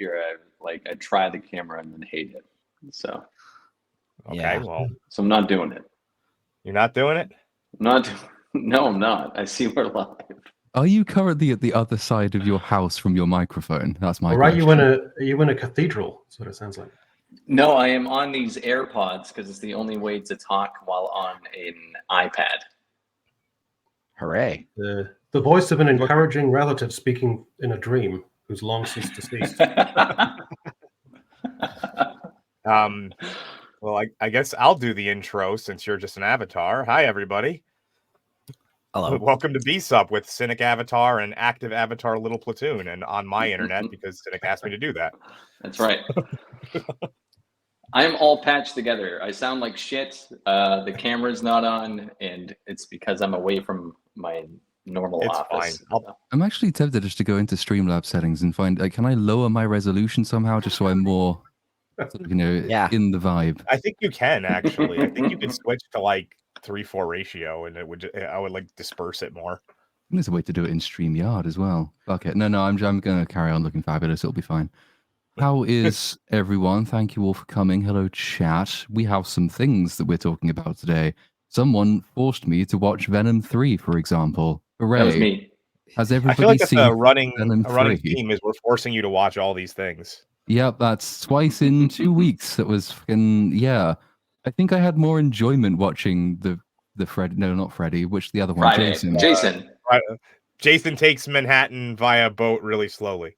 here, I try the camera and then hate it. So Okay, well, so I'm not doing it. You're not doing it? No, I'm not. I see we're live. Are you currently at the other side of your house from your microphone? That's my Or are question. you in a cathedral? That's what it sounds like. No, I am on these AirPods because it's the only way to talk while on an iPad. Hooray. The voice of an encouraging relative speaking in a dream who's long since deceased. Well, I guess I'll do the intro since you're just an avatar. Hi, everybody. Hello. Welcome to BSUP with Cynic Avatar and Active Avatar Little Platoon, and on my internet because Cynic asked me to do that. That's right. I'm all patched together. I sound like shit. The camera's not on, and it's because I'm away from my normal office. Fine. I'm actually tempted just to go into Streamlabs settings and find, can I lower my resolution somehow just so I'm more, sort of, in the vibe? I think you can, actually. I think you can switch to like 3:4 ratio, and I would like disperse it more. There's a way to do it in StreamYard as well. Fuck it. No, I'm going to carry on looking fabulous. It'll be fine. How is everyone? Thank you all for coming. Hello, chat. We have some things that we're talking about today. Someone forced me to watch Venom 3, for example. Hooray. That was me. Has everybody I feel like seen that's a running Venom 3? theme is we're forcing you to watch all these things. Yep, that's twice in 2 weeks. That was fucking, yeah. I think I had more enjoyment watching the Fred. No, not Freddy. Which the other one? Friday. Jason. Jason takes Manhattan via boat really slowly.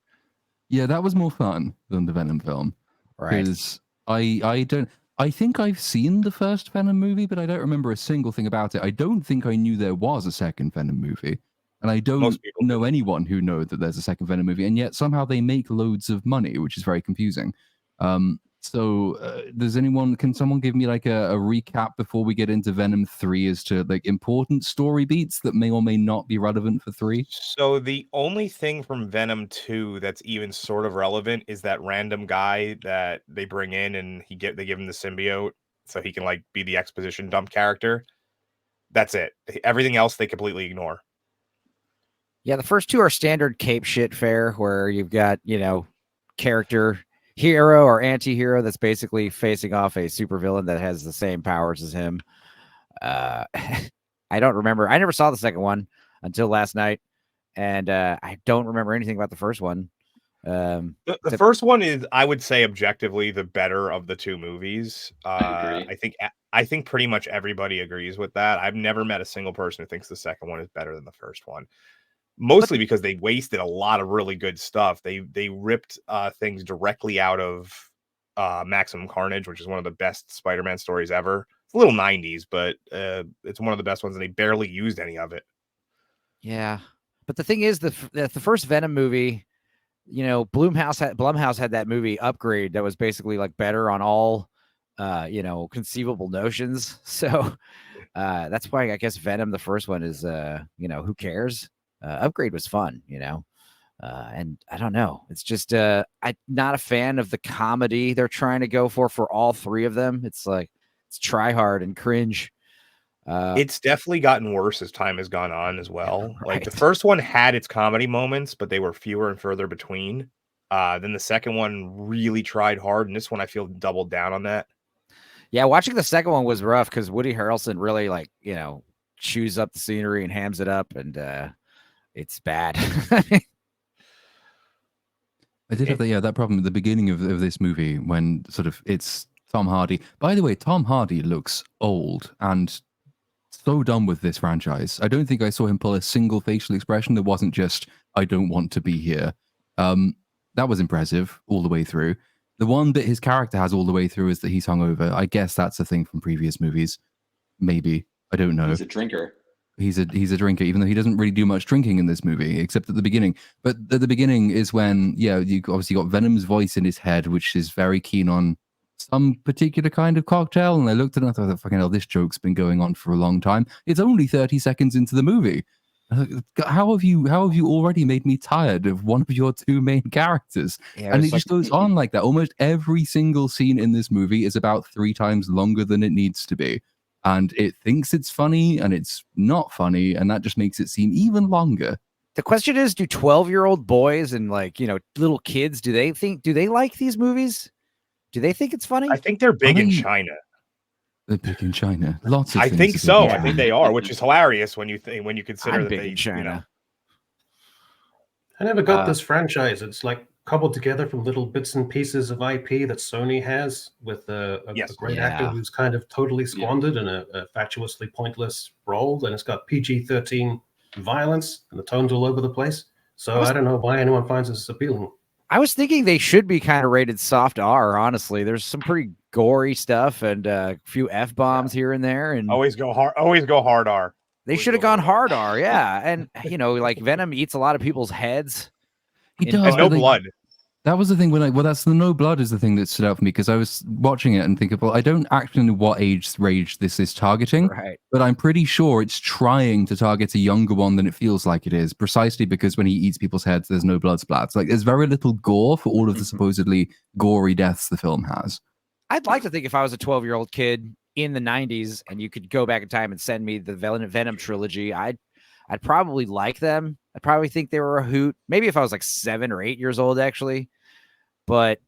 Yeah, that was more fun than the Venom film. Right. Because I think I've seen the first Venom movie, but I don't remember a single thing about it. I don't think I knew there was a second Venom movie. And I don't know anyone who knows that there's a second Venom movie, and yet somehow they make loads of money, which is very confusing. Can someone give me like a recap before we get into Venom 3 as to like important story beats that may or may not be relevant for 3? So the only thing from Venom 2 that's even sort of relevant is that random guy that they bring in and they give him the symbiote so he can like be the exposition dump character. That's it. Everything else they completely ignore. Yeah, the first two are standard cape shit fare where you've got, character hero or anti-hero that's basically facing off a supervillain that has the same powers as him. I don't remember. I never saw the second one until last night, and I don't remember anything about the first one. The first one is, I would say, objectively the better of the two movies. I agree. I think pretty much everybody agrees with that. I've never met a single person who thinks the second one is better than the first one. Mostly because they wasted a lot of really good stuff. They ripped things directly out of Maximum Carnage, which is one of the best Spider-Man stories ever. It's a little 90s, but it's one of the best ones, and they barely used any of it. Yeah, but the thing is, the first Venom movie, Blumhouse had that movie Upgrade that was basically like better on all, conceivable notions. So that's why I guess Venom, the first one, is who cares? Upgrade was fun, and I don't know. It's just I'm not a fan of the comedy they're trying to go for all three of them. It's like it's try hard and cringe. It's definitely gotten worse as time has gone on as well. Right. Like the first one had its comedy moments, but they were fewer and further between. Then the second one really tried hard, and this one I feel doubled down on that. Yeah, watching the second one was rough because Woody Harrelson really chews up the scenery and hams it up, and it's bad. I did have that problem at the beginning of this movie when sort of it's Tom Hardy. By the way, Tom Hardy looks old and so done with this franchise. I don't think I saw him pull a single facial expression that wasn't just, I don't want to be here. That was impressive all the way through. The one bit his character has all the way through is that he's hungover. I guess that's a thing from previous movies. Maybe. I don't know. He's a drinker. He's a drinker, even though he doesn't really do much drinking in this movie, except at the beginning. But at the beginning is when, you obviously got Venom's voice in his head, which is very keen on some particular kind of cocktail. And I looked at it and I thought, fucking hell, this joke's been going on for a long time. It's only 30 seconds into the movie. How have you already made me tired of one of your two main characters? Yeah, and it just goes on like that. Almost every single scene in this movie is about 3 times longer than it needs to be. And it thinks it's funny and it's not funny, and that just makes it seem even longer. The question is, do 12-year-old boys and little kids, do they like these movies? Do they think it's funny? I think they're big in they- China. They're big in China. Lots of I things think are big so. in I think China. they are, which is hilarious when you consider I'm that big they in China. I never got Uh, this franchise. It's like cobbled together from little bits and pieces of IP that Sony has with a Yes. great actor Yeah. who's kind of totally squandered in a fatuously pointless role. And it's got PG-13 violence and the tone's all over the place. So I don't know why anyone finds this appealing. I was thinking they should be kind of rated soft R. Honestly, there's some pretty gory stuff and a few F-bombs here and there, and always go hard. Always go hard R. they always should have go gone hard hard R. Yeah, and like Venom eats a lot of people's heads. He And does. And no but they- blood. That was the thing that's the no blood is the thing that stood out for me because I was watching it and thinking, well, I don't actually know what age range this is targeting, Right. but I'm pretty sure it's trying to target a younger one than it feels like it is, precisely because when he eats people's heads, there's no blood splats. Like, there's very little gore for all of the supposedly gory deaths the film has. I'd like to think if I was a 12-year-old kid in the 90s and you could go back in time and send me the Venom trilogy, I'd probably like them. I'd probably think they were a hoot. Maybe if I was like 7 or 8 years old, actually. But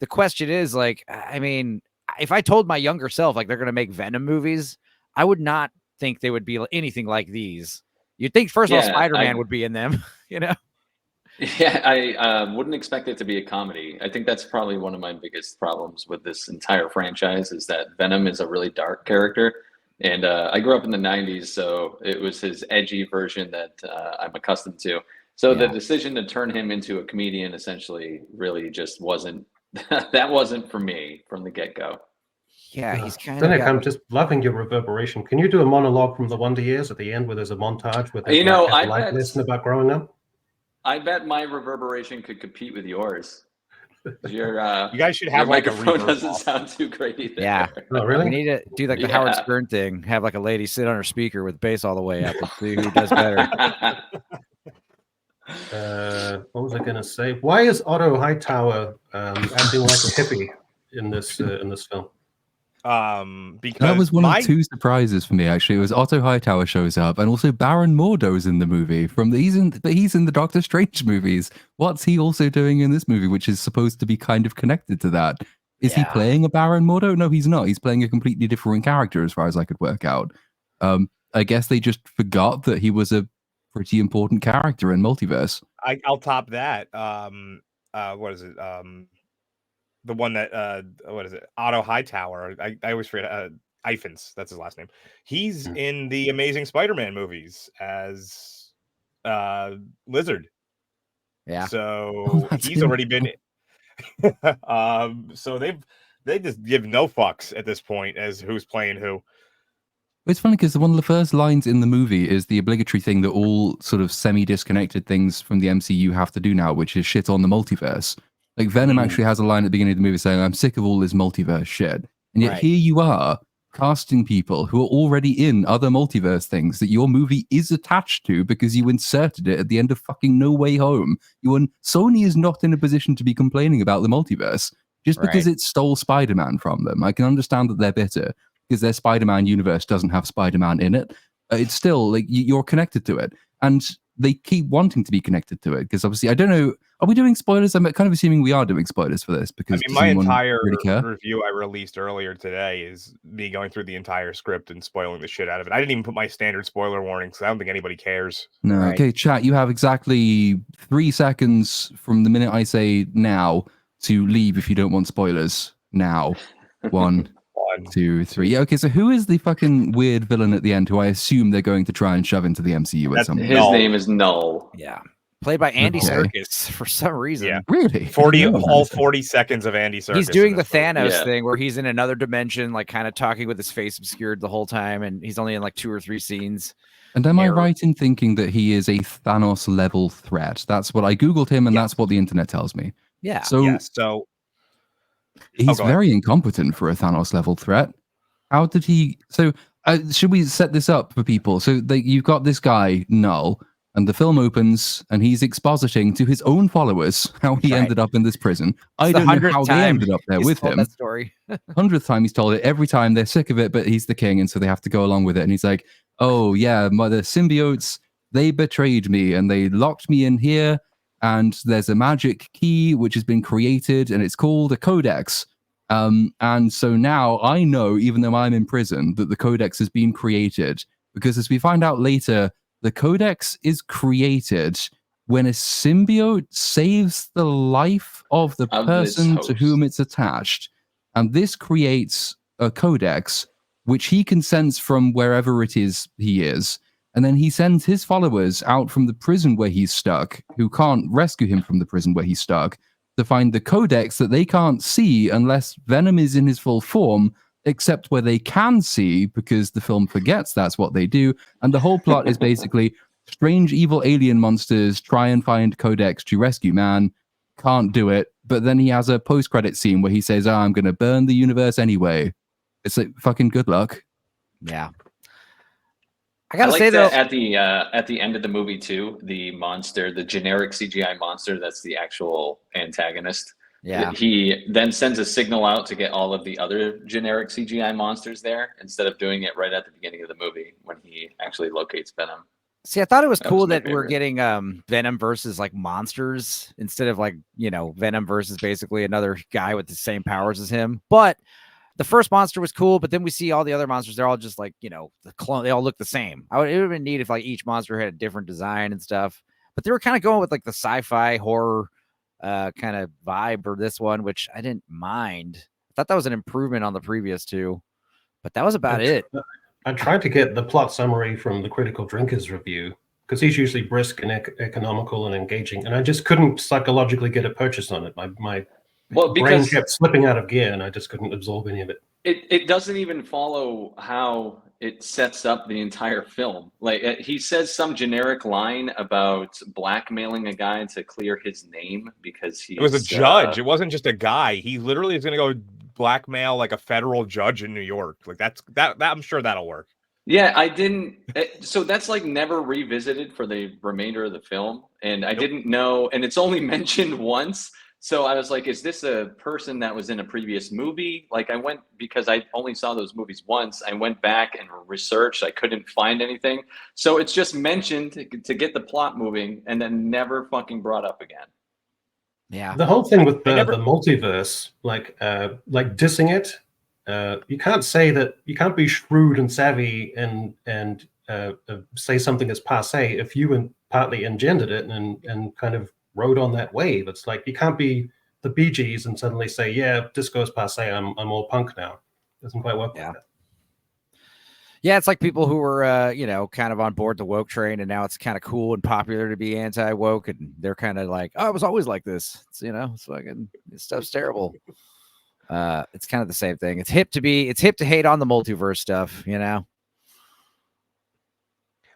the question is, like, I mean, if I told my younger self, like, they're going to make Venom movies, I would not think they would be anything like these. You'd think, first of all, Yeah, Spider-Man I- would be in them, Yeah, I wouldn't expect it to be a comedy. I think that's probably one of my biggest problems with this entire franchise is that Venom is a really dark character. And I grew up in the 90s, so it was his edgy version that I'm accustomed to. So the Yeah. decision to turn him into a comedian essentially really just wasn't, that wasn't for me from the get-go. Yeah, he's kind Cynic, of. I'm just loving your reverberation. Can you do a monologue from the Wonder Years at the end where there's a montage with You know, I like bet- listen about growing up? I bet my reverberation could compete with yours. Your, You guys should your have like a microphone reverb doesn't off. sound too great either. Yeah. Oh, We really? need to do like the Howard Yeah. Stern thing. Have like a lady sit on her speaker with bass all the way up and see who does better. What was I going to say? Why is Otto Hightower acting like a hippie in this film? Because That was one my of two surprises for me, actually. It was Otto Hightower shows up, and also Baron Mordo's in the movie. He's in the Doctor Strange movies. What's he also doing in this movie, which is supposed to be kind of connected to that? Is he Yeah. playing a Baron Mordo? No, he's not. He's playing a completely different character, as far as I could work out. I guess they just forgot that he was a pretty important character in Multiverse. I'll top that. What is it? The one that what is it? Otto Hightower. I always forget. Ifans, that's his last name. He's in the Amazing Spider-Man movies as Lizard. Yeah. So That's he's him. already been. So they just give no fucks at this point as who's playing who. It's funny because one of the first lines in the movie is the obligatory thing that all sort of semi-disconnected things from the MCU have to do now, which is shit on the multiverse. Like Venom actually has a line at the beginning of the movie saying, "I'm sick of all this multiverse shit." And yet Right. here you are casting people who are already in other multiverse things that your movie is attached to because you inserted it at the end of fucking No Way Home. Sony is not in a position to be complaining about the multiverse just because Right. it stole Spider-Man from them. I can understand that they're bitter because their Spider-Man universe doesn't have Spider-Man in it. It's still like you're connected to it, and they keep wanting to be connected to it because obviously I don't know. Are we doing spoilers? I'm kind of assuming we are doing spoilers for this because I mean, does my anyone entire really care? review I released earlier today is me going through the entire script and spoiling the shit out of it. I didn't even put my standard spoiler warning because I don't think anybody cares. No, Right. okay, chat. You have exactly 3 seconds from the minute I say now to leave if you don't want spoilers. Now, 1, 2, 3. Yeah, okay. So who is the fucking weird villain at the end who I assume they're going to try and shove into the MCU at That's some point? His Null. name is Null. Yeah. Played by Andy Okay. Serkis for some reason. Yeah. Really? 40 I didn't know all that. 40 seconds of Andy Serkis. He's doing in the this movie. Thanos Yeah. thing where he's in another dimension, like kind of talking with his face obscured the whole time, and he's only in like 2 or 3 scenes. And am I Error. right in thinking that he is a Thanos level threat? That's what I googled him, and Yeah. that's what the internet tells me. Yeah. So Yes. So he's go ahead. very incompetent for a Thanos level threat. How did he? So should we set this up for people? So you've got this guy Null, and the film opens, and he's expositing to his own followers how he Right. ended up in this prison. I the don't know 100th how they time ended up there he's with told him. that story. 100th time he's told it. Every time they're sick of it, but he's the king, and so they have to go along with it. And he's like, "Oh yeah, the symbiotes they betrayed me and they locked me in here. And there's a magic key which has been created, and it's called a codex. And so now I know, even though I'm in prison, that the codex has been created, because as we find out later, the codex is created when a symbiote saves the life of the person to whom it's attached. And this creates a codex which he can sense from wherever it is he is. And then he sends his followers out from the prison where he's stuck, who can't rescue him from the prison where he's stuck, to find the codex that they can't see unless Venom is in his full form, except where they can see, because the film forgets that's what they do. And the whole plot is basically strange evil alien monsters try and find codex to rescue man, can't do it, but then he has a post-credit scene where he says, I'm going to burn the universe anyway. It's like, fucking good luck. Yeah. I gotta like say though, at the end of the movie too, the monster, the generic CGI monster, that's the actual antagonist. yeah, He then sends a signal out to get all of the other generic CGI monsters there, instead of doing it right at the beginning of the movie when he actually locates Venom. see, I thought it was That cool was my that we're favorite. getting Venom versus like monsters instead of like, you know, Venom versus basically another guy with the same powers as him. But the first monster was cool, but then we see all the other monsters. They're all just like, you know, the clone. They all look the same. It would have been neat if like each monster had a different design and stuff. But they were kind of going with like the sci-fi horror kind of vibe for this one, which I didn't mind. I thought that was an improvement on the previous two, but that was about it. I tried to get the plot summary from the Critical Drinkers review, because he's usually brisk and economical and engaging, and I just couldn't psychologically get a purchase on it. My brain kept slipping out of gear, and I just couldn't absorb any of it. It doesn't even follow how it sets up the entire film. Like, he says some generic line about blackmailing a guy to clear his name because he. It was a judge. It wasn't just a guy. He literally is going to go blackmail like a federal judge in New York. Like that. I'm sure that'll work. Yeah, I didn't. So that's like never revisited for the remainder of the film, and I didn't know. And it's only mentioned once. So I was like, is this a person that was in a previous movie? Like, I went, because I only saw those movies once, I went back and researched. I couldn't find anything. So it's just mentioned to get the plot moving, and then never fucking brought up again. Yeah. The whole thing with the multiverse, like dissing it, you can't say that. You can't be shrewd and savvy and say something is passé if you partly engendered it and kind of rode on that wave. It's like you can't be the Bee Gees and suddenly say, yeah, disco's passé, I'm all punk now. It doesn't quite work like that. Yeah, it's like people who were, you know, kind of on board the woke train, and now it's kind of cool and popular to be anti-woke, and they're kind of like, oh, I was always like this. It's, you know, it's fucking, this stuff's terrible. It's kind of the same thing. It's hip to hate on the multiverse stuff, you know?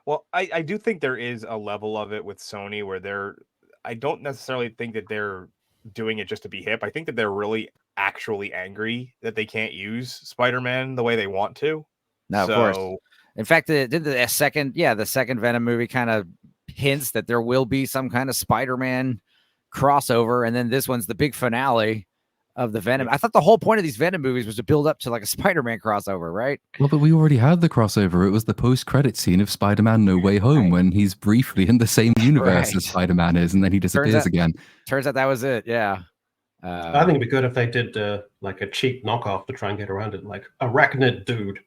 Well, I do think there is a level of it with Sony where I don't necessarily think that they're doing it just to be hip. I think that they're really actually angry that they can't use Spider-Man the way they want to. No, of course. In fact, the second Venom movie kind of hints that there will be some kind of Spider-Man crossover, and then this one's the big finale of the Venom. I thought the whole point of these Venom movies was to build up to like a Spider-Man crossover, right? Well, but we already had the crossover. It was the post-credit scene of Spider-Man No Way Home when he's briefly in the same universe as Spider-Man is, and then he disappears again. Turns out that was it, yeah. I think it'd be good if they did like a cheap knockoff to try and get around it, like Arachnid Dude.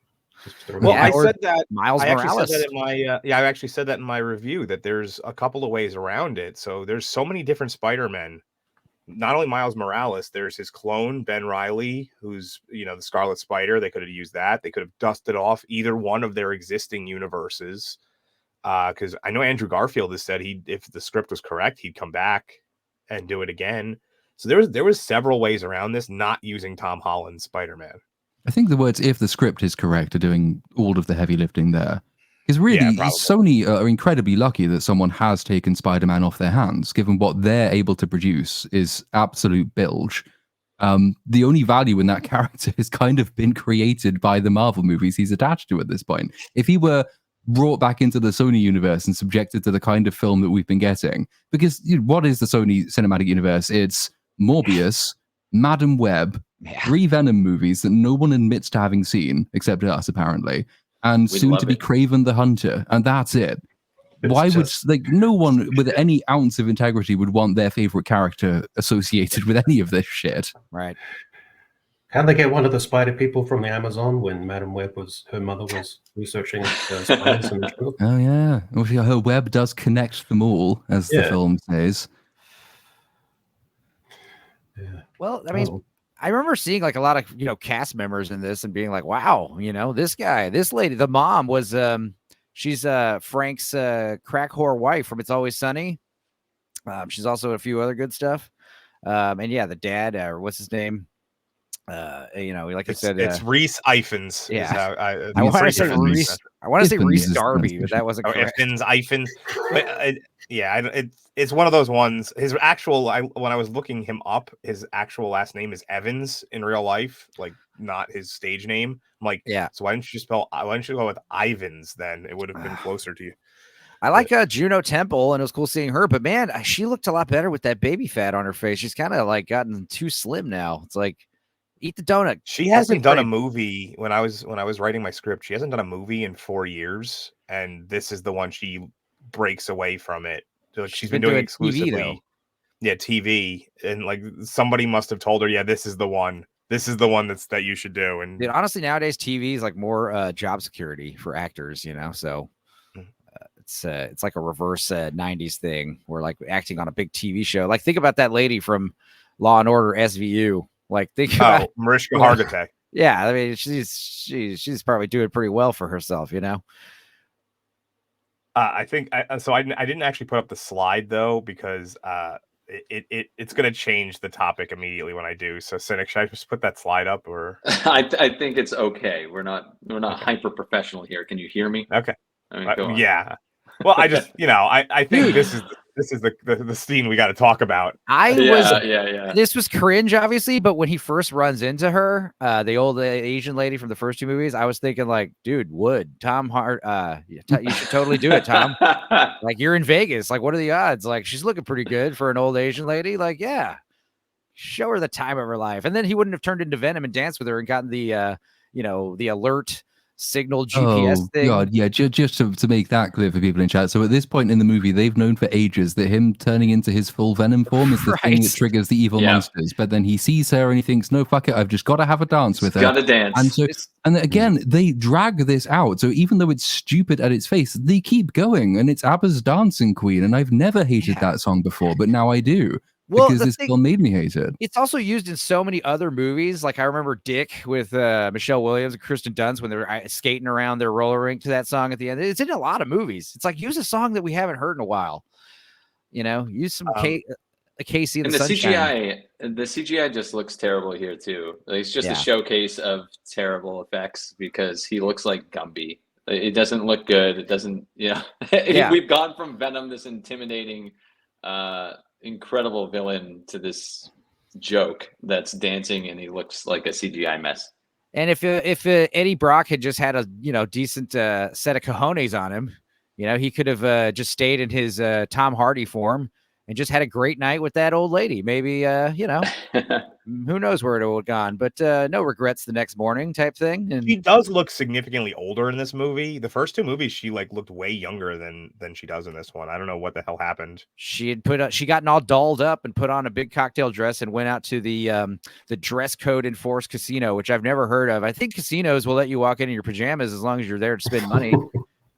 Well, I said that. Miles Morales. Said that in my I actually said that in my review, that there's a couple of ways around it. So there's so many different Spider-Men. Not only Miles Morales, there's his clone, Ben Reilly, who's, you know, the Scarlet Spider. They could have used that. They could have dusted off either one of their existing universes. Because I know Andrew Garfield has said if the script was correct, he'd come back and do it again. So there was several ways around this, not using Tom Holland's Spider-Man. I think the words "if the script is correct" are doing all of the heavy lifting there. Because really, Sony are incredibly lucky that someone has taken Spider-Man off their hands, given what they're able to produce is absolute bilge. The only value in that character has kind of been created by the Marvel movies he's attached to at this point. If he were brought back into the Sony universe and subjected to the kind of film that we've been getting, because what is the Sony cinematic universe? It's Morbius, Madam Web, 3 Venom movies that no one admits to having seen, except us, apparently, and soon to be Kraven the Hunter, and that's it. It's Why would just- like no one with any ounce of integrity would want their favorite character associated with any of this shit? Right. Can they get one of the spider people from the Amazon when Madam Web her mother was researching spiders in the jungle? Oh yeah, well, her web does connect them all, as the Yeah. film says. Yeah. Well, I mean, Oh, I remember seeing like a lot of cast members in this and being like, wow, this guy, this lady, the mom was she's Frank's crack whore wife from It's Always Sunny. She's also a few other good stuff. And yeah, the dad, or what's his name? Like I said, it's Reese Ifans. yeah. Is how I want to say Ifans. Reese. I want to say Ifans Reese is Darby, but that wasn't Oh, correct. Ifans. But, it's one of those ones. His actual, when I was looking him up, his actual last name is Evans in real life, like not his stage name. I'm like, Yeah. So why didn't you go with Ivans then? It would have been closer to you. I like Juno Temple, and it was cool seeing her. But man, she looked a lot better with that baby fat on her face. She's kind of like gotten too slim now. It's like, eat the donut. She hasn't done a movie when I was writing my script. She hasn't done a movie in 4 years, and this is the one she breaks away from it. So she's been doing exclusively, TV, though. Yeah, TV, and like somebody must have told her, yeah, this is the one. This is the one that you should do. And Dude, honestly, nowadays TV is like more job security for actors, So it's like a reverse '90s thing where like acting on a big TV show. Like think about that lady from Law and Order SVU. Like think about Mariska Hargitay. Yeah, I mean she's probably doing pretty well for herself, I think I didn't actually put up the slide though because it's going to change the topic immediately when I do. So Cynic, should I just put that slide up or? I think it's okay. We're not hyper professional here. Can you hear me? Okay. I mean, go on. Yeah. Well, I just I think this is the scene we got to talk about. This was cringe, obviously, but when he first runs into her, the old Asian lady from the first two movies, I was thinking like, dude, Tom you should totally do it, Tom. Like you're in Vegas. Like, what are the odds? Like, she's looking pretty good for an old Asian lady. Like, yeah, show her the time of her life. And then he wouldn't have turned into Venom and danced with her and gotten the the alert signal GPS thing. God, yeah, just to make that clear for people in chat. So at this point in the movie, they've known for ages that him turning into his full Venom form is the thing that triggers the evil monsters. But then he sees her and he thinks, no, fuck it, I've just got to have a dance with her. Got to dance. And again, they drag this out. So even though it's stupid at its face, they keep going. And it's ABBA's Dancing Queen. And I've never hated that song before, but now I do. Well, because this film made me hate it. It's also used in so many other movies. Like I remember Dick with Michelle Williams and Kirsten Dunst when they were skating around their roller rink to that song at the end. It's in a lot of movies. It's like use a song that we haven't heard in a while. Use some Casey and the Sunshine. The CGI just looks terrible here too. It's just a showcase of terrible effects because he looks like Gumby. It doesn't look good. It doesn't. We've gone from Venom, this intimidating. Incredible villain to this joke that's dancing and he looks like a CGI mess. And if Eddie Brock had just had a decent set of cojones on him, he could have just stayed in his Tom Hardy form and just had a great night with that old lady. Maybe who knows where it would have gone, but no regrets the next morning type thing. And she does look significantly older in this movie. The first two movies, she looked way younger than she does in this one. I don't know what the hell happened. She gotten all dolled up and put on a big cocktail dress and went out to the dress code enforced casino, which I've never heard of. I think casinos will let you walk in your pajamas as long as you're there to spend money.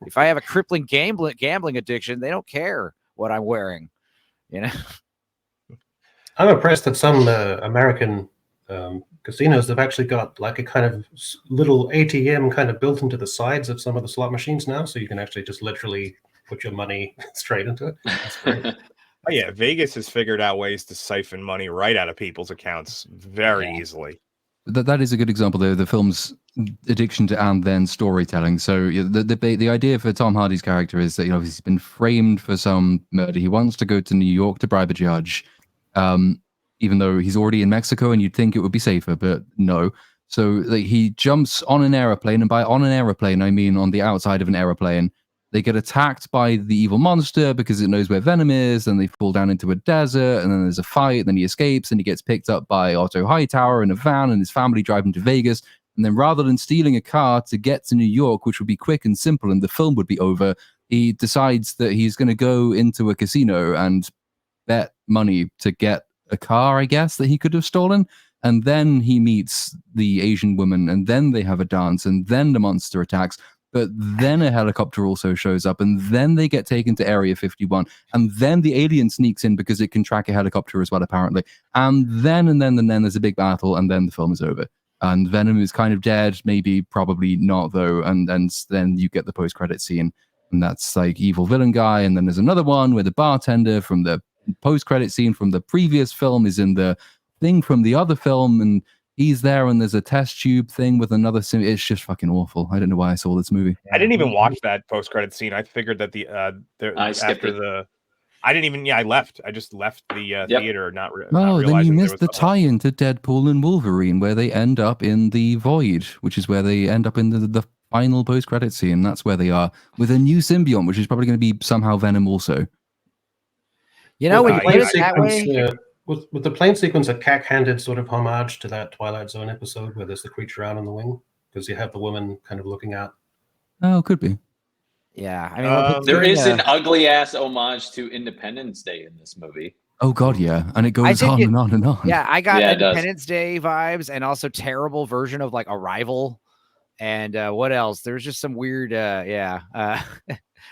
If I have a crippling gambling addiction, they don't care what I'm wearing. I'm impressed that some American casinos have actually got like a kind of little ATM kind of built into the sides of some of the slot machines now, so you can actually just literally put your money straight into it. That's great. Oh yeah, Vegas has figured out ways to siphon money right out of people's accounts very easily. That is a good example, though, the film's addiction to and then storytelling. So the idea for Tom Hardy's character is that he's been framed for some murder. He wants to go to New York to bribe a judge, even though he's already in Mexico, and you'd think it would be safer, but no. So he jumps on an airplane, and by on an airplane, I mean on the outside of an airplane. They get attacked by the evil monster because it knows where Venom is, and they fall down into a desert, and then there's a fight, and then he escapes, and he gets picked up by Otto Hightower in a van, and his family drive him to Vegas. And then rather than stealing a car to get to New York, which would be quick and simple, and the film would be over, he decides that he's going to go into a casino and bet money to get a car, I guess, that he could have stolen. And then he meets the Asian woman, and then they have a dance, and then the monster attacks. But then a helicopter also shows up, and then they get taken to Area 51, and then the alien sneaks in because it can track a helicopter as well, apparently. And then there's a big battle, and then the film is over. And Venom is kind of dead, maybe, probably not though. And then you get the post-credit scene, and that's like evil villain guy. And then there's another one where the bartender from the post-credit scene from the previous film is in the thing from the other film, and he's there, and there's a test tube thing with another it's just fucking awful. I don't know why I saw this movie. I didn't even watch that post-credit scene. I figured that I skipped it. I left. I just left the theater, not then you realizing missed the tie-in to Deadpool and Wolverine, where they end up in the void, which is where they end up in the final post-credit scene. That's where they are with a new symbiont, which is probably going to be somehow Venom also. You know, when you put it that way. With the plane sequence a cack-handed sort of homage to that Twilight Zone episode where there's the creature out on the wing, because you have the woman kind of looking out. Oh, could be. Yeah, I mean, there is an ugly ass homage to Independence Day in this movie. Oh God, yeah, and it goes on and on and on. Yeah, I got Independence Day vibes, and also terrible version of like Arrival, and what else? There's just some weird, I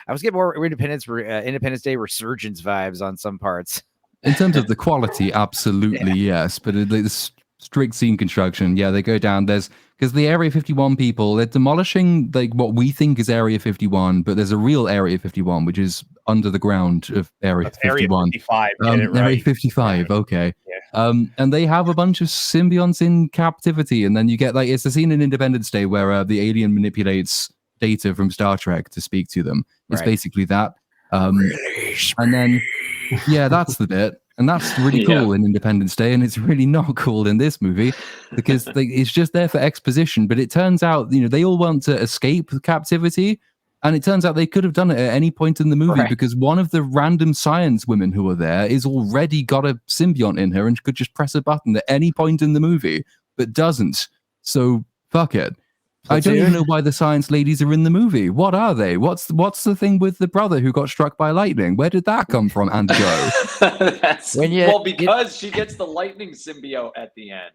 was getting more Independence Day Resurgence vibes on some parts. In terms of the quality, absolutely yes. But the strict scene construction, they go down. Because the Area 51 people, they're demolishing like what we think is Area 51, but there's a real Area 51, which is under the ground of Area 51. Area 55. Area 55, okay. Yeah. And they have a bunch of symbionts in captivity, and then you get it's the scene in Independence Day where the alien manipulates data from Star Trek to speak to them. It's basically that. And then that's the bit, and that's really cool in Independence Day, and it's really not cool in this movie because it's just there for exposition. But it turns out they all want to escape captivity, and it turns out they could have done it at any point in the movie because one of the random science women who are there is already got a symbiont in her and could just press a button at any point in the movie, but doesn't. So fuck it. I don't even know why the science ladies are in the movie. What are they? What's the thing with the brother who got struck by lightning? Where did that come from, and go? Because she gets the lightning symbiote at the end.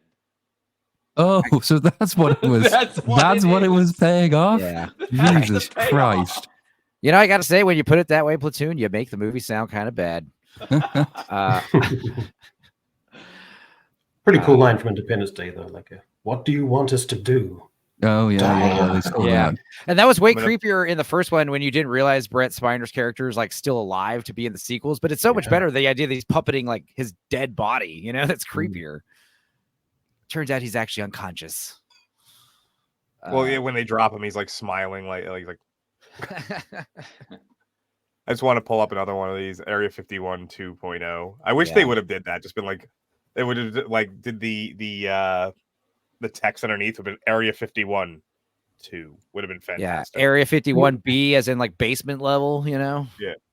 Oh, so that's what it was. That's what it was paying off? Yeah. Jesus Christ. You know, I got to say, when you put it that way, Platoon, you make the movie sound kind of bad. Pretty cool line from Independence Day, though. Like, what do you want us to do? Oh yeah. And that was way creepier in the first one when you didn't realize Brett Spiner's character is like still alive to be in the sequels. But it's so much better the idea that he's puppeting like his dead body. That's creepier. Turns out he's actually unconscious. Well, when they drop him, he's like smiling, like. I just want to pull up another one of these Area 51 2.0. I wish they would have did that. Just been like, they would have like did the text underneath would have been Area 51 2 would have been fantastic. Yeah, Area 51B as in like basement level, Yeah.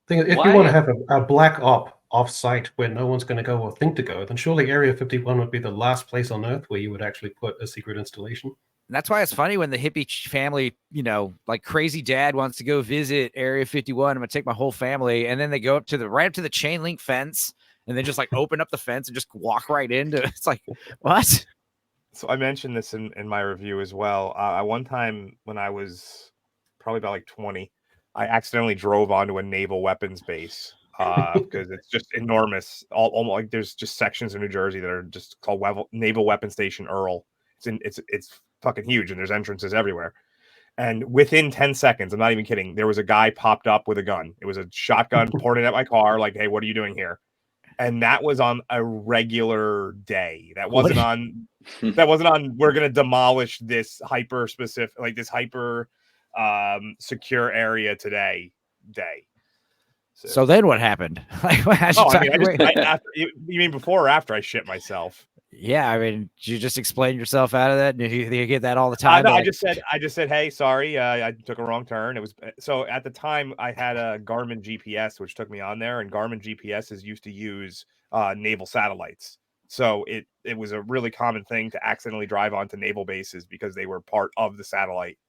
If you want to have a black op off-site where no one's going to go or think to go, then surely Area 51 would be the last place on Earth where you would actually put a secret installation. And that's why it's funny when the hippie family, like crazy dad wants to go visit Area 51. I'm going to take my whole family. And then they go right up to the chain link fence and then just like open up the fence and just walk right into it's like, what? So I mentioned this in my review as well. One time when I was probably about like 20, I accidentally drove onto a naval weapons base because it's just enormous. Almost like there's just sections of New Jersey that are just called Naval Weapons Station Earl. It's fucking huge, and there's entrances everywhere. And within 10 seconds, I'm not even kidding, there was a guy popped up with a gun. It was a shotgun pointed at my car, like, "Hey, what are you doing here?" And that was on a regular day. That wasn't on. We're gonna demolish this hyper specific, like this hyper secure area today. Day. So then what happened? You mean before or after I shit myself? Yeah, I mean, did you just explain yourself out of that? You get that all the time. I just said, "Hey, sorry, I took a wrong turn." It was so at the time I had a Garmin GPS, which took me on there, and Garmin GPSs used to use naval satellites. So it was a really common thing to accidentally drive onto naval bases because they were part of the satellite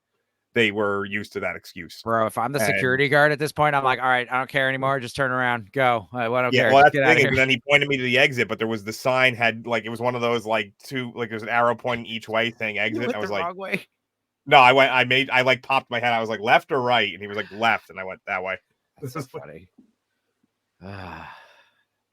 they were used to that excuse. Bro, if I'm the And- security guard at this point, I'm like, all right, I don't care anymore. Just turn around, go. I don't Yeah, care. well, Just that's get the out of thing. here. And then he pointed me to the exit, but there was the sign had like it was one of those like two like there's an arrow pointing each way saying You exit. went I was the like, wrong way. no, I like popped my head. I was like left or right, and he was like left, and I went that way. That's so funny.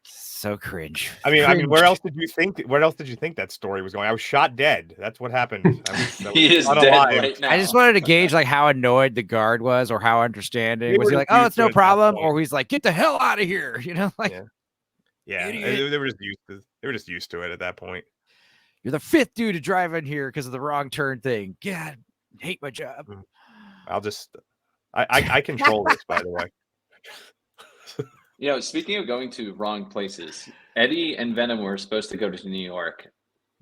So cringe. I mean, Cringe. where else did you think? Where else did you think that story was going? I was shot dead. That's what happened. He is dead right now. I just wanted to gauge like how annoyed the guard was, or how understanding. They Was he were like, just "Oh, used it's to no it at that problem," point. or he's like, "Get the hell out of here," you know, like Yeah, Idiot. they were just used to. They were just used to it at that point. "You're the fifth dude to drive in here because of the wrong turn thing." God, I hate my job. I'll just. I control this, by the way. You know, speaking of going to wrong places, Eddie and Venom were supposed to go to New York.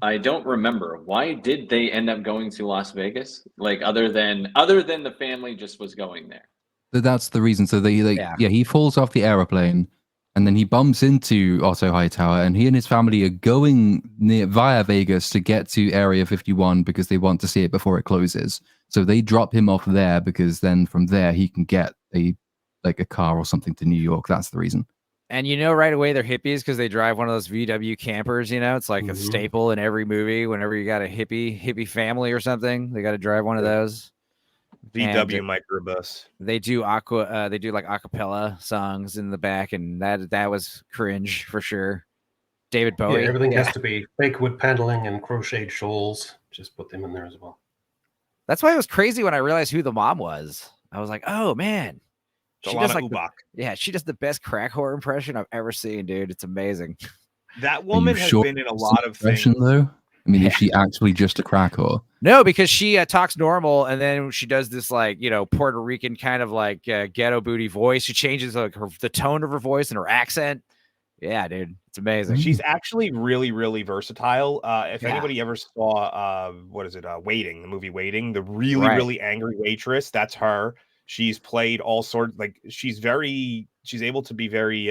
I don't remember. Why did they end up going to Las Vegas? Like other than the family just was going there. So that's the reason. So he falls off the aeroplane, and then he bumps into Otto Hightower, and he and his family are going via Vegas to get to Area 51 because they want to see it before it closes. So they drop him off there because then from there he can get a car or something to New York. That's the reason. And you know right away they're hippies because they drive one of those VW campers. You know, it's like a staple in every movie. Whenever you got a hippie family or something, they got to drive one of those. VW microbus. They do like acapella songs in the back, and that was cringe for sure. David Bowie. Yeah, everything has to be fake wood paneling and crocheted shawls. Just put them in there as well. That's why it was crazy when I realized who the mom was. I was like, oh man. She does like she does the best crack whore impression I've ever seen, dude. It's amazing. That woman has been in a lot of things. Though, I mean, is she actually just a crack whore? No, because she talks normal, and then she does this like Puerto Rican kind of like ghetto booty voice. She changes like the tone of her voice and her accent. Yeah, dude, it's amazing. She's actually really, really versatile. If anybody ever saw Waiting, the movie Waiting, the really angry waitress, that's her. She's played all sorts, like she's able to be very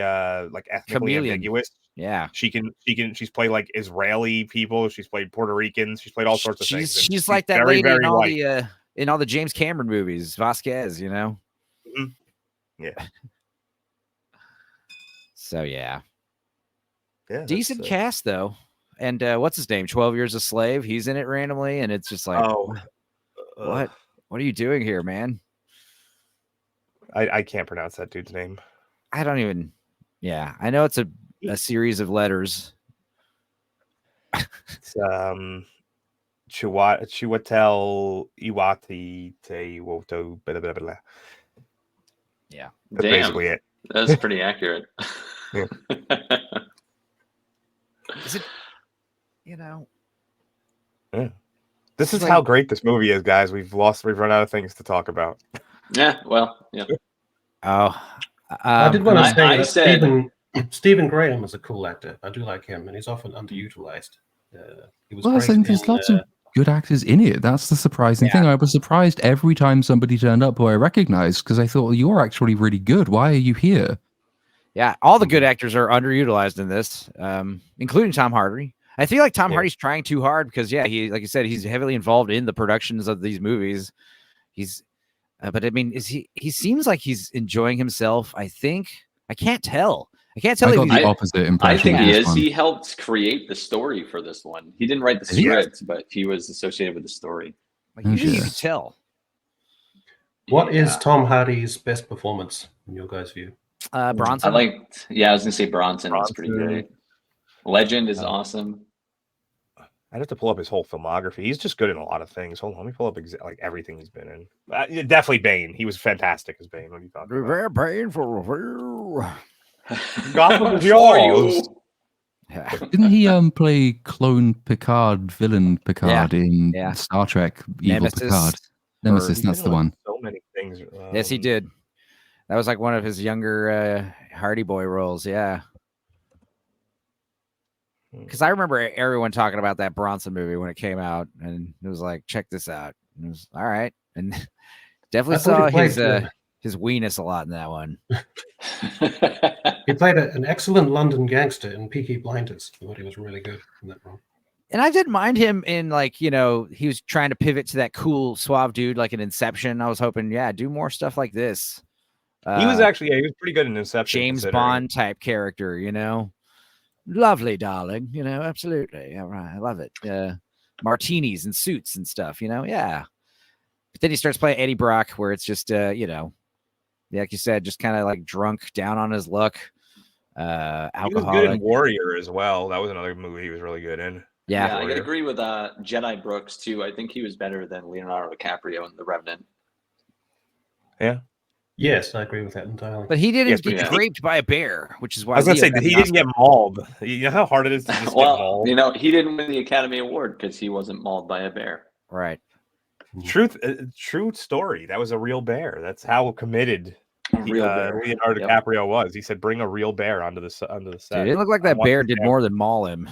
like ethnically ambiguous. Yeah. She's played like Israeli people, she's played Puerto Ricans, she's played all sorts of things. She's like that lady in all the James Cameron movies, Vasquez, you know? Mm-hmm. Yeah. So yeah. Yeah. Decent cast though. And what's his name? 12 Years a Slave. He's in it randomly, and it's just like, what are you doing here, man? I can't pronounce that dude's name. I don't even. Yeah, I know it's a series of letters. It's Chiwetel Iwati Tewoto. Yeah, that's basically it. That's pretty accurate. Yeah. Is it? Yeah. This is how great this movie is, guys. We've run out of things to talk about. Yeah, well, yeah. Oh, I did want to say I said Stephen Graham is a cool actor. I do like him, and he's often underutilized. He was I think there's lots of good actors in it. That's the surprising thing. I was surprised every time somebody turned up who I recognized because I thought, well, you're actually really good. Why are you here? Yeah, all the good actors are underutilized in this, including Tom Hardy. I feel like Tom Hardy's trying too hard because, he, like you said, he's heavily involved in the productions of these movies. But I mean, he seems like he's enjoying himself. I think I can't tell. I can't tell. I got the opposite impression. I think he is. He helped create the story for this one. He didn't write the script, but he was associated with the story. Like you didn't even tell. What is Tom Hardy's best performance in your guys' view? Bronson. I was gonna say Bronson was pretty great. Legend is awesome. I'd have to pull up his whole filmography. He's just good in a lot of things. Hold on, let me pull up like everything he's been in. Definitely Bane. He was fantastic as Bane. What are you talking about? Bane for review. Gotham is yours. Didn't he play clone Picard, villain Picard in Star Trek Evil Nemesis, Picard? Nemesis, that's the one. So many things. Yes, he did. That was like one of his younger Hardy Boy roles. Yeah. Because I remember everyone talking about that Bronson movie when it came out, and it was like, check this out. And it was all right, and definitely saw his weenus a lot in that one. He played an excellent London gangster in Peaky Blinders. I thought he was really good in that role. And I didn't mind him in like, you know, he was trying to pivot to that cool, suave dude like an Inception. I was hoping, yeah, do more stuff like this. He was actually, he was pretty good in Inception. James Bond type character, you know. Lovely, darling. You know, absolutely. Yeah, right. I love it. Martinis and suits and stuff, you know. Yeah. But then he starts playing Eddie Brock, where it's just, you know, like you said, just kind of like drunk, down on his luck, alcoholic. He was good in Warrior as well. That was another movie he was really good in. Yeah, I could agree with Jedi Brooks too. I think he was better than Leonardo DiCaprio in The Revenant. Yeah. Yes, I agree with that entirely. but he didn't get yeah. raped by a bear, which is why I was gonna Leo say got he the didn't get Oscar. mauled. You know how hard it is to just get Well, mauled. you know, he didn't win the Academy Award because he wasn't mauled by a bear. Right. True story. That was a real bear. That's how committed Real bear. Leonardo Yep. DiCaprio was. He said, "Bring a real bear onto the set." Dude, it looked like I that want bear the did more than maul him.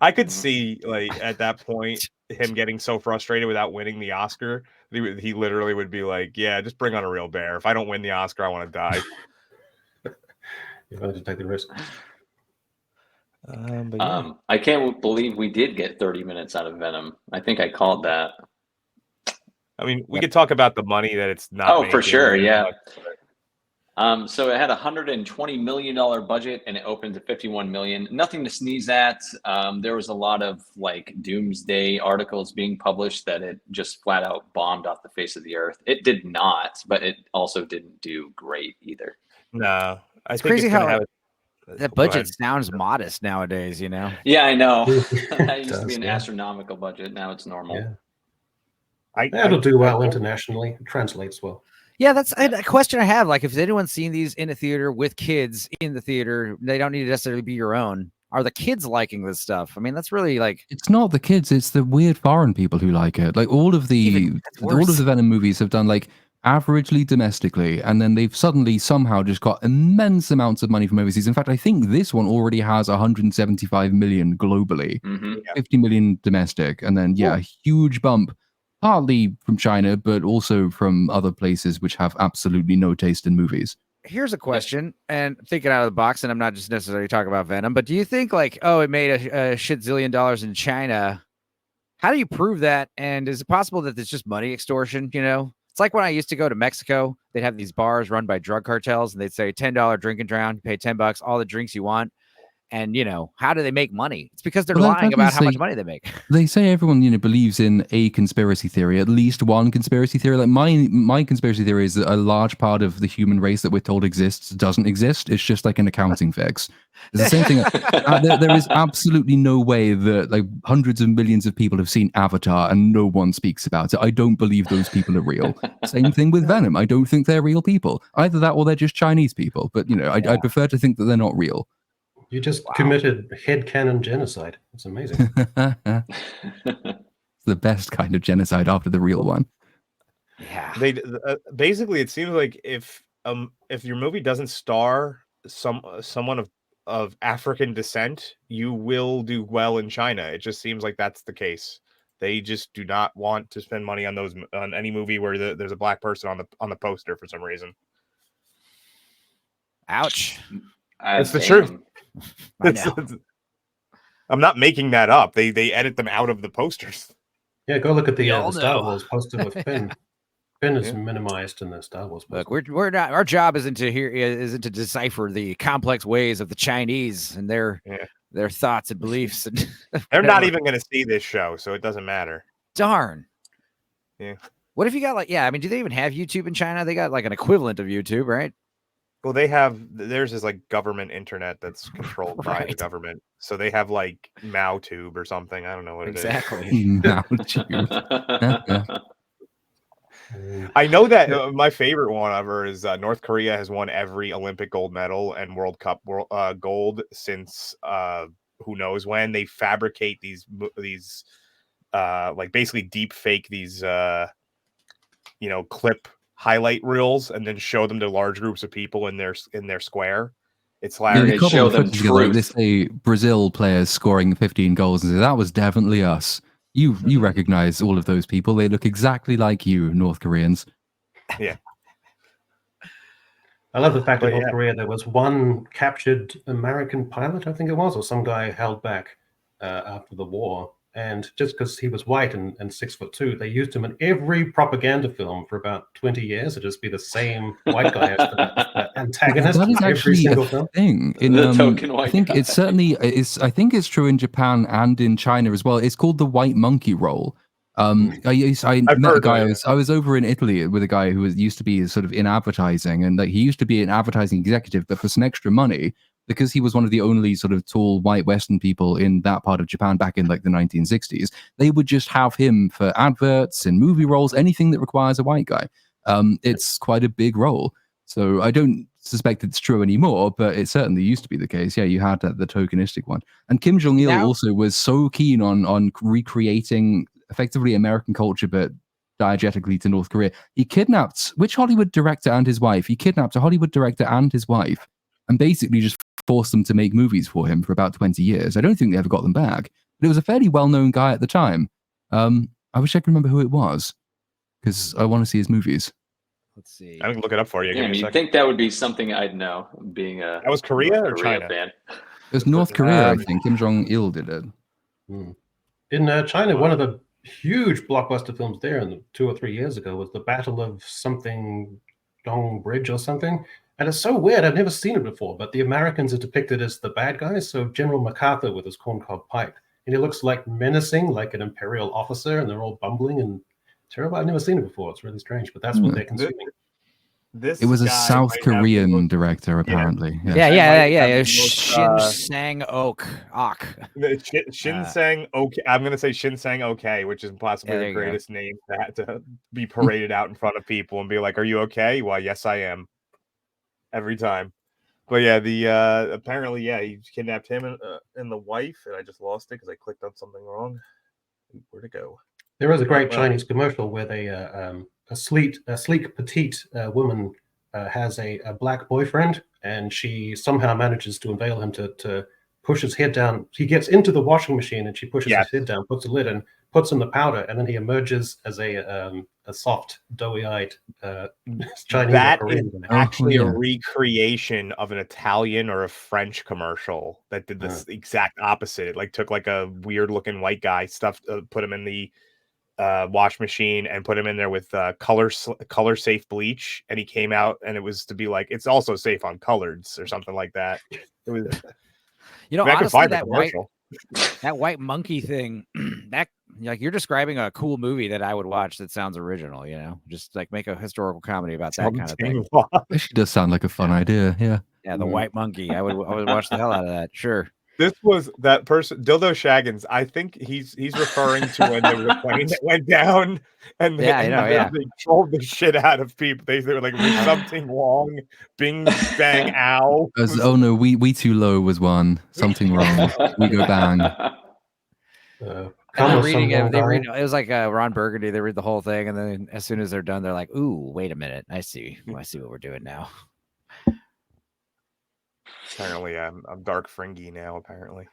I could see, like, at that point, him getting so frustrated without winning the Oscar. He literally would be like, "Yeah, just bring on a real bear. If I don't win the Oscar, I want to die." You're going to take the risk. But yeah. I can't believe we did get 30 minutes out of Venom. I think I called that. I mean, we could talk about the money that it's not. Oh, for making, sure, yeah. but- So it had a $120 million budget and it opened to 51 million. Nothing to sneeze at. There was a lot of like doomsday articles being published that it just flat out bombed off the face of the earth. It did not, but it also didn't do great either. No, I think crazy it's gonna how have that Go budget ahead. sounds modest nowadays, you know. Yeah, I know. That used to does, be an yeah. astronomical budget. Now it's normal. Yeah. It'll do well internationally. It translates well. Yeah, that's a question I have. Like, if anyone's seen these in a theater with kids in the theater, they don't need to necessarily be your own. Are the kids liking this stuff? I mean, that's really like It's not the kids; it's the weird foreign people who like it. Like all of the Venom movies have done like averagely domestically, and then they've suddenly somehow just got immense amounts of money from overseas. In fact, I think this one already has 175 million globally, Mhm. 50 million domestic, and then a huge bump, partly from China, but also from other places which have absolutely no taste in movies. Here's a question, and thinking out of the box, and I'm not just necessarily talking about Venom, but do you think like, oh, it made a shit zillion dollars in China? How do you prove that? And is it possible that it's just money extortion? You know, it's like when I used to go to Mexico, they'd have these bars run by drug cartels, and they'd say $10 drink and drown, you pay $10, all the drinks you want. And, you know, how do they make money? It's because they're lying about how much money they make. They say everyone, believes in a conspiracy theory, at least one conspiracy theory. Like my conspiracy theory is that a large part of the human race that we're told exists doesn't exist. It's just like an accounting fix. It's the same thing. There is absolutely no way that like hundreds of millions of people have seen Avatar and no one speaks about it. I don't believe those people are real. Same thing with Venom. I don't think they're real people. Either that or they're just Chinese people. But, I prefer to think that they're not real. You just committed headcanon genocide. It's amazing. It's the best kind of genocide after the real one. Yeah. They basically, it seems like if your movie doesn't star someone of African descent, you will do well in China. It just seems like that's the case. They just do not want to spend money on any movie where there's a black person on the poster for some reason. Ouch. It's the truth. I'm not making that up. They edit them out of the posters. Yeah, go look at the all Star know. Wars poster with Finn. Finn is minimized in the Star Wars poster. Look, we're not. Our job isn't to decipher the complex ways of the Chinese and their thoughts and beliefs. And they're not even going to see this show, so it doesn't matter. Darn. Yeah. What if you got like? Yeah, I mean, do they even have YouTube in China? They got like an equivalent of YouTube, right? Well, theirs is like government internet that's controlled by the government. So they have like MaoTube or something. I don't know what it is. MaoTube. I know that my favorite one ever is North Korea has won every Olympic gold medal and World Cup gold since who knows when. They fabricate these like basically deep fake these clip highlight reels and then show them to large groups of people in their square. It's hilarious. They show them together, they say Brazil players scoring 15 goals and say that was definitely us. You recognize all of those people. They look exactly like you, North Koreans. Yeah. I love the fact But in North yeah. Korea there was one captured American pilot, I think it was, or some guy held back after the war. And just because he was white and 6'2", they used him in every propaganda film for about 20 years. It'd just be the same white guy as the antagonist That in is every actually single a film. thing. The token white I think guy. it's certainly is. I think it's true in Japan and in China as well. It's called the white monkey role. I I've met a heard guy. that, I was over in Italy with a guy who used to be sort of in advertising, and like he used to be an advertising executive, but for some extra money, because he was one of the only sort of tall white Western people in that part of Japan back in like the 1960s, they would just have him for adverts and movie roles, anything that requires a white guy. It's quite a big role. So I don't suspect it's true anymore, but it certainly used to be the case. Yeah, you had the tokenistic one. And Kim Jong-il also was so keen on recreating effectively American culture, but diegetically to North Korea. He kidnapped which Hollywood director and his wife? He kidnapped a Hollywood director and his wife and basically just forced them to make movies for him for about 20 years. I don't think they ever got them back, but it was a fairly well-known guy at the time. I wish I could remember who it was because I want to see his movies. Let's see. I can look it up for you. Give Damn, me a you'd second. think that would be something I'd know, being a That was Korea North or China? fan. It was North Korea, I think. Kim Jong-il did it. In China, one of the huge blockbuster films there 2 or 3 years ago was the Battle of something Dong Bridge or something. And it's so weird. I've never seen it before, but the Americans are depicted as the bad guys. So General MacArthur with his corncob pipe, and he looks like menacing, like an imperial officer, and they're all bumbling and terrible. I've never seen it before. It's really strange, but that's what they're consuming. This It was a guy South might have the Korean most- director, apparently. Yeah. Most, Shin Sang Ok. Shin Sang Okay. I'm gonna say Shin Sang Okay, which is possibly there the you go. greatest name to be paraded out in front of people and be like, "Are you okay?" Why, yes, I am. Every time. But yeah, the apparently, yeah, he kidnapped him and the wife, and I just lost it because I clicked on something wrong. Where'd it go? There is a great Chinese commercial where they a sleek, petite woman has a black boyfriend, and she somehow manages to inveigle him to push his head down. He gets into the washing machine, and she pushes his head down, puts a lid in, puts in the powder, and then he emerges as a soft, doughy-eyed Chinese That or Korean is guy. actually a recreation of an Italian or a French commercial that did this exact opposite. It like took like a weird looking white guy, put him in the wash machine and put him in there with color safe bleach, and he came out and it was to be like it's also safe on coloreds or something like that. It was, honestly, that white monkey thing, that like you're describing a cool movie that I would watch that sounds original, just like make a historical comedy about that kind of thing. Actually does sound like a fun idea. Yeah, the white monkey. I would watch the hell out of that. Sure. This was that person, Dildo Shaggins. I think he's referring to when there was a plane that went down and they trolled the shit out of people. They were like, "Was something wrong? Bing bang ow." Oh no, we too low was one. Something wrong. We go bang. And it was like Ron Burgundy. They read the whole thing, and then as soon as they're done, they're like, "Ooh, wait a minute! I see what we're doing now." Apparently, I'm dark fringy now. Apparently,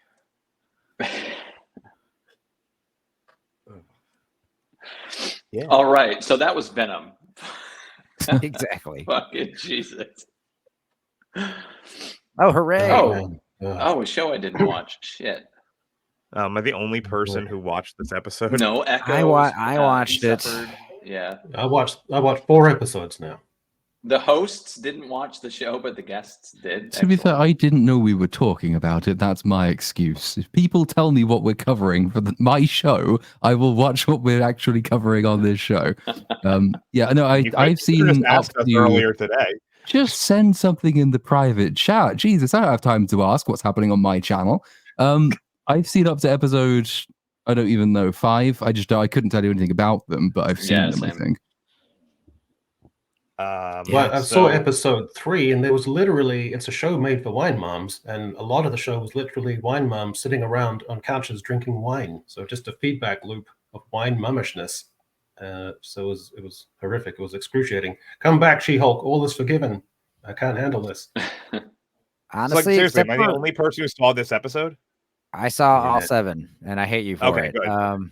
yeah. All right, so that was Venom. Exactly. Fucking Jesus. Oh, hooray! Oh, a show I didn't watch. Shit. Am I the only person who watched this episode? No, Echo. I watched it. Yeah, I watched 4 episodes now. The hosts didn't watch the show, but the guests did. To be fair, I didn't know we were talking about it. That's my excuse. If people tell me what we're covering for my show, I will watch what we're actually covering on this show. I've seen up to earlier today. Just send something in the private chat. Jesus, I don't have time to ask what's happening on my channel. I've seen up to episode, I don't even know, 5. I couldn't tell you anything about them, but I've seen them, same. I think. I saw episode 3, and there was literally, it's a show made for wine moms, and a lot of the show was literally wine moms sitting around on couches drinking wine. So just a feedback loop of wine mummishness. So it was horrific. It was excruciating. Come back, She-Hulk. All is forgiven. I can't handle this. Honestly, seriously, am I the only person who saw this episode? I saw all 7, and I hate you for it. Good. I'm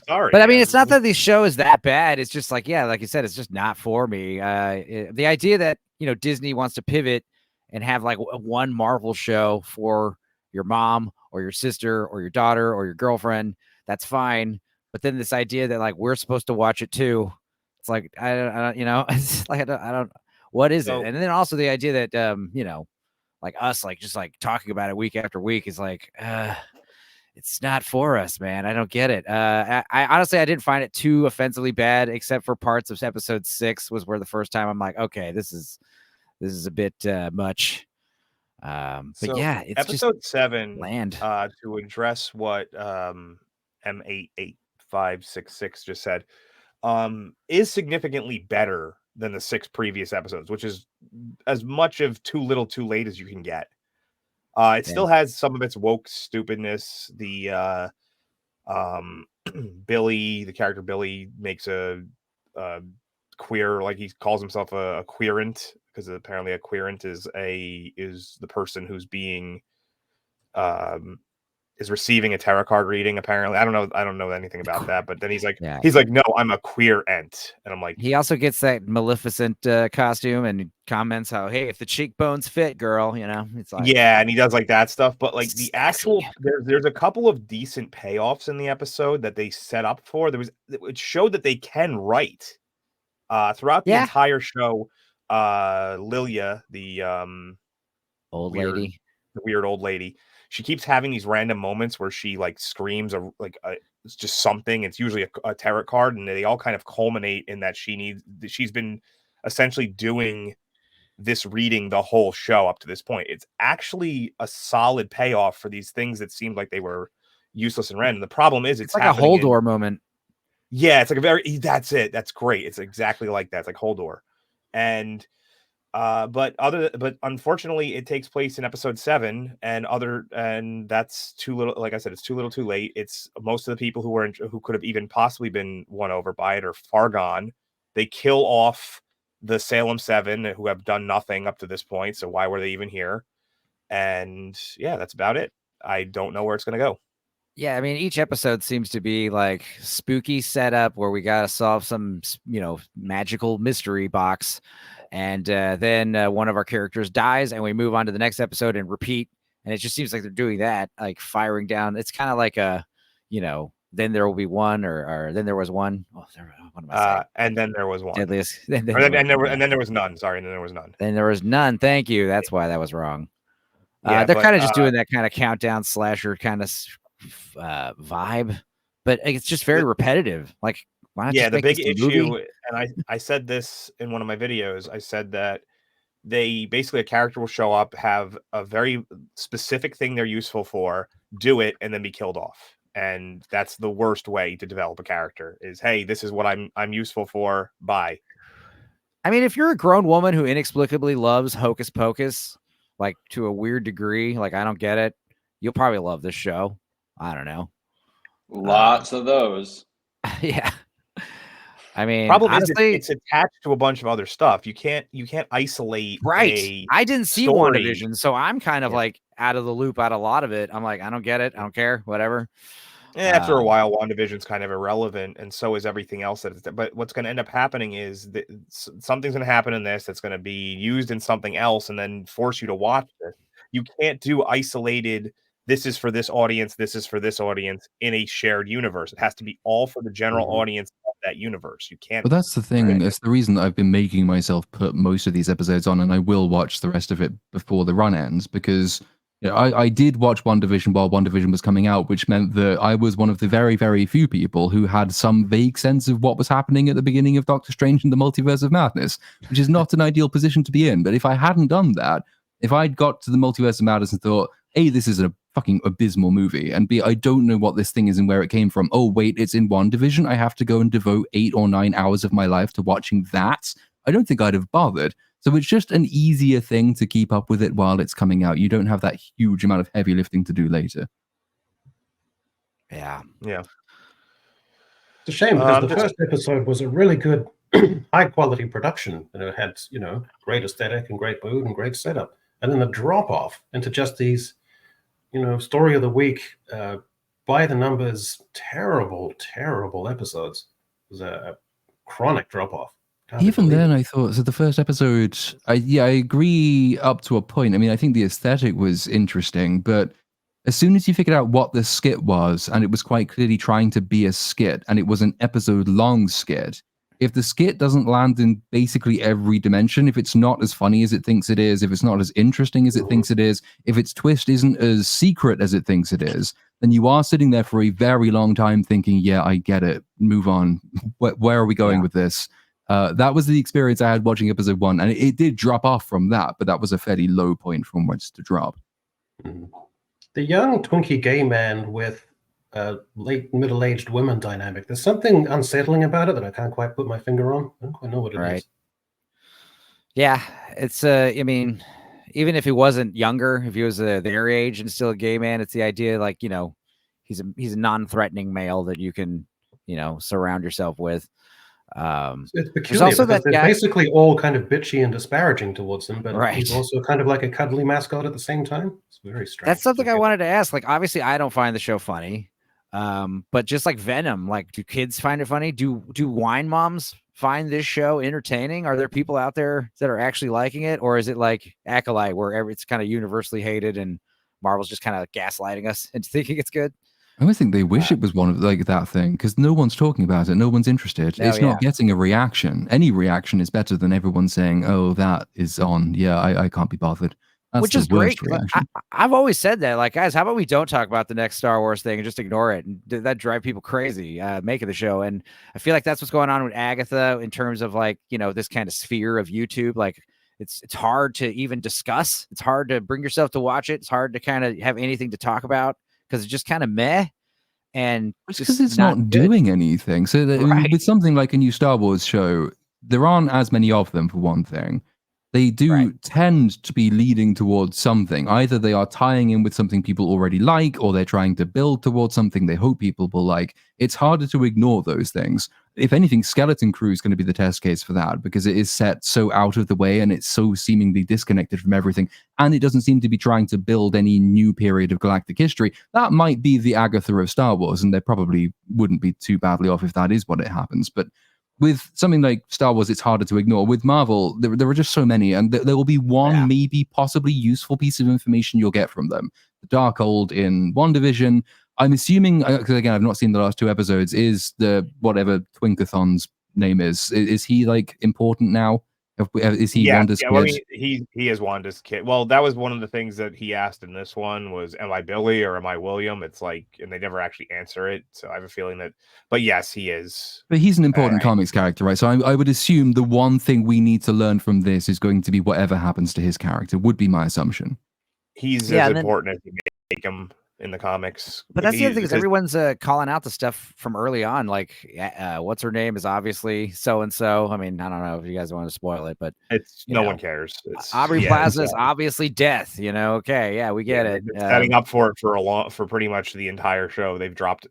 sorry. But I mean, it's not that the show is that bad. It's just like, like you said, it's just not for me. The idea that Disney wants to pivot and have like one Marvel show for your mom or your sister or your daughter or your girlfriend, that's fine. But then this idea that like we're supposed to watch it too, it's like I don't it's like I don't what is it? And then also the idea that like us like just like talking about it week after week is like it's not for us, man. I don't get it. I honestly I didn't find it too offensively bad, except for parts of episode 6 was where the first time I'm like, okay, this is a bit much. But So yeah, it's episode just 7, bland. to address what M88566 just said, is significantly better than the 6 previous episodes, which is as much of too little too late as you can get. It still has some of its woke stupidness. The Billy, the character Billy, makes a queer, like he calls himself a queerant, because apparently a queerant is the person who's being is receiving a tarot card reading. Apparently, I don't know anything about that. But then he's like, Yeah. no, I'm a queer ent, and I'm like, He also gets that Maleficent costume and comments how, hey, if the cheekbones fit, girl, it's like, yeah, and he does like that stuff. But like the sassy. actual, there's a couple of decent payoffs in the episode that they set up for. It showed that they can write. Throughout the entire show, Lilia, the old weird, lady, the weird old lady, she keeps having these random moments where she like screams it's just something. It's usually a tarot card, and they all kind of culminate in that she's been essentially doing this reading the whole show up to this point. It's actually a solid payoff for these things that seemed like they were useless and random. The problem is it's like a Holdor moment. Yeah, it's like that's it. That's great. It's exactly like that. It's like Holdor. And but unfortunately it takes place in episode 7, and that's too little. Like I said, it's too little too late. It's most of the people who could have even possibly been won over by it are far gone. They kill off the Salem 7, who have done nothing up to this point, so why were they even here? And yeah, that's about it. I don't know where it's going to go. Yeah, I mean, each episode seems to be like spooky setup where we got to solve some, magical mystery box. And then one of our characters dies and we move on to the next episode and repeat. And it just seems like they're doing that, like firing down. It's kind of like then there will be one or then there was one. Oh, what am I saying? And then there was one. Deadliest. And then there was none. Sorry, and then there was none. Then there was none. Thank you. That's why that was wrong. Yeah, they're kind of just doing that kind of countdown slasher kind of vibe, but it's just very repetitive. Like, why not? Yeah, the big issue, and I said this in one of my videos. I said that they basically, a character will show up, have a very specific thing they're useful for, do it, and then be killed off. And that's the worst way to develop a character. Is, hey, this is what I'm useful for. Bye. I mean, if you're a grown woman who inexplicably loves Hocus Pocus, like to a weird degree, like I don't get it, you'll probably love this show. I don't know. Lots of those. Yeah. I mean, problem honestly, is it's attached to a bunch of other stuff. You can't isolate. Right. I didn't see WandaVision, so I'm kind of like out of the loop out of a lot of it. I'm like, I don't get it. I don't care. Whatever. After a while, WandaVision's kind of irrelevant, and so is everything else. But what's going to end up happening is that something's going to happen in this that's going to be used in something else, and then force you to watch this. You can't do isolated. This is for this audience. This is for this audience in a shared universe. It has to be all for the general audience of that universe. You can't. But that's the thing. It's the reason that I've been making myself put most of these episodes on, and I will watch the rest of it before the run ends, because I did watch WandaVision while WandaVision was coming out, which meant that I was one of the very, very few people who had some vague sense of what was happening at the beginning of Doctor Strange and the Multiverse of Madness, which is not an ideal position to be in. But if I hadn't done that, if I'd got to the Multiverse of Madness and thought, A, this is a fucking abysmal movie, and B, I don't know what this thing is and where it came from. Oh, wait, it's in WandaVision. I have to go and devote 8 or 9 hours of my life to watching that. I don't think I'd have bothered. So it's just an easier thing to keep up with it while it's coming out. You don't have that huge amount of heavy lifting to do later. Yeah. Yeah. It's a shame because the first episode was a really good, high quality production. And it had, great aesthetic and great mood and great setup. And then the drop off into just these, story of the week, by the numbers, terrible, terrible episodes. It was a chronic drop off. Hard to Even believe then, it. I thought so. The first episode, I agree up to a point. I mean, I think the aesthetic was interesting, but as soon as you figured out what the skit was, and it was quite clearly trying to be a skit, and it was an episode-long skit, if the skit doesn't land in basically every dimension, if it's not as funny as it thinks it is, if it's not as interesting as it thinks it is, if its twist isn't as secret as it thinks it is, then you are sitting there for a very long time thinking, yeah, I get it. Move on. Where are we going with this? That was the experience I had watching episode 1, and it did drop off from that, but that was a fairly low point from which to drop. The young twinkie gay man with late middle-aged women dynamic. There's something unsettling about it that I can't quite put my finger on. I don't quite know what it is. Yeah, it's I mean, even if he wasn't younger, if he was their age and still a gay man, it's the idea like, you know, he's a non-threatening male that you can, you know, surround yourself with. It's peculiar also because that they're guy- basically all kind of bitchy and disparaging towards him, but Right. he's also kind of like a cuddly mascot at the same time. It's very strange. That's something I wanted to ask. Like, obviously, I don't find the show funny, but just like Venom, like, do kids find it funny? Do wine moms find this show entertaining? Are there people out there that are actually liking it, or is it like Acolyte, where it's kind of universally hated and Marvel's just kind of gaslighting us into thinking it's good? I always think they wish it was one of like that thing because no one's talking about it. No one's interested. Oh, It's yeah. not getting a reaction. Any reaction is better than everyone saying, "Oh, that is on." Yeah, I can't be bothered. That's Which the is great. worst 'Cause reaction. I've always said that, like, guys, how about we don't talk about the next Star Wars thing and just ignore it? And that drive people crazy making the show. And I feel like that's what's going on with Agatha in terms of, like, you know, this kind of sphere of YouTube. Like, it's hard to even discuss. It's hard to bring yourself to watch it. It's hard to kind of have anything to talk about because it's just kind of meh. And It's just because it's not good. doing anything. So that, Right. with something like a new Star Wars show, there aren't as many of them, for one thing. They do Right. tend to be leading towards something. Either they are tying in with something people already like, or they're trying to build towards something they hope people will like. It's harder to ignore those things. If anything, Skeleton Crew is going to be the test case for that because it is set so out of the way and it's so seemingly disconnected from everything. And it doesn't seem to be trying to build any new period of galactic history. That might be the Agatha of Star Wars, and they probably wouldn't be too badly off if that is what it happens. But with something like Star Wars, it's harder to ignore. With Marvel, there are just so many, and there will be one, maybe possibly useful piece of information you'll get from them. The Darkhold in WandaVision. I'm assuming, because again, I've not seen the last 2 episodes, is the whatever Twinkathon's name is. Is he like important now? Is he Wanda's kid? Well, I mean, he is Wanda's kid. Well, that was one of the things that he asked in this one was, am I Billy or am I William? It's like, and they never actually answer it. So I have a feeling that, but yes, he is. But he's an important comics character, right? So I would assume the one thing we need to learn from this is going to be whatever happens to his character, would be my assumption. He's as important as you make him in the comics. But that's the other thing is everyone's calling out the stuff from early on. Like, what's her name is obviously so and so. I mean, I don't know if you guys want to spoil it, but it's no one cares. It's, Aubrey Plaza is obviously death. You know, okay, yeah, we get it. Setting up for it for pretty much the entire show. They've dropped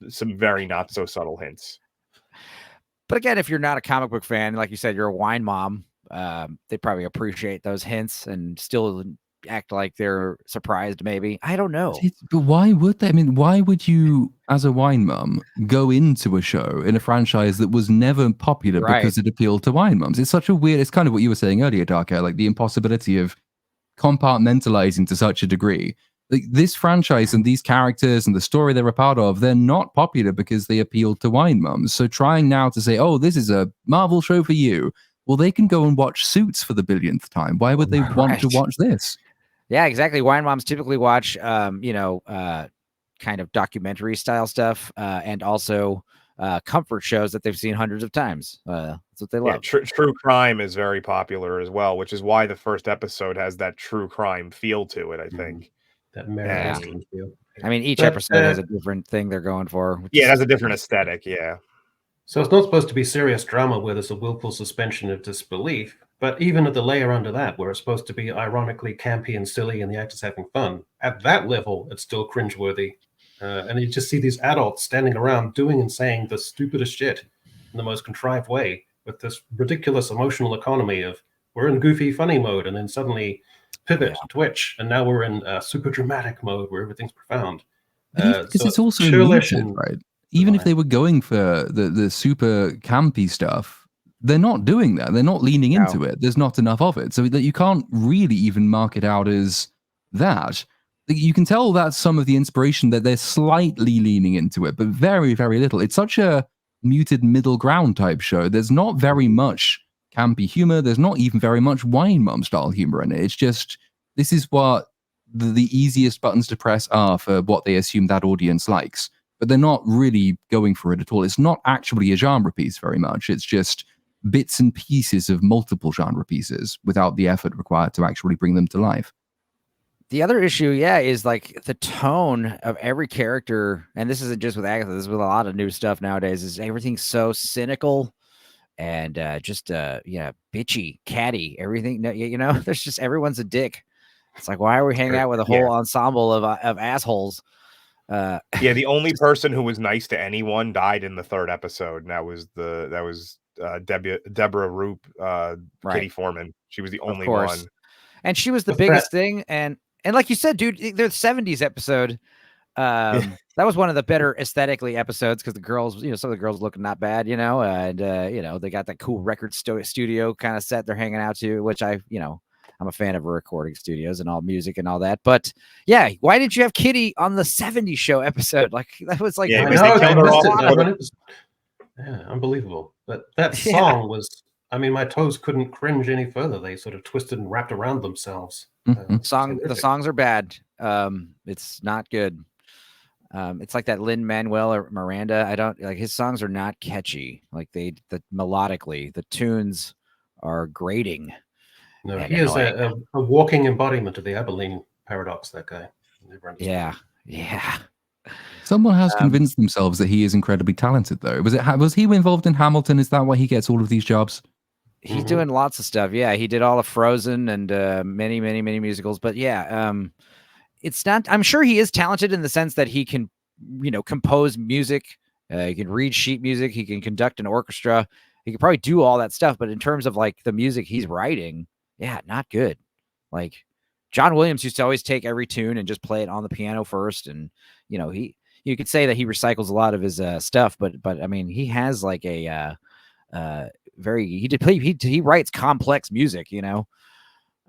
some very not so subtle hints. But again, if you're not a comic book fan, like you said, you're a wine mom. They probably appreciate those hints and still act like they're surprised. Maybe, I don't know. But why would they? I mean, why would you, as a wine mum, go into a show in a franchise that was never popular because it appealed to wine mums? It's such a weird. It's kind of what you were saying earlier, Darker, like the impossibility of compartmentalizing to such a degree. Like this franchise and these characters and the story they're a part of, they're not popular because they appealed to wine mums. So trying now to say, oh, this is a Marvel show for you. Well, they can go and watch Suits for the billionth time. Why would they want to watch this? Yeah, exactly. Wine moms typically watch, kind of documentary style stuff, and also comfort shows that they've seen hundreds of times. That's what they love. True crime is very popular as well, which is why the first episode has that true crime feel to it. I think that Mary feel. I mean, each episode has a different thing they're going for. Yeah, it has a different aesthetic. Yeah. So it's not supposed to be serious drama where there's a willful suspension of disbelief, but even at the layer under that, where it's supposed to be ironically campy and silly and the actors having fun, at that level, it's still cringeworthy. And you just see these adults standing around doing and saying the stupidest shit in the most contrived way with this ridiculous emotional economy of we're in goofy, funny mode, and then suddenly pivot, twitch, and now we're in super dramatic mode where everything's profound. Because it's also muted, right? Even if they were going for the super campy stuff, they're not doing that. They're not leaning No. into it. There's not enough of it. So that you can't really even mark it out as that. You can tell that's some of the inspiration that they're slightly leaning into it, but very, very little. It's such a muted middle ground type show. There's not very much campy humor. There's not even very much Wine Mum style humor in it. It's just, this is what the easiest buttons to press are for what they assume that audience likes. But they're not really going for it at all. It's not actually a genre piece very much. It's just bits and pieces of multiple genre pieces without the effort required to actually bring them to life. The other issue, is like the tone of every character, and this isn't just with Agatha, this is with a lot of new stuff nowadays, is everything's so cynical and just bitchy, catty, everything. There's just, everyone's a dick. It's like, why are we hanging out with a whole ensemble of assholes? The only person who was nice to anyone died in the 3rd episode, and that was Deborah Roop, Kitty Foreman. She was the only one, and she was the biggest thing. And like you said, dude, the 70s episode, that was one of the better aesthetically episodes because the girls, some of the girls looking not bad, and they got that cool record studio kind of set they're hanging out to, which I'm a fan of recording studios and all music and all that. But why didn't you have Kitty on the 70s show episode? Like, that was like, unbelievable. But that song was, my toes couldn't cringe any further. They sort of twisted and wrapped around themselves. The songs are bad. It's not good. It's like that Lin-Manuel or Miranda. I don't like, his songs are not catchy. Like melodically, the tunes are grating. No, he is a walking embodiment of the Abilene paradox, that guy. Yeah. Someone has convinced themselves that he is incredibly talented, though. Was he involved in Hamilton? Is that why he gets all of these jobs? He's doing lots of stuff. Yeah, he did all of Frozen and many, many, many musicals. But it's not. I'm sure he is talented in the sense that he can, compose music. He can read sheet music. He can conduct an orchestra. He can probably do all that stuff. But in terms of like the music he's writing, not good. Like John Williams used to always take every tune and just play it on the piano first. And, you could say that he recycles a lot of his stuff, but I mean, he has like a he writes complex music,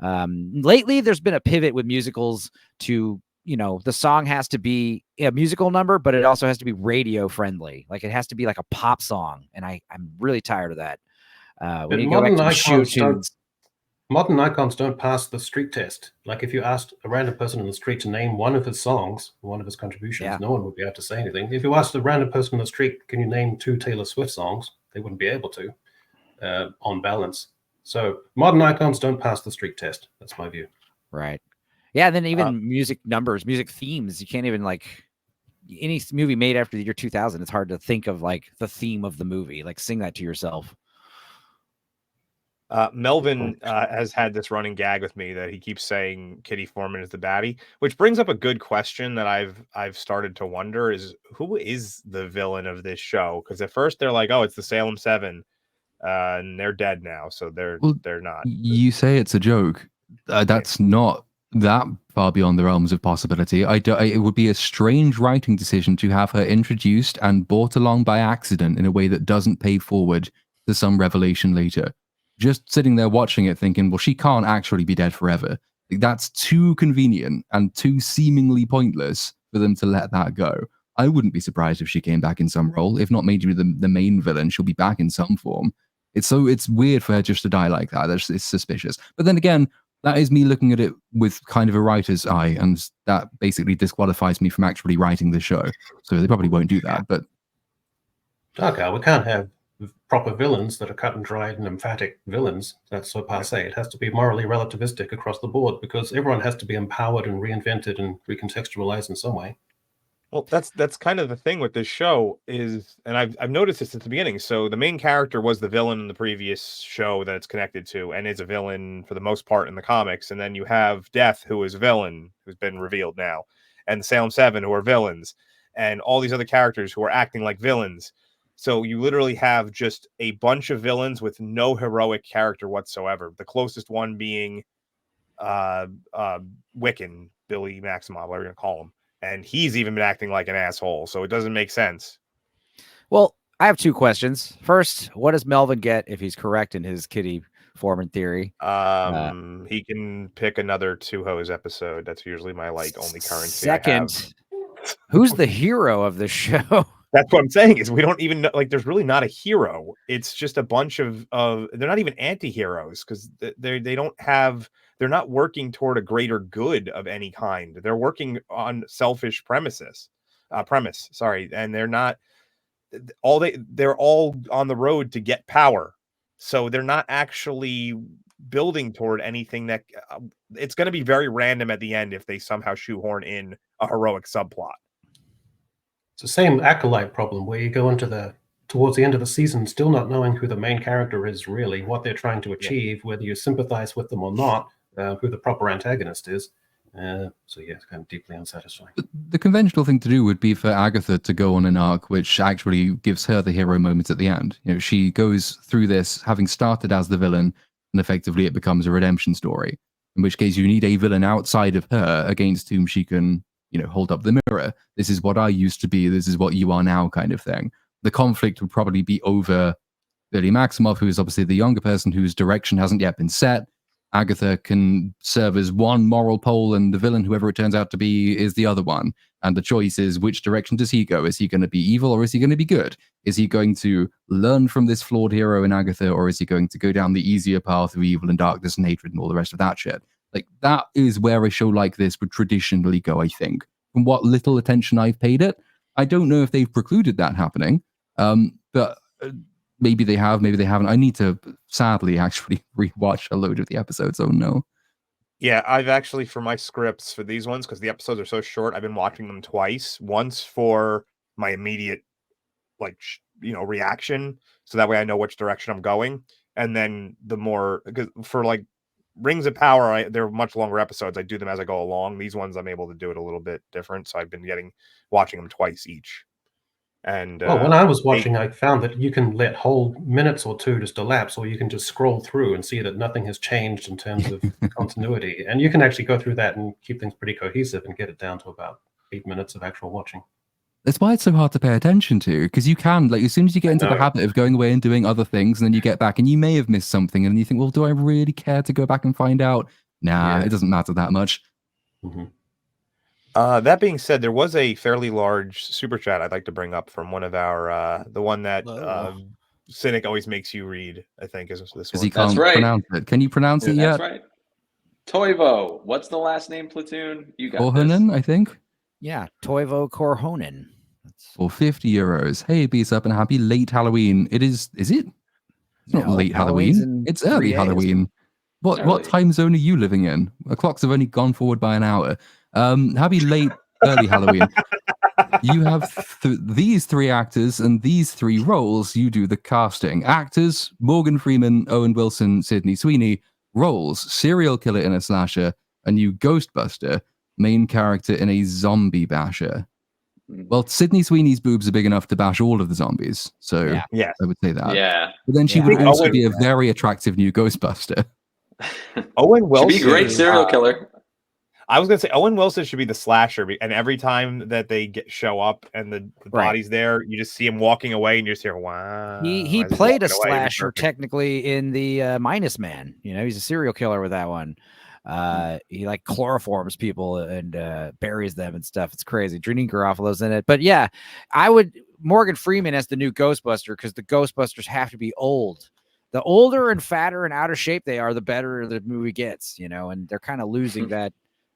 lately there's been a pivot with musicals to, the song has to be a musical number, but it also has to be radio friendly. Like it has to be like a pop song. And I'm really tired of that. When you go back to the show tunes, modern icons don't pass the street test. Like if you asked a random person in the street to name one of his songs, one of his contributions, no one would be able to say anything. If you asked a random person in the street, can you name 2 Taylor Swift songs? They wouldn't be able to, on balance. So modern icons don't pass the street test. That's my view. Right. Yeah. And then even music numbers, music themes, you can't even like any movie made after the year 2000. It's hard to think of like the theme of the movie, like sing that to yourself. Melvin has had this running gag with me that he keeps saying Kitty Foreman is the baddie, which brings up a good question that I've started to wonder is who is the villain of this show? Because at first they're like, oh, it's the Salem 7, and they're dead now, so they're not. You say it's a joke. That's not that far beyond the realms of possibility. It would be a strange writing decision to have her introduced and brought along by accident in a way that doesn't pay forward to some revelation later. Just sitting there watching it thinking, well, she can't actually be dead forever. That's too convenient and too seemingly pointless for them to let that go. I wouldn't be surprised if she came back in some role. If not maybe the main villain, she'll be back in some form. It's weird for her just to die like that. It's suspicious. But then again, that is me looking at it with kind of a writer's eye, and that basically disqualifies me from actually writing the show. So they probably won't do that. But okay, we can't have proper villains that are cut and dried and emphatic villains. That's so passe. It has to be morally relativistic across the board because everyone has to be empowered and reinvented and recontextualized in some way. Well, that's kind of the thing with this show is, and I've noticed this at the beginning. So the main character was the villain in the previous show that it's connected to, and is a villain for the most part in the comics. And then you have Death, who is a villain, who's been revealed now, and the Salem 7, who are villains, and all these other characters who are acting like villains. So you literally have just a bunch of villains with no heroic character whatsoever. The closest one being Wiccan, Billy Maximoff, whatever you're going to call him. And he's even been acting like an asshole. So it doesn't make sense. Well, I have 2 questions. First, what does Melvin get if he's correct in his kitty form and theory? He can pick another Two Hose episode. That's usually my only currency I have. Second, who's the hero of the show? That's what I'm saying is we don't even know, there's really not a hero. It's just a bunch of they're not even anti-heroes because they're not working toward a greater good of any kind. They're working on selfish premise. Sorry. And they're not they're all on the road to get power. So they're not actually building toward anything that it's going to be very random at the end if they somehow shoehorn in a heroic subplot. It's the same Acolyte problem where you go towards the end of the season still not knowing who the main character is really, what they're trying to achieve, whether you sympathize with them or not, who the proper antagonist is. So yeah, it's kind of deeply unsatisfying. The conventional thing to do would be for Agatha to go on an arc which actually gives her the hero moment at the end. She goes through this having started as the villain, and effectively it becomes a redemption story. In which case you need a villain outside of her against whom she can, hold up the mirror. This is what I used to be. This is what you are now, kind of thing. The conflict would probably be over Lily Maximoff, who is obviously the younger person whose direction hasn't yet been set. Agatha can serve as one moral pole, and the villain, whoever it turns out to be, is the other one. And the choice is, which direction does he go? Is he going to be evil or is he going to be good? Is he going to learn from this flawed hero in Agatha, or is he going to go down the easier path of evil and darkness and hatred and all the rest of that shit? That is where a show like this would traditionally go, I think. From what little attention I've paid it, I don't know if they've precluded that happening. But maybe they have, maybe they haven't. I need to, sadly, actually rewatch a load of the episodes. Oh, no. Yeah, I've actually, for my scripts for these ones, because the episodes are so short, I've been watching them twice. Once for my immediate, reaction, so that way I know which direction I'm going. And then because for Rings of Power, they're much longer episodes. I do them as I go along. These ones, I'm able to do it a little bit different. So I've been watching them twice each. And when I was watching, I found that you can let whole minutes or two just elapse, or you can just scroll through and see that nothing has changed in terms of continuity. And you can actually go through that and keep things pretty cohesive and get it down to about 8 minutes of actual watching. That's why it's so hard to pay attention to, because you can, as soon as you get into the habit of going away and doing other things, and then you get back and you may have missed something, and you think, well, do I really care to go back and find out? Nah, It doesn't matter that much. Mm-hmm. That being said, there was a fairly large super chat I'd like to bring up from one of our, the one that Cynic always makes you read, I think, is this one. He can't pronounce it. Can you pronounce it yet? That's right. Toivo. What's the last name, Platoon? You got Korhonen, I think. Yeah, Toivo Korhonen. For 50 euros. Hey, BSUP, and happy late Halloween. Is it? It's not late Halloween. It's early Halloween. What time zone are you living in? The clocks have only gone forward by an hour. Happy late early Halloween. You have these 3 actors and these 3 roles. You do the casting. Actors: Morgan Freeman, Owen Wilson, Sydney Sweeney. Roles: serial killer in a slasher, a new Ghostbuster, main character in a zombie basher. Well, Sydney Sweeney's boobs are big enough to bash all of the zombies, so I would say that. Yeah. But then she would also be a very attractive new Ghostbuster. Owen Wilson should be a great serial killer. I was gonna say Owen Wilson should be the slasher, and every time that they show up and the body's there, you just see him walking away, and you just hear, "Wow." He played a slasher technically in the Minus Man. He's a serial killer with that one. He chloroforms people and buries them and stuff. It's crazy. Janine Garofalo's in it, but yeah, I would Morgan Freeman as the new Ghostbuster, because the Ghostbusters have to be old. The older and fatter and out of shape they are, the better the movie gets. And they're kind of losing that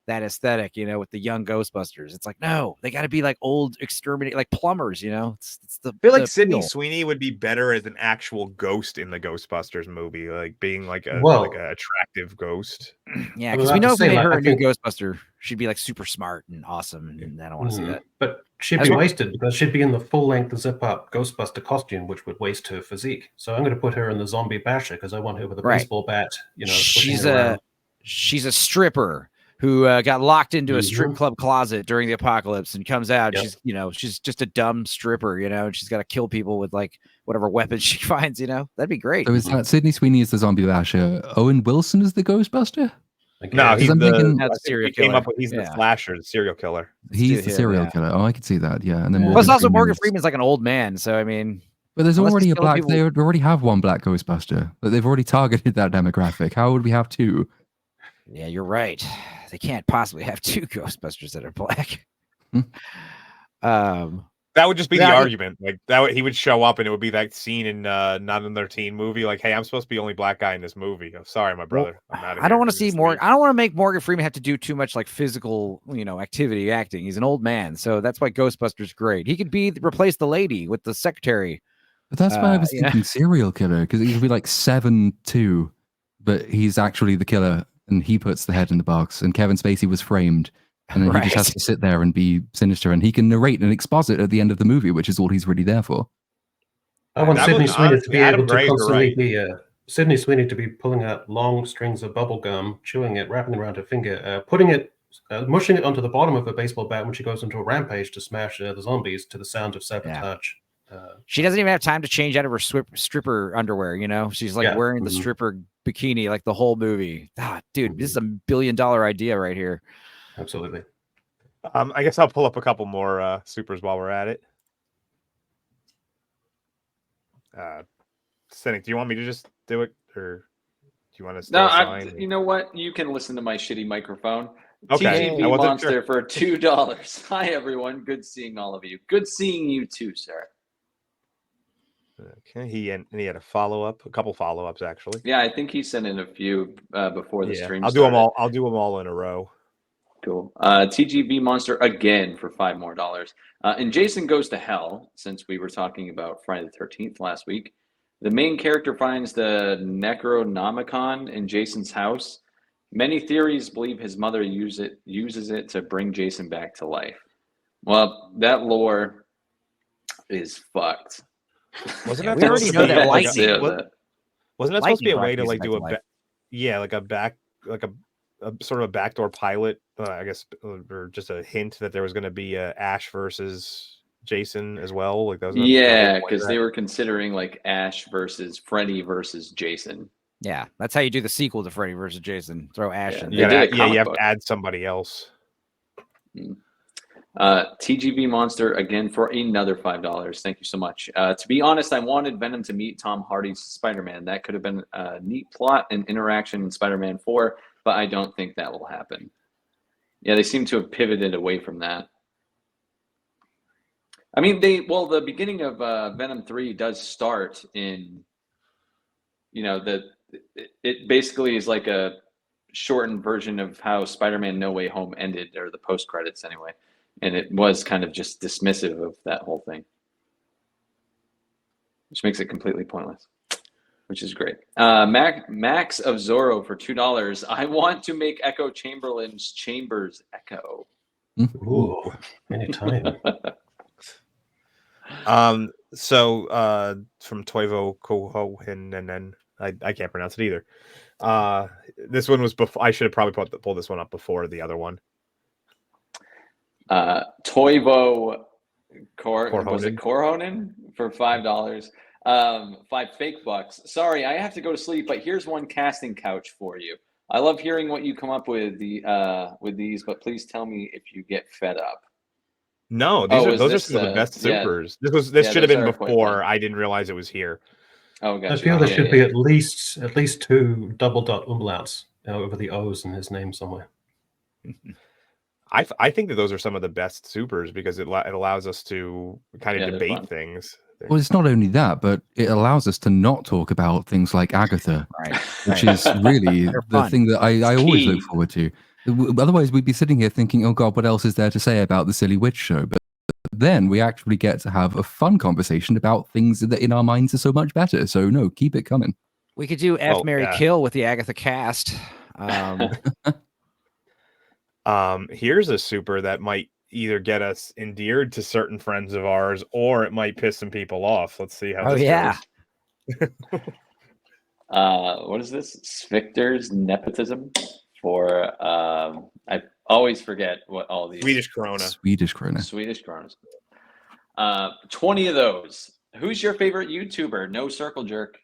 aesthetic, with the young Ghostbusters. It's no, they got to be old exterminate, plumbers. It's I feel like Sydney Sweeney would be better as an actual ghost in the Ghostbusters movie, being a attractive ghost. Yeah, because we know if we made her a new Ghostbuster, she'd be super smart and awesome, and I don't want to see that. But she'd be wasted because she'd be in the full-length zip-up Ghostbuster costume, which would waste her physique. So I'm going to put her in the zombie basher because I want her with a baseball bat. She's a stripper who got locked into a strip club closet during the apocalypse and comes out. Yep. She's just a dumb stripper, and she's got to kill people with whatever weapons she finds. That'd be great. So is that Sydney Sweeney is the zombie basher? Owen Wilson is the Ghostbuster? No, he's the serial killer. He's the slasher, the serial killer. He's the serial killer. Oh, I could see that. Yeah, and then plus also Morgan Freeman's an old man, so I mean. But there's Unless already he's a killing black. people- They already have one black Ghostbuster. But they've already targeted that demographic. How would we have two? Yeah, you're right. They can't possibly have two Ghostbusters that are black. Hmm. That would just be Yeah, the I- argument. Like he would show up and it would be that scene in Not Another Teen Movie. Like, hey, I'm supposed to be the only black guy in this movie. Oh, sorry, my brother. I'm outta I don't here. want to And see just Morgan. leave. I don't want to make Morgan Freeman have to do too much like physical, activity acting. He's an old man, so that's why Ghostbusters great. He could replace the lady with the secretary. But that's why I was yeah. thinking serial killer, because he could be like 7'2", but he's actually the killer, and he puts the head in the box, and Kevin Spacey was framed, and then he just has Right. to sit there and be sinister, and he can narrate and exposit at the end of the movie, which is all he's really there for. I want That Sydney was Sweeney to honestly, be Adam able to Gray's constantly right. be Sydney Sweeney to be pulling out long strings of bubble gum, chewing it, wrapping it around her finger, putting it, mushing it onto the bottom of a baseball bat when she goes into a rampage to smash the zombies to the sound of sabotage. She doesn't even have time to change out of her stripper underwear. She's like Yeah. wearing the Mhm. stripper bikini like the whole movie. Dude, this is $1 billion idea right here. Absolutely. I guess I'll pull up a couple more supers while we're at it. Cynic, do you want me to just do it, or do you want to still No, sign? you know what? You can listen to my shitty microphone. Okay, I TGV wasn't Monster sure. for $2. Hi, everyone. Good seeing all of you. Good seeing you too, sir. Okay, he had a follow-up, a couple follow-ups actually. Yeah, I think he sent in a few before the stream I'll do them started. all. I'll do them all in a row. Cool. TGV Monster again for $5 more. And Jason Goes to Hell, since we were talking about Friday the 13th last week. The main character finds the Necronomicon in Jason's house. Many theories believe his mother uses it to bring Jason back to life. Well, that lore is fucked. Wasn't Yeah, that we already supposed to know be that like lightning- a- wasn't that supposed to be a lightning way to brought like Jason do a back to life. like a back like a sort of a backdoor pilot, I guess, or just a hint that there was going to be Ash versus Jason as well? Like that was Yeah, because they were considering like Ash versus Freddy versus Jason. Yeah, that's how you do the sequel to Freddy versus Jason. Throw Ash Yeah, in. they you did a you comic have book. to add somebody else. TGV Monster again for another $5. Thank you so much. To be honest, I wanted Venom to meet Tom Hardy's Spider-Man. That could have been a neat plot and interaction in Spider-Man 4, but I don't think that will happen. Yeah, they seem to have pivoted away from that. I mean, the beginning of Venom 3 does start in, it basically is like a shortened version of how Spider-Man No Way Home ended, or the post-credits anyway. And it was kind of just dismissive of that whole thing, which makes it completely pointless, which is great. Max of Zorro for $2. I want to make Echo Chamberlain's Chambers echo. Ooh, anytime. So from Toivo Kohonen, I can't pronounce it either. This one was before. I should have probably pulled this one up before the other one. Toivo was it Korhonen. Korhonen for $5. 5 fake bucks. Sorry, I have to go to sleep, but here's one casting couch for you. I love hearing what you come up with these, but please tell me if you get fed up. No, those are some of the best supers. This should have been before. I didn't realize it was here. Oh, gotcha. I feel there should be at least 2 double dot umlauts over the O's in his name somewhere. I think that those are some of the best supers because it allows us to kind of debate things. Well, it's not only that, but it allows us to not talk about things like Agatha, Right. which is really the fun. thing that I always key. look forward to. Otherwise, we'd be sitting here thinking, oh God, what else is there to say about the Silly Witch show? But then we actually get to have a fun conversation about things that in our minds are so much better. So no, keep it coming. We could do F, Marry, Kill with the Agatha cast. Here's a super that might either get us endeared to certain friends of ours, or it might piss some people off. Let's see how this goes. What is this? Sphincter's nepotism for I always forget what all these Swedish krona. Swedish krona. 20 of those. Who's your favorite YouTuber? No circle jerk.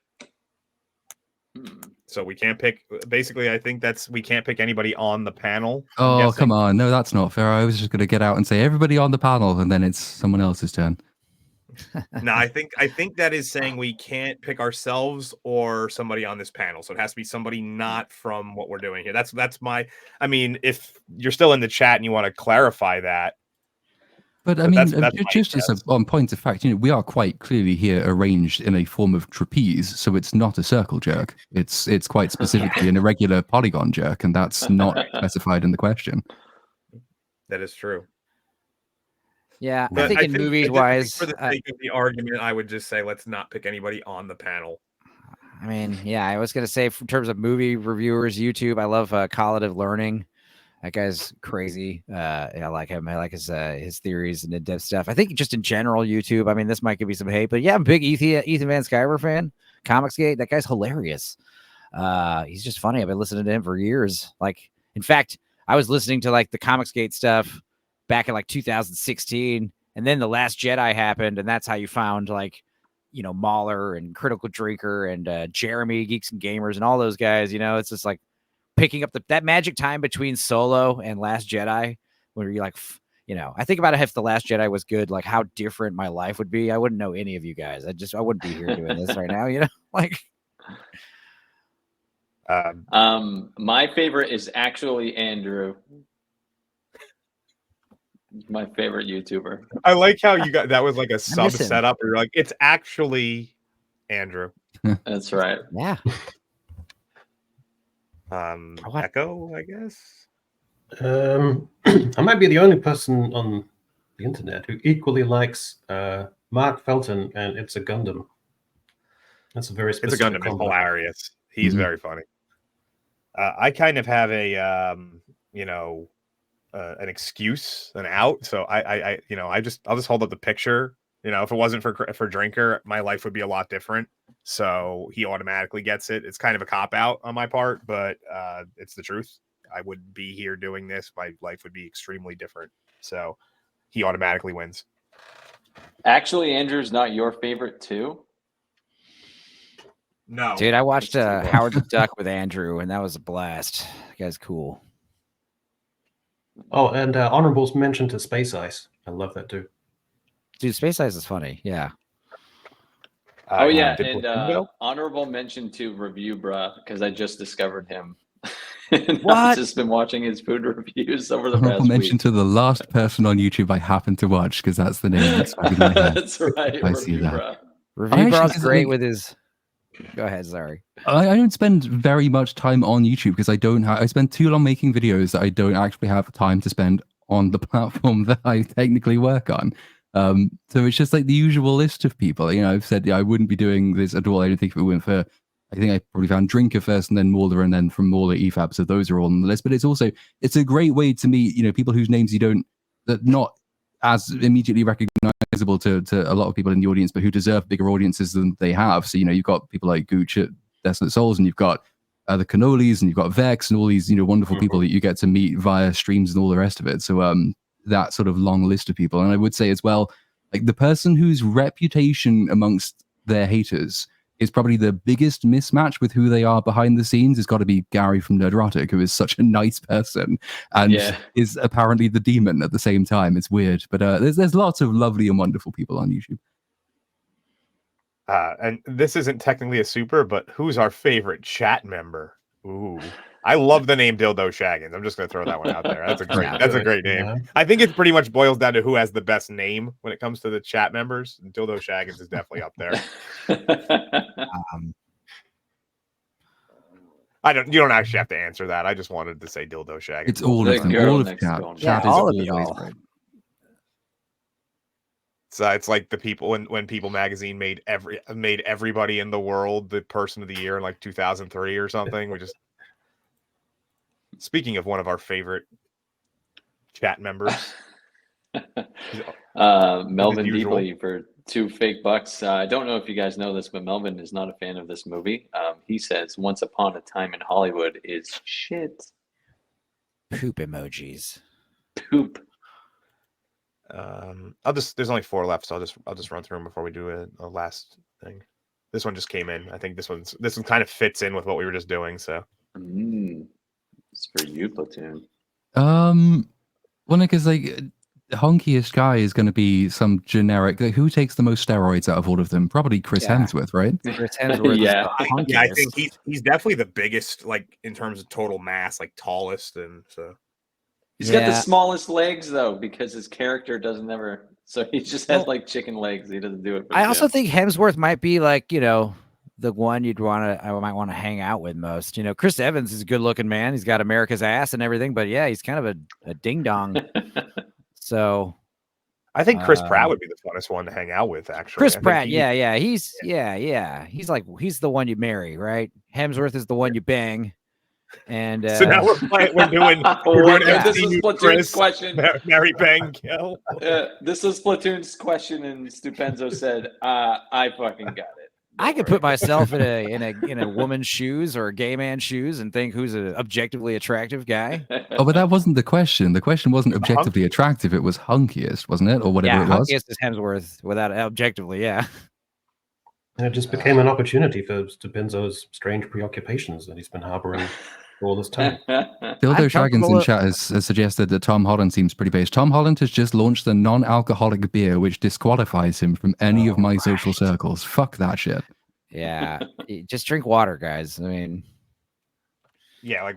So we can't pick. Basically, I think we can't pick anybody on the panel. Oh, come on. No, that's not fair. I was just going to get out and say everybody on the panel, and then it's someone else's turn. No, I think that is saying we can't pick ourselves or somebody on this panel. So it has to be somebody not from what we're doing here. That's my. I mean, if you're still in the chat and you want to clarify that, But I mean, that's my just as guess. on point of fact, we are quite clearly here arranged in a form of trapeze, so it's not a circle jerk. It's quite specifically an irregular polygon jerk, and that's not specified in the question. That is true. Yeah, But I think in movies just wise, for the sake of the argument, I would just say let's not pick anybody on the panel. I mean, yeah, I was gonna say in terms of movie reviewers, YouTube, I love Collative Learning. That guy's crazy. I like him. I like his theories and in-depth stuff. I think just in general, YouTube. I mean, this might give me some hate, but yeah, I'm a big Ethan Van Sciver fan. Comicsgate, that guy's hilarious. He's just funny. I've been listening to him for years. Like, in fact, I was listening to like the Comicsgate stuff back in like 2016, and then The Last Jedi happened, and that's how you found like, Mahler and Critical Drinker and Jeremy, Geeks and Gamers, and all those guys. It's just like picking up that magic time between Solo and Last Jedi, where you're like, I think about it, if The Last Jedi was good, like how different my life would be. I wouldn't know any of you guys. I wouldn't be here doing this right now, like. My favorite is actually Andrew. My favorite YouTuber. I like how you got that was like a sub miss him. setup where you're like, it's actually Andrew. That's right. Yeah. Echo, I guess. I might be the only person on the internet who equally likes Mark Felton and It's a Gundam. That's a very It's a specific Gundam. It's combo. hilarious. He's very funny. I kind of have a an excuse, an out. So I'll just hold up the picture. If it wasn't for Drinker, my life would be a lot different. So he automatically gets it. It's kind of a cop out on my part, but it's the truth. I wouldn't be here doing this. My life would be extremely different. So he automatically wins. Actually, Andrew's not your favorite too. No, Dude, I watched Howard the Duck with Andrew, and that was a blast. That guy's cool. Oh, and honorable mention to Space Ice. I love that too. Dude, Space Ice is funny. Yeah. Oh yeah, and honorable mention to Review Bruh, because I just discovered him. I've just been watching his food reviews over the Honorable past mention week. to the last person on YouTube I happen to watch, because that's the name that's in my head. That's right. I see that. Bruh. Review Bruh's great with his. Go ahead, sorry. I don't spend very much time on YouTube because I spend too long making videos that I don't actually have time to spend on the platform that I technically work on. So it's just like the usual list of people. I've said I wouldn't be doing this at all. I don't think if it weren't for, I think I probably found Drinker first and then Mauler, and then from Mauler, EFAB. So those are all on the list. But it's a great way to meet, people whose names that not as immediately recognizable to a lot of people in the audience, but who deserve bigger audiences than they have. So, you've got people like Gooch at Desolate Souls, and you've got the Cannolis, and you've got Vex, and all these, wonderful people that you get to meet via streams and all the rest of it. So, that sort of long list of people. And I would say as well, like the person whose reputation amongst their haters is probably the biggest mismatch with who they are behind the scenes has got to be Gary from Nerdrotic, who is such a nice person and is apparently the demon at the same time. It's weird, but there's lots of lovely and wonderful people on YouTube. And this isn't technically a super, but who's our favorite chat member? Ooh, I love the name Dildo Shaggins. I'm just going to throw that one out there. That's a great name. Yeah. I think it pretty much boils down to who has the best name when it comes to the chat members. And Dildo Shaggins is definitely up there. You don't actually have to answer that. I just wanted to say Dildo Shaggins. It's all of them. All of chat. Chat is always great. So it's like the people when People Magazine made everybody in the world the person of the year in like 2003 or something. We just speaking of one of our favorite chat members, Melvin Deeply for $2 I don't know if you guys know this, but Melvin is not a fan of this movie. He says Once Upon a Time in Hollywood is shit. Poop emojis. Poop. There's only 4 left, so I'll just run through them before we do a last thing. This one just came in. I think this one kind of fits in with what we were just doing. So it's for you, Platoon. Well, because like hunkiest guy is going to be some generic. Like, who takes the most steroids out of all of them? Probably Chris Yeah. Hemsworth, right? Chris Hemsworth Yeah. is the Yeah, I hunkiest. think he's definitely the biggest, like in terms of total mass, like tallest, and so He's got the Yeah. smallest legs though, because his character doesn't ever. So he just has Well, like chicken legs. He doesn't do it. For I the also gym. think Hemsworth might be like, the one I might want to hang out with most. Chris Evans is a good looking man. He's got America's ass and everything, but yeah, he's kind of a ding dong. So I think Chris Pratt would be the funnest one to hang out with. Actually, Chris I think Pratt, he- yeah, he's he's the one you marry, right? Hemsworth is the one you bang, and So now we're doing This MC is Platoon's Chris, question. Mary Bang Kill. This is Platoon's question, and Stupenzo said, "I fucking got it." I could put myself in a woman's shoes or a gay man's shoes and think who's an objectively attractive guy. Oh, but that wasn't the question. The question wasn't objectively attractive. It was hunkiest, wasn't it, or whatever it was? Hunkiest is Hemsworth without objectively, yeah. And it just became an opportunity for Stupenzo's strange preoccupations that he's been harboring for all this time. Dildo Dragons in chat has suggested that Tom Holland seems pretty based. Tom Holland has just launched a non-alcoholic beer, which disqualifies him from any of my social circles. Fuck that shit. Yeah, just drink water, guys. I mean, Yeah, like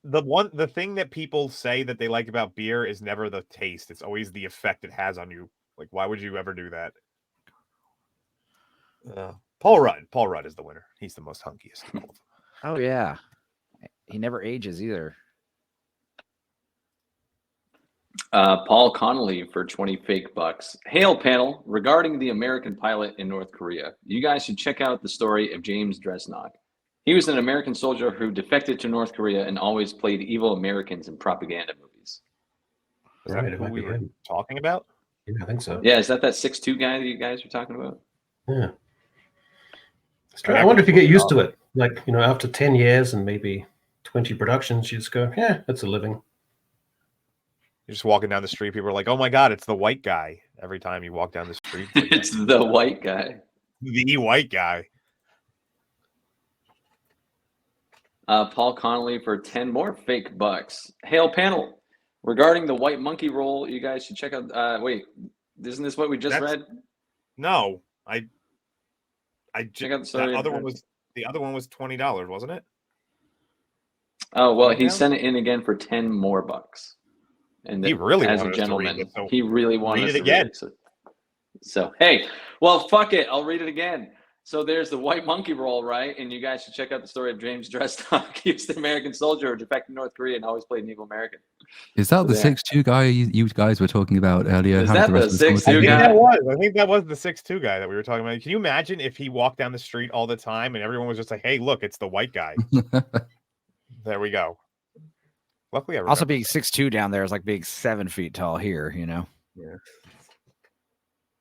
the thing that people say that they like about beer is never the taste; it's always the effect it has on you. Like, why would you ever do that? Paul Rudd is the winner. He's the most hunkiest of all of them. oh yeah, he never ages either. Paul Connolly for 20 fake bucks. Hail panel, regarding the American pilot in North Korea, you guys should check out the story of James Dresnock. He was an American soldier who defected to North Korea and always played evil Americans in propaganda movies. Is Right, that it who might we be were him. talking about? Yeah, I think so. Yeah, is that 6'2" guy that you guys were talking about? Yeah. I wonder if you get used to it. Like, after 10 years and maybe 20 productions, you just go, yeah, that's a living. You're just walking down the street, people are like, "Oh my god, it's the white guy!" Every time you walk down the street, it's, like, It's the white guy. the white guy. Paul Connolly for 10 more fake bucks. Hail panel, regarding the white monkey roll, you guys should check out. Wait, isn't this what we just read? No, I Check out the story. the other one was $20, wasn't it? Oh well, he Yeah. sent it in again for 10 more bucks. And He really as a wanted us to read gentleman, it, so he really wanted read us it to again. read it. So hey, well, fuck it, I'll read it again. So there's the white monkey roll, right? And you guys should check out the story of James Dresnock. He was the American soldier who defected to North Korea and always played an evil American. Is that the Yeah. 6'2" guy you guys were talking about earlier? Is How did that the rest the of this 6'2" conversation I think that was the 6'2" guy that we were talking about. Can you imagine if he walked down the street all the time and everyone was just like, "Hey, look, it's the white guy." go? There we go. Luckily, I Also, remember being that. 6'2" down there is like being 7 feet tall here. Yeah.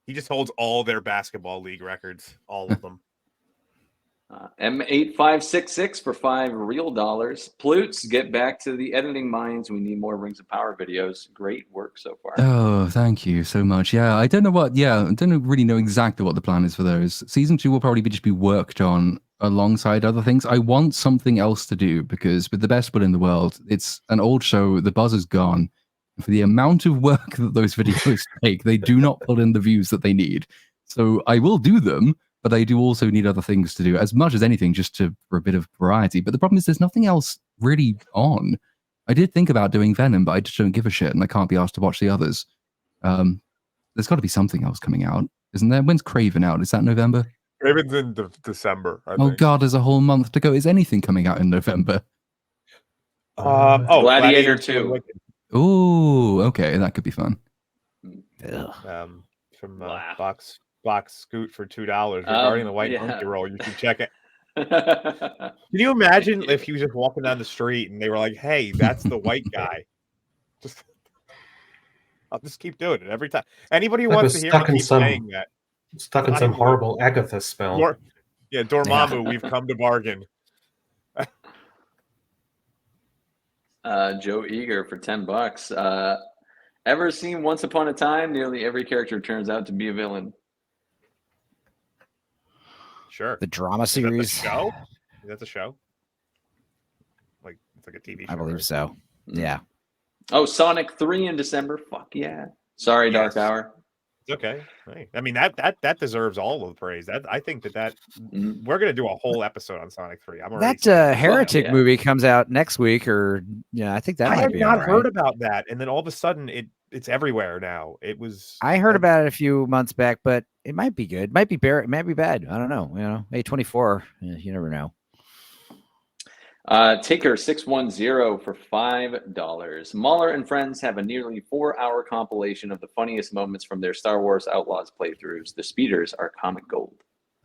He just holds all their basketball league records, all of them. M8566 for $5 real. Plutes, get back to the editing minds. We need more Rings of Power videos. Great work so far. Oh, thank you so much. Yeah, I don't really know exactly what the plan is for those. Season 2 will probably just be worked on alongside other things. I want something else to do because with the best will in the world, it's an old show. The buzz is gone. For the amount of work that those videos take, they do not pull in the views that they need. So I will do them, but I do also need other things to do as much as anything, just for a bit of variety. But the problem is there's nothing else really on. I did think about doing Venom, but I just don't give a shit and I can't be asked to watch the others. There's got to be something else coming out, isn't there? When's Craven out? Is that November? Raven's in December. I Oh think. God, there's a whole month to go. Is anything coming out in November? Gladiator 2. Wicked. Oh, okay, that could be fun. From Wow. Box Scoot for $2 regarding the white yeah. monkey roll. You should check it. Can you imagine if he was just walking down the street and they were like, "Hey, that's the white guy"? I'll just keep doing it every time. Anybody who Like wants we're to hear stuck me in keep some- saying that. Stuck in some horrible Agatha spell. Dormammu, we've come to bargain. Joe Eager for $10. Ever seen Once Upon a Time? Nearly every character turns out to be a villain. Sure. The drama Is that the series. show? Is that the show? Like it's like a TV show. I believe right? so. Yeah. Oh, Sonic 3 in December. Fuck yeah. Sorry, Yes. Dark Hour. It's okay. Right. I mean that deserves all of the praise. That I think that Mhm. we're gonna do a whole episode on Sonic 3. I'm already That saying. Heretic yeah. movie comes out next week, or I think that I might have be not all heard right. about that, and then all of a sudden it's everywhere now. It was. I heard about it a few months back, but it might be good. Might be it might be bad. I don't know. A24. You never know. Taker 610 for $5. Mahler and friends have a nearly 4-hour compilation of the funniest moments from their Star Wars Outlaws playthroughs. The speeders are comic gold.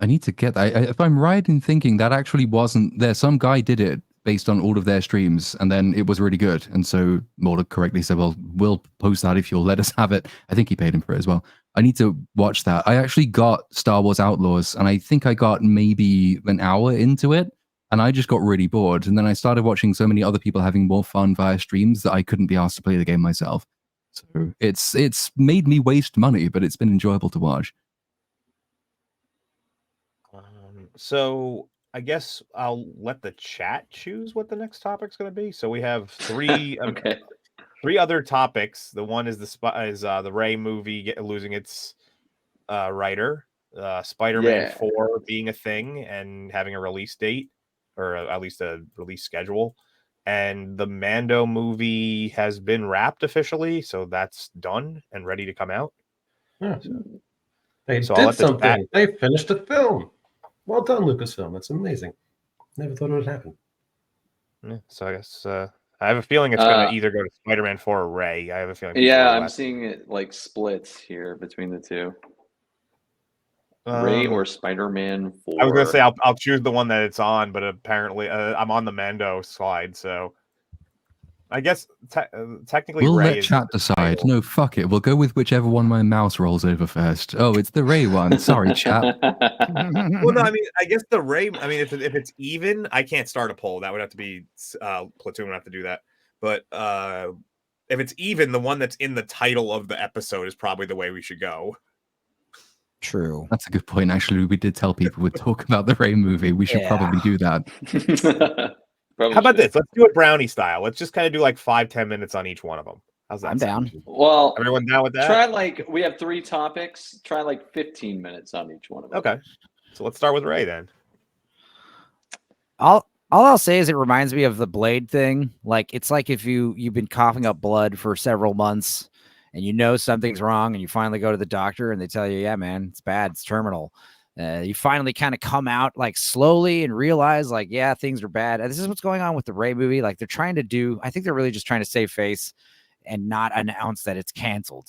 I need to get that. If I'm right in thinking that actually wasn't there, some guy did it based on all of their streams, and then it was really good. And so Mahler correctly said, "Well, we'll post that if you'll let us have it." I think he paid him for it as well. I need to watch that. I actually got Star Wars Outlaws, and I think I got maybe an hour into it. And I just got really bored. And then I started watching so many other people having more fun via streams that I couldn't be asked to play the game myself. So it's made me waste money, but it's been enjoyable to watch. So I guess I'll let the chat choose what the next topic's going to be. So we have three Okay. three other topics. The one is the Ray movie losing its writer, Spider-Man 4 being a thing and having a release date, or at least a release schedule. And the Mando movie has been wrapped officially, so that's done and ready to come out. Yeah. So They So I'll did let the something. chat- They finished a film. Well done, Lucasfilm. That's amazing. Never thought it would happen. yeah, so I guess I have a feeling it's going to either go to Spider-Man 4 or Ray. I have a feeling. Yeah, I'm seeing it like splits here between the two. Ray or Spider-Man 4. I was going to say I'll choose the one that it's on, but apparently I'm on the Mando slide, so I guess technically We'll Ray let is chat the decide. title. No, fuck it. We'll go with whichever one my mouse rolls over first. Oh, it's the Ray one. Sorry, chat. Well, no, I mean, I guess the Ray. I mean, if it's even, I can't start a poll. That would have to be Platoon would have to do that. But if it's even, the one that's in the title of the episode is probably the way we should go. True. That's a good point. Actually, we did tell people we'd talk about the Ray movie. We should probably do that. How about this? Let's do it brownie style. Let's just kind of do like 5-10 minutes on each one of them. How's that? I'm down. Well, everyone down with that? Try we have 3 topics. Try like 15 minutes on each one of them. Okay. So let's start with Ray then. All I'll say is it reminds me of the Blade thing. Like it's like if you've been coughing up blood for several months and you know something's wrong and you finally go to the doctor and they tell you, yeah, man, it's bad. It's terminal. You finally kind of come out like slowly and realize like, yeah, things are bad. And this is what's going on with the Ray movie. Like they're trying to do, I think they're really just trying to save face and not announce that it's canceled,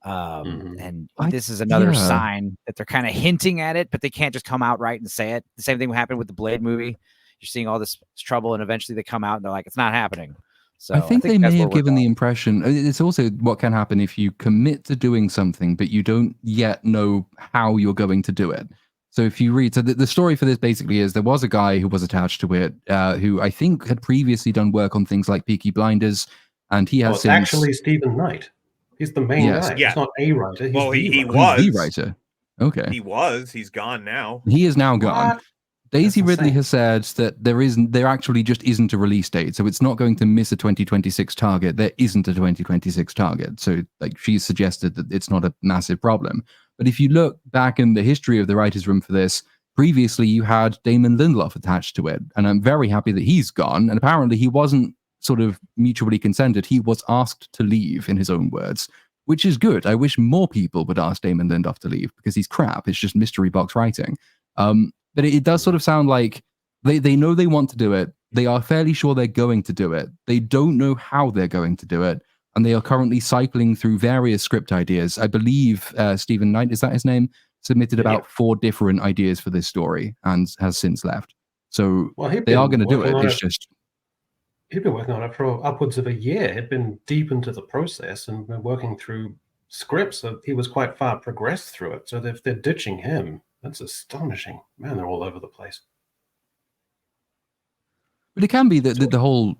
and this is another sign that they're kind of hinting at it, but they can't just come out right and say it. The same thing happened with the Blade movie. You're seeing all this trouble and eventually they come out and they're like, it's not happening. So I think they may have given the impression. It's also what can happen if you commit to doing something, but you don't yet know how you're going to do it. So if you read, so the story for this basically is there was a guy who was attached to it, who I think had previously done work on things like Peaky Blinders, and he has it's actually Stephen Knight. He's the main guy. Yeah. He's not a writer. He's he writer. was the writer. Okay, he was. He's gone now. He is now gone. What? Daisy That's Ridley insane. has said that there actually just isn't a release date, so it's not going to miss a 2026 target. There isn't a 2026 target, so like she's suggested that it's not a massive problem. But if you look back in the history of the writers' room for this, previously you had Damon Lindelof attached to it, and I'm very happy that he's gone. And apparently he wasn't sort of mutually consented; he was asked to leave, in his own words, which is good. I wish more people would ask Damon Lindelof to leave because he's crap. It's just mystery box writing. But it does sort of sound like they know they want to do it. They are fairly sure they're going to do it. They don't know how they're going to do it. And they are currently cycling through various script ideas. I believe Stephen Knight, is that his name, submitted about 4 different ideas for this story and has since left. So they are going to do it. It's just... He'd been working on it for upwards of a year. He'd been deep into the process and been working through scripts. So he was quite far progressed through it. So if they're ditching him, that's astonishing. Man, they're all over the place. But it can be that the whole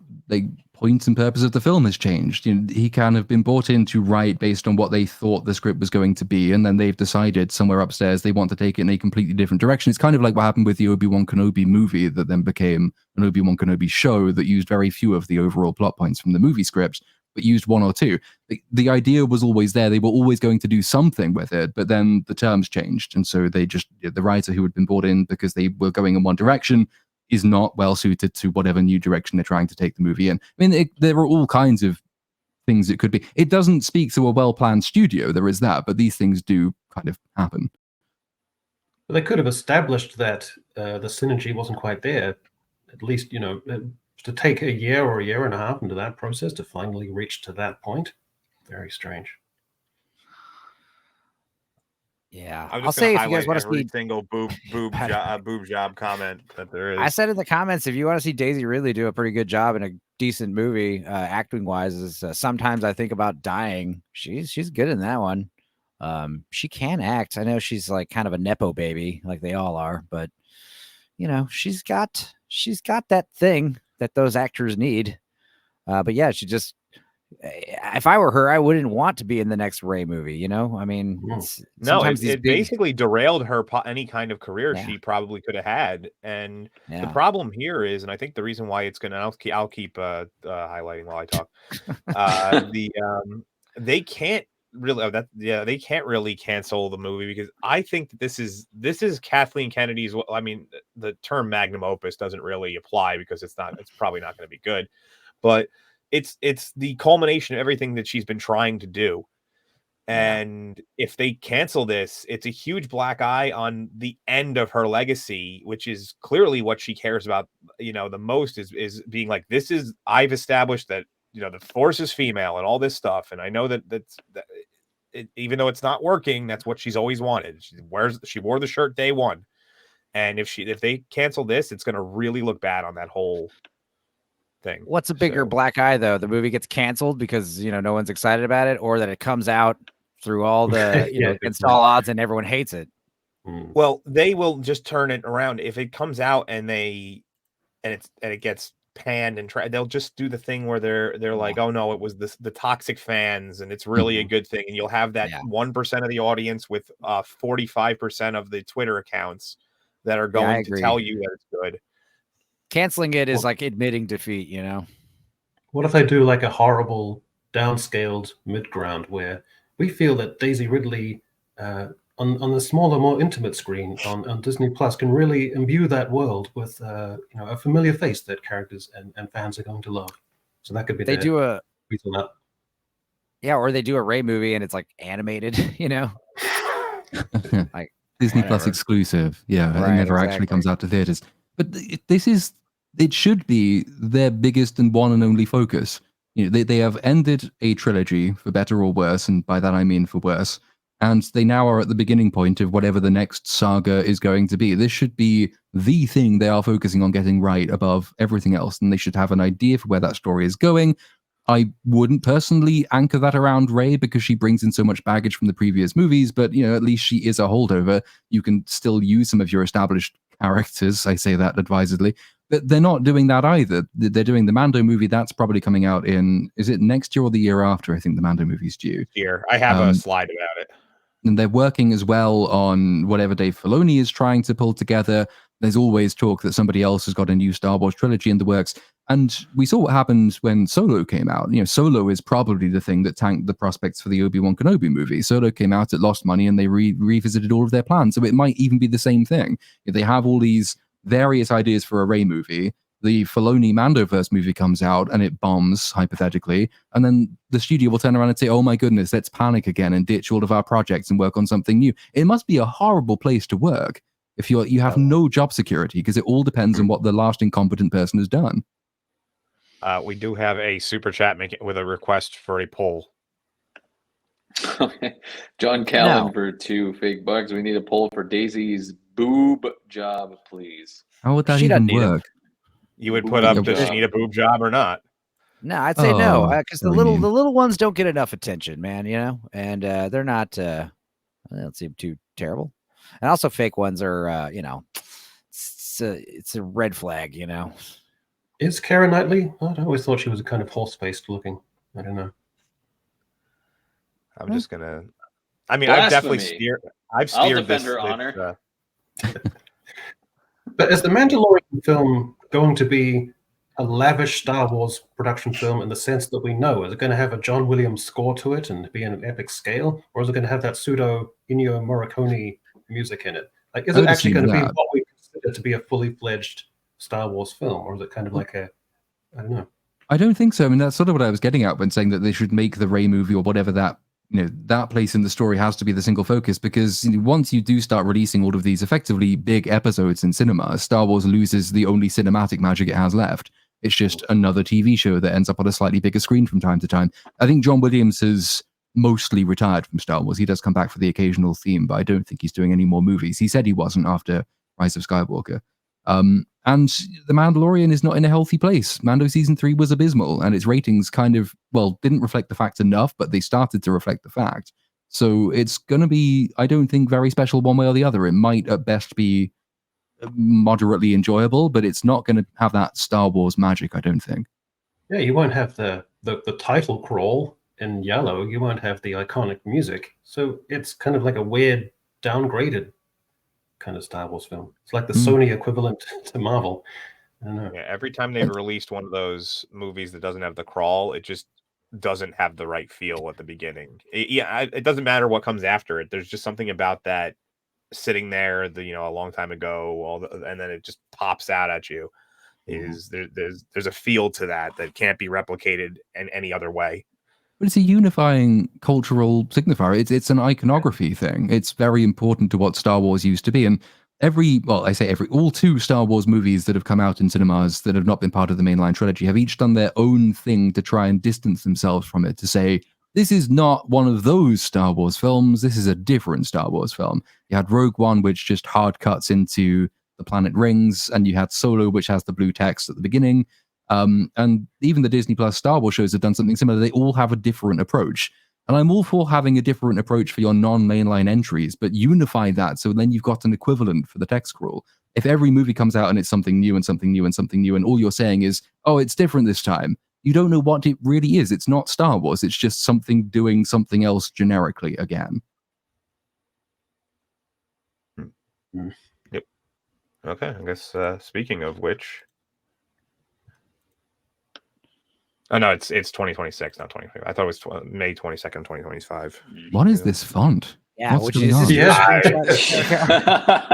point and purpose of the film has changed. He can have been brought in to write based on what they thought the script was going to be, and then they've decided somewhere upstairs they want to take it in a completely different direction. It's kind of like what happened with the Obi-Wan Kenobi movie that then became an Obi-Wan Kenobi show that used very few of the overall plot points from the movie script. but used one or two. The idea was always there. They were always going to do something with it, but then the terms changed. And so the writer who had been brought in because they were going in one direction is not well suited to whatever new direction they're trying to take the movie in. I mean, there are all kinds of things it could be. It doesn't speak to a well-planned studio, there is that, but these things do kind of happen. But they could have established that the synergy wasn't quite there. At least, to take a year or a year and a half into that process to finally reach to that point, very strange. Yeah, I'm I'll just say gonna if you guys highlight want to every see, single boob job comment that there is. I said in the comments, if you want to see Daisy Ridley do a pretty good job in a decent movie, acting wise, is sometimes I think about dying. She's good in that one. She can act. I know she's like kind of a nepo baby, like they all are, but she's got that thing that those actors need. But yeah, she just. If I were her, I wouldn't want to be in the next Ray movie. I mean, it basically derailed her any kind of career Yeah. she probably could have had. And Yeah. the problem here is, and I think the reason why it's gonna, I'll keep highlighting while I talk. They can't really they can't really cancel the movie, because I think that this is Kathleen Kennedy's. I mean, the term magnum opus doesn't really apply because it's probably not going to be good, but it's the culmination of everything that she's been trying to do. And if they cancel this, it's a huge black eye on the end of her legacy, which is clearly what she cares about, the most, is being like, I've established that, the Force is female and all this stuff. And I know that even though it's not working, that's what she's always wanted. She wore the shirt day one. And if they cancel this, it's going to really look bad on that whole thing. What's a bigger black eye, though? The movie gets canceled because no one's excited about it, or that it comes out through all the against all odds and everyone hates it? Well, they will just turn it around if it comes out and it gets panned and they'll just do the thing where they're like, oh no, it was the toxic fans and it's really a good thing, and you'll have that 1% of the audience with 45% of the Twitter accounts that are going to tell you that it's good. Canceling it is like admitting defeat, What if they do like a horrible downscaled mid-ground where we feel that Daisy Ridley on the smaller, more intimate screen on Disney Plus can really imbue that world with a familiar face that characters and fans are going to love. So that could be or they do a Ray movie and it's like animated, like Disney Plus exclusive. Yeah, it never actually comes out to theaters. But it should be their biggest and one and only focus. They have ended a trilogy, for better or worse, and by that I mean for worse, and they now are at the beginning point of whatever the next saga is going to be. This should be the thing they are focusing on getting right above everything else, and they should have an idea for where that story is going. I wouldn't personally anchor that around Rey because she brings in so much baggage from the previous movies, but at least she is a holdover. You can still use some of your established characters. I say that advisedly. But they're not doing that either. They're doing the Mando movie. That's probably coming out is it next year or the year after? I think the Mando movie's due. Here, I have a slide about it. And they're working as well on whatever Dave Filoni is trying to pull together. There's always talk that somebody else has got a new Star Wars trilogy in the works. And we saw what happened when Solo came out. Solo is probably the thing that tanked the prospects for the Obi-Wan Kenobi movie. Solo came out, it lost money, and they revisited all of their plans. So it might even be the same thing. If they have all these various ideas for a Rey movie, the Filoni Mandoverse movie comes out and it bombs, hypothetically, and then the studio will turn around and say, oh my goodness, let's panic again and ditch all of our projects and work on something new. It must be a horrible place to work if you have no job security, because it all depends on what the last incompetent person has done. We do have a super chat with a request for a poll. Okay. John Callan for $2 We need a poll for Daisy's boob job, please. How would that even work? You would put up, does she need a boob job or not? No, I'd say no, because the little ones don't get enough attention, man. And they're not. They don't seem too terrible. And also, fake ones are, it's a red flag, Is Keira Knightley? I always thought she was a kind of horse-faced looking. I don't know. I'm just gonna. I mean, I've definitely steered. I'll defend her honor. But is the Mandalorian film going to be a lavish Star Wars production film in the sense that we know? Is it going to have a John Williams score to it and be in an epic scale, or is it going to have that pseudo Ennio Morricone music in it? Like, is I it would actually assume going to be that. what we consider to be a fully fledged Star Wars film, or is it kind of like a, I don't know. I don't think so. I mean, that's sort of what I was getting at when saying that they should make the Rey movie or whatever that, that place in the story has to be the single focus, because once you do start releasing all of these effectively big episodes in cinema, Star Wars loses the only cinematic magic it has left. It's just another TV show that ends up on a slightly bigger screen from time to time. I think John Williams has mostly retired from Star Wars. He does come back for the occasional theme, but I don't think he's doing any more movies. He said he wasn't after Rise of Skywalker. And The Mandalorian is not in a healthy place. Mando season 3 was abysmal, and its ratings kind of, didn't reflect the fact enough, but they started to reflect the fact. So it's going to be, I don't think, very special one way or the other. It might at best be moderately enjoyable, but it's not going to have that Star Wars magic, I don't think. Yeah, you won't have the title crawl in yellow. You won't have the iconic music. So it's kind of like a weird, downgraded kind of Star Wars film. It's like the Sony equivalent to Marvel. I don't know. Yeah, every time they've released one of those movies that doesn't have the crawl, it just doesn't have the right feel at the beginning. It doesn't matter what comes after it. There's just something about that sitting there, a long time ago, and then it just pops out at you. There's a feel to that can't be replicated in any other way. But it's a unifying cultural signifier. It's an iconography thing. It's very important to what Star Wars used to be. And all 2 Star Wars movies that have come out in cinemas that have not been part of the mainline trilogy have each done their own thing to try and distance themselves from it, to say, this is not one of those Star Wars films. This is a different Star Wars film. You had Rogue One, which just hard cuts into the planet rings, and you had Solo, which has the blue text at the beginning. And even the Disney Plus Star Wars shows have done something similar. They all have a different approach. And I'm all for having a different approach for your non-mainline entries, but unify that so then you've got an equivalent for the text scroll. If every movie comes out and it's something new and something new and something new, and all you're saying is, oh, it's different this time, you don't know what it really is. It's not Star Wars. It's just something doing something else generically again. Yep. Okay, I guess speaking of which... Oh, no, it's 2026, not 2025. I thought it was May 22nd, 2025. What is this font? Yeah, What's which going is on?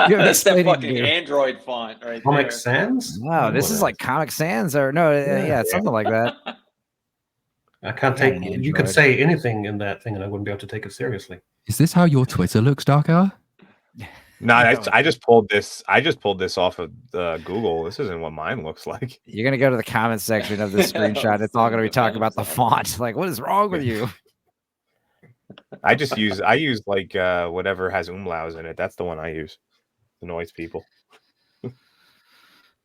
That's that fucking Android font right Comic there. Sans? Wow, this is like Comic Sans, or no, yeah, something like that. I can't Yeah, take. You could say anything in that thing, and I wouldn't be able to take it seriously. Is this how your Twitter looks, Darker? No, I just pulled this. I just pulled this off of Google. This isn't what mine looks like. You're gonna go to the comment section of this screenshot. It's all gonna be talking about the font. Like, what is wrong with you? I use like whatever has umlauts in it. That's the one I use. Annoys people.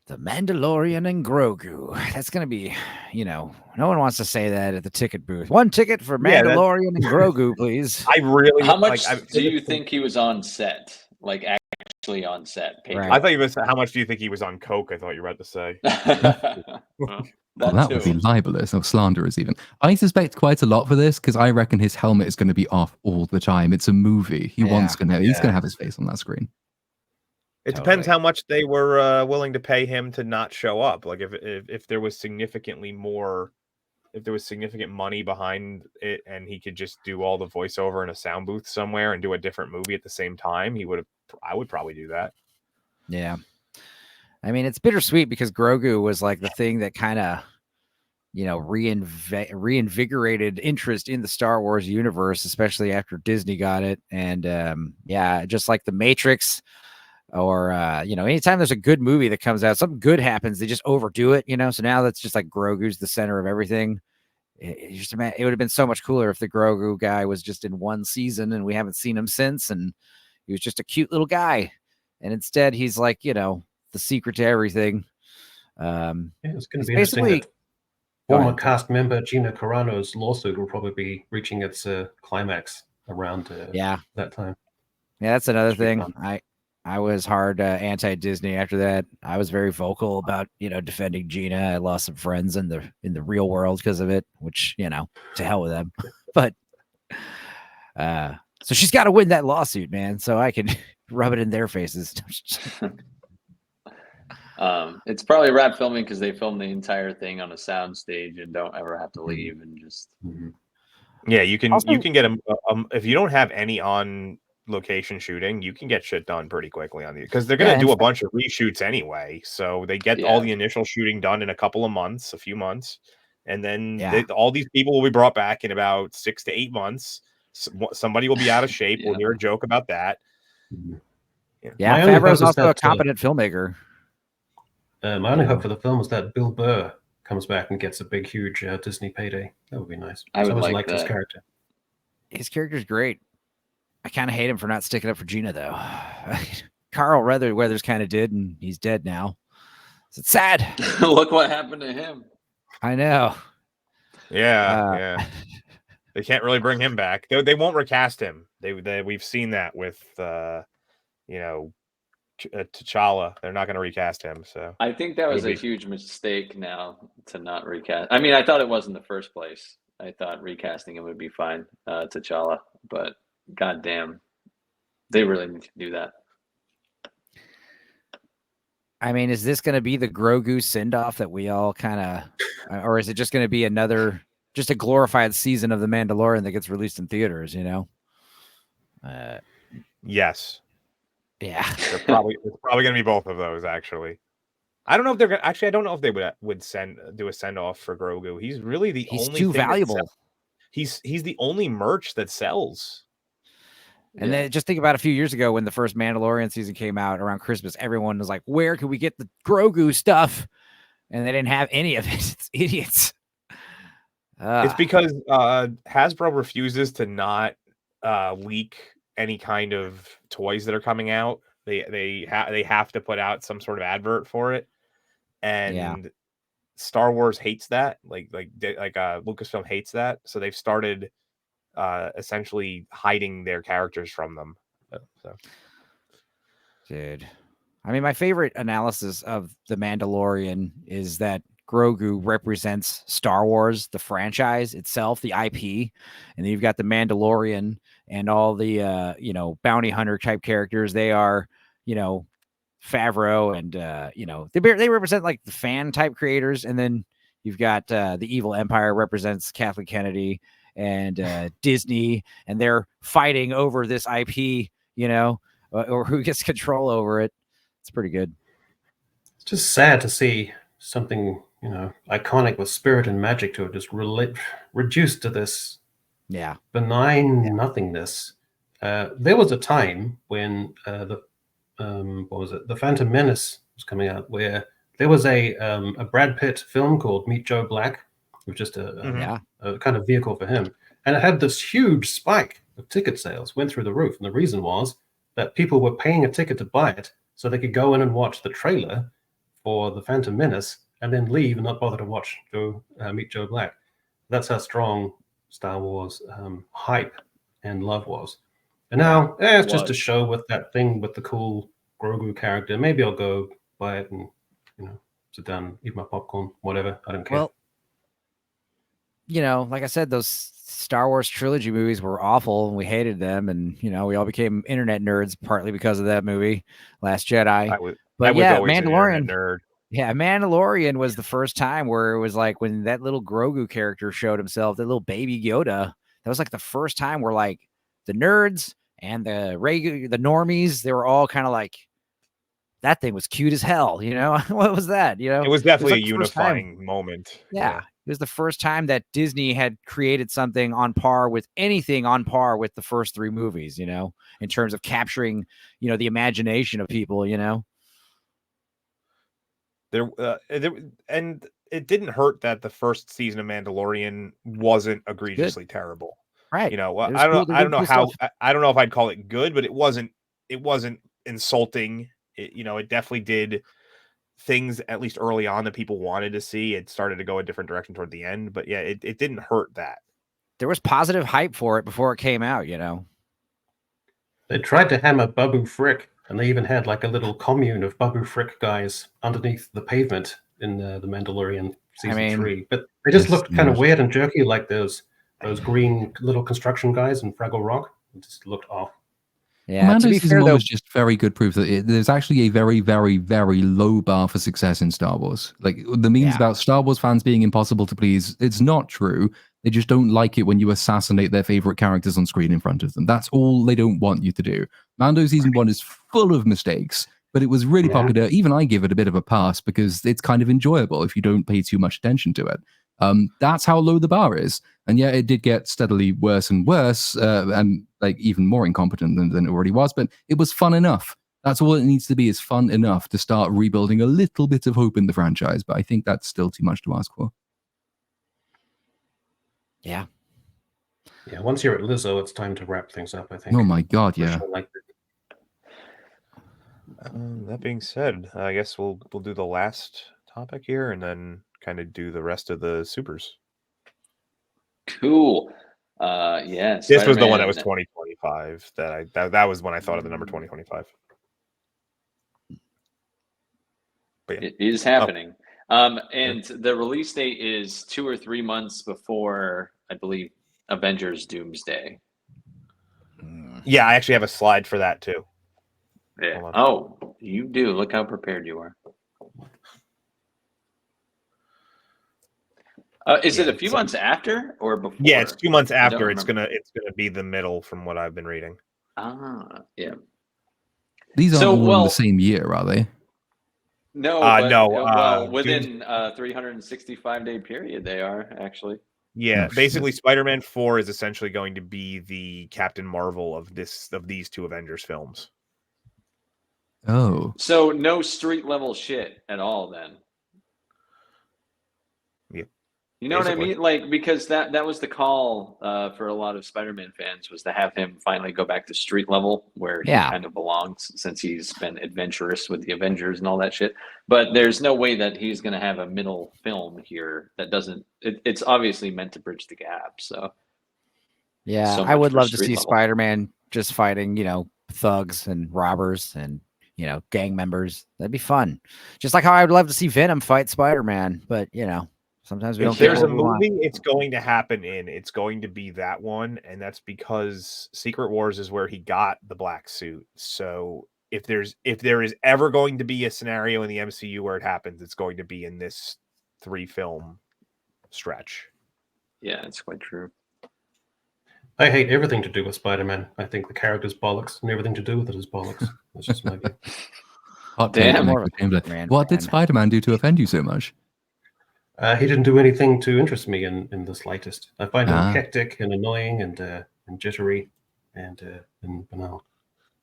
The Mandalorian and Grogu. That's gonna be, no one wants to say that at the ticket booth. 1 ticket for Mandalorian and Grogu, please. I really. How much do you think he was on set? Like actually on set? Right. I thought you was. How much do you think he was on coke? I thought you were about to say. That would be libelous or slanderous even. I suspect quite a lot for this because I reckon his helmet is going to be off all the time. It's a movie. He's going to have his face on that screen. It depends how much they were willing to pay him to not show up. Like if there was significantly more, if there was significant money behind it, and he could just do all the voiceover in a sound booth somewhere and do a different movie at the same time, I would probably do that. Yeah. I mean, it's bittersweet because Grogu was like the thing that kind of, reinvigorated interest in the Star Wars universe, especially after Disney got it. And just like The Matrix, or anytime there's a good movie that comes out, something good happens, they just overdo it. So now that's just like Grogu's the center of everything. It would have been so much cooler if the Grogu guy was just in one season and we haven't seen him since, and he was just a cute little guy, and instead he's like the secret to everything. It's going to be interesting that former cast member Gina Carano's lawsuit will probably be reaching its climax around that time. Yeah, that's another thing. I was hard anti-Disney after that. I was very vocal about, defending Gina. I lost some friends in the real world because of it, which, to hell with them. But so she's got to win that lawsuit, man, so I can rub it in their faces. It's probably wrap filming because they film the entire thing on a sound stage and don't ever have to leave and just. Yeah, you can Also- get if you don't have any on location shooting, you can get shit done pretty quickly on the because they're gonna Yeah, do in a bunch of reshoots anyway. So they get all the initial shooting done in a few months, and then Yeah. all these people will be brought back in about 6 to 8 months. Somebody will be out of shape. We'll hear a joke about that. Yeah, My only Favreau's hope is also a that, competent filmmaker. my only hope for the film is that Bill Burr comes back and gets a big, huge Disney payday. That would be nice. I would always like liked his that. character. His character's great. I kind of hate him for not sticking up for Gina, though. Carl Weathers kind of did, and he's dead now. It's sad. Look what happened to him. I know. Yeah. They can't really bring him back. They won't recast him. We've seen that with T'Challa. They're not going to recast him. So I think that was a huge mistake now to not recast. I mean, I thought it was in the first place. I thought recasting him would be fine, T'Challa, but goddamn, they really need to do that. I mean, is this going to be the Grogu send-off that we all kind of, or is it just going to be just a glorified season of The Mandalorian that gets released in theaters, yes. Yeah. It's probably going to be both of those, actually. I don't know if they're going to, actually, I don't know if they would do a send-off for Grogu. He's really he's only too thing valuable. He's the only merch that sells. And then just think about a few years ago when the first Mandalorian season came out around Christmas, everyone was like, where can we get the Grogu stuff? And they didn't have any of it. It's idiots. It's because Hasbro refuses to not leak any kind of toys that are coming out. They have to put out some sort of advert for it, and Star Wars hates that. Like Lucasfilm hates that, so they've started essentially hiding their characters from them. So, dude, I mean, my favorite analysis of The Mandalorian is that Grogu represents Star Wars, the franchise itself, the IP, and then you've got the Mandalorian and all the bounty hunter type characters. They are, Favreau and they represent like the fan type creators, and then you've got the Evil Empire represents Kathleen Kennedy and Disney, and they're fighting over this IP, or who gets control over it. It's pretty good. It's just sad to see something iconic with spirit and magic to it just reduced to this benign nothingness. There was a time when the Phantom Menace was coming out, where there was a Brad Pitt film called Meet Joe Black, which was just a kind of vehicle for him, and it had this huge spike of ticket sales, went through the roof, and the reason was that people were paying a ticket to buy it so they could go in and watch the trailer for the Phantom Menace and then leave and not bother to watch Meet Joe Black. That's how strong Star Wars hype and love was. And now it's just a show with that thing with the cool Grogu character. Maybe I'll go buy it and sit down, eat my popcorn, whatever. I don't care. Well, like I said, those Star Wars trilogy movies were awful and we hated them, and we all became internet nerds partly because of that movie, Last Jedi. I was always Mandalorian an internet nerd. Yeah, Mandalorian was the first time where it was like when that little Grogu character showed himself, that little baby Yoda. That was like the first time where like the nerds and the normies, they were all kind of like, that thing was cute as hell. What was that? It was definitely a unifying moment. Yeah. It was the first time that Disney had created something on par with the first three movies, in terms of capturing, the imagination of people, And it didn't hurt that the first season of Mandalorian wasn't egregiously terrible. Right. I don't know if I'd call it good, but it wasn't insulting. It definitely did things, at least early on, that people wanted to see. It started to go a different direction toward the end, but it didn't hurt that. There was positive hype for it before it came out, They tried to hammer Babu Frick, and they even had like a little commune of Babu Frick guys underneath the pavement in the Mandalorian season 3. But they just looked kind of weird and jerky, like those green little construction guys in Fraggle Rock. It just looked off. Yeah, Mando to be season fair one though, was just very good proof that there's actually a very, very, very low bar for success in Star Wars. Like the memes Yeah. about Star Wars fans being impossible to please, it's not true. They just don't like it when you assassinate their favorite characters on screen in front of them. That's all they don't want you to do. Mando season one is full of mistakes, but it was really Yeah. popular. Even I give it a bit of a pass because it's kind of enjoyable if you don't pay too much attention to it. That's how low the bar is. And yeah, it did get steadily worse and worse, and like even more incompetent than it already was. But it was fun enough. That's all it needs to be, is fun enough to start rebuilding a little bit of hope in the franchise. But I think that's still too much to ask for. yeah. Yeah, once you're at Lizzo, it's time to wrap things up, I think. Oh my god, For yeah. sure, like, That being said, I guess we'll do the last topic here and then kind of do the rest of the supers. Cool. Yeah. This was the one that was Spider-Man. 2025 that was when I thought of the number 2025. But yeah. It is happening. And the release date is 2 or 3 months before, I believe, Avengers Doomsday. Yeah, I actually have a slide for that too. Yeah. Hold on. Oh, you do. Look how prepared you are. Is it a few months after or before? Yeah, it's 2 months I don't after. It's remember. gonna be the middle from what I've been reading. Ah, yeah. These aren't So, all in well- the same year, are they? No, No, well, within a 365-day period, they are actually. Yeah, Oh, basically, Spider-Man 4 is essentially going to be the Captain Marvel of these two Avengers films. Oh. So no street level shit at all then. Yep. You know Basically. what I mean? Like, because that was the call for a lot of Spider-Man fans, was to have him finally go back to street level where he Yeah. kind of belongs, since he's been adventurous with the Avengers and all that shit. But there's no way that he's going to have a middle film here that doesn't. It's obviously meant to bridge the gap. So Yeah, So I much would for love to street see level. Spider-Man just fighting, thugs and robbers and, gang members. That'd be fun. Just like how I would love to see Venom fight Spider-Man, but, sometimes we don't If get there's a what we want. movie it's going to happen in, it's going to be that one, and that's because Secret Wars is where he got the black suit. So if there is ever going to be a scenario in the MCU where it happens, it's going to be in this 3-film stretch. yeah, it's quite true. I hate everything to do with Spider-Man. I think the character's bollocks, and everything to do with it is bollocks. That's just my view. Hot Damn. take, More of Nick a Chamberlain. Spider-Man What did fan. Spider-Man do to offend you so much? He didn't do anything to interest me in the slightest. I find him Ah. hectic and annoying and jittery and banal.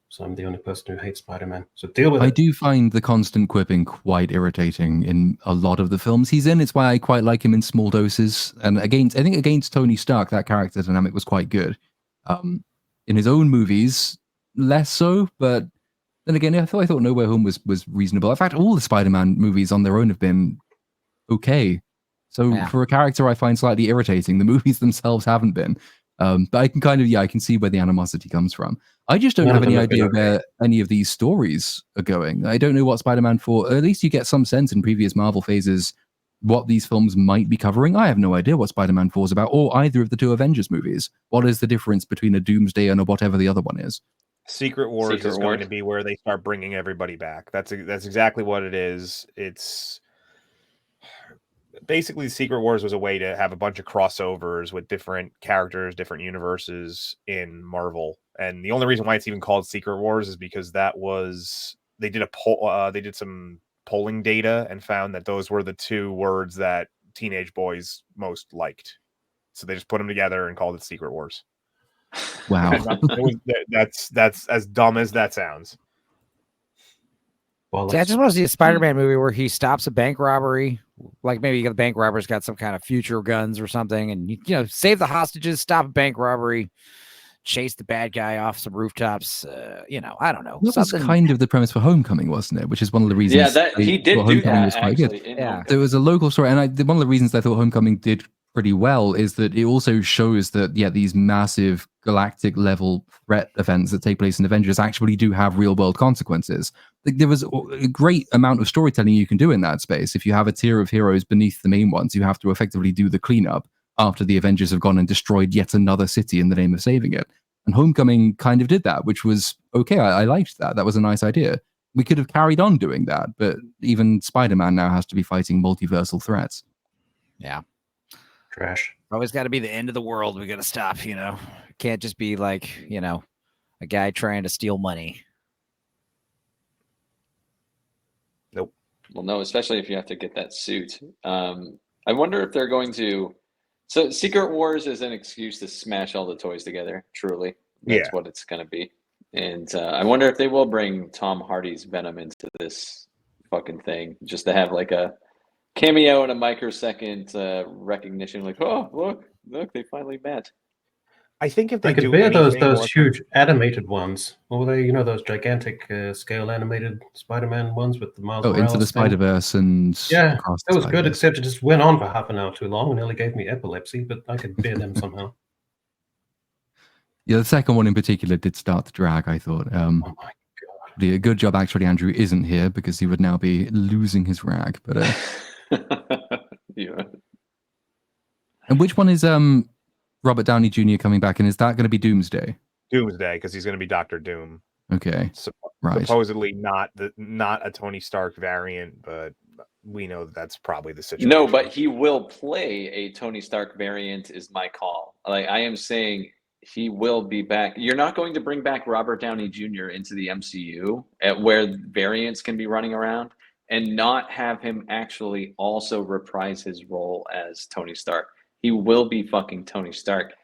So I'm the only person who hates Spider-Man. So deal with I it. do find the constant quipping quite irritating in a lot of the films he's in. It's why I quite like him in small doses. And I think against Tony Stark, that character dynamic was quite good. In his own movies, less so. But then again, I thought No Way Home was reasonable. In fact, all the Spider-Man movies on their own have been okay. So Yeah. for a character I find slightly irritating, the movies themselves haven't been. But I can I can see where the animosity comes from. I just don't None have of them any have been idea okay. where any of these stories are going. I don't know what Spider-Man 4, at least you get some sense in previous Marvel phases what these films might be covering. I have no idea what Spider-Man 4 is about, or either of the two Avengers movies. What is the difference between a Doomsday and a whatever the other one is? Secret Wars Secret is going to Wars. be where they start bringing everybody back. That's exactly what it is. It's basically Secret Wars was a way to have a bunch of crossovers with different characters, different universes in Marvel. And the only reason why it's even called Secret Wars is because they did a poll, they did some polling data and found that those were the two words that teenage boys most liked. So they just put them together and called it Secret Wars. Wow. That's as dumb as that sounds. Bollocks. See, I just want to see a Spider-Man movie where he stops a bank robbery. Like maybe the bank robber's got some kind of future guns or something, and save the hostages, stop a bank robbery, chase the bad guy off some rooftops. I don't know. That was something. kind of the premise for Homecoming, wasn't it? Which is one of the reasons. Yeah, that he did thought do Homecoming that was quite good. actually. In Yeah. Homecoming. There was a local story, and one of the reasons I thought Homecoming did pretty well is that it also shows that these massive galactic level threat events that take place in Avengers actually do have real world consequences. Like, there was a great amount of storytelling you can do in that space. If you have a tier of heroes beneath the main ones, you have to effectively do the cleanup after the Avengers have gone and destroyed yet another city in the name of saving it. And Homecoming kind of did that, which was okay. I liked that. That was a nice idea. We could have carried on doing that, but even Spider-Man now has to be fighting multiversal threats. Yeah. Trash. Always got to be the end of the world. We got to stop, you know. Can't just be like, you know, a guy trying to steal money. Nope. Well, no, especially if you have to get that suit. I wonder if they're going to. So, Secret Wars is an excuse to smash all the toys together. Truly, that's what it's going to be. And I wonder if they will bring Tom Hardy's Venom into this fucking thing, just to have like a cameo and a microsecond recognition. Like, oh, look, they finally met. I think if I they could do bear those anything more- huge animated ones. What were they? You know, those gigantic scale animated Spider-Man ones with the Miles Oh, Into Morales the thing? Spider-Verse and Yeah, Across that the was good, Spider-Verse. except it just went on for half an hour too long and nearly gave me epilepsy, but I could bear them somehow. Yeah, the second one in particular did start to drag, I thought. Oh my god. The good job actually Andrew isn't here because he would now be losing his rag. But Yeah. and which one is Robert Downey Jr. coming back, and is that going to be Doomsday? Doomsday, because he's going to be Doctor Doom. Okay, So, right. supposedly not a Tony Stark variant, but we know that's probably the situation. No, but he will play a Tony Stark variant. Is my call. Like I am saying, he will be back. You're not going to bring back Robert Downey Jr. into the MCU where variants can be running around and not have him actually also reprise his role as Tony Stark. He will be fucking Tony Stark.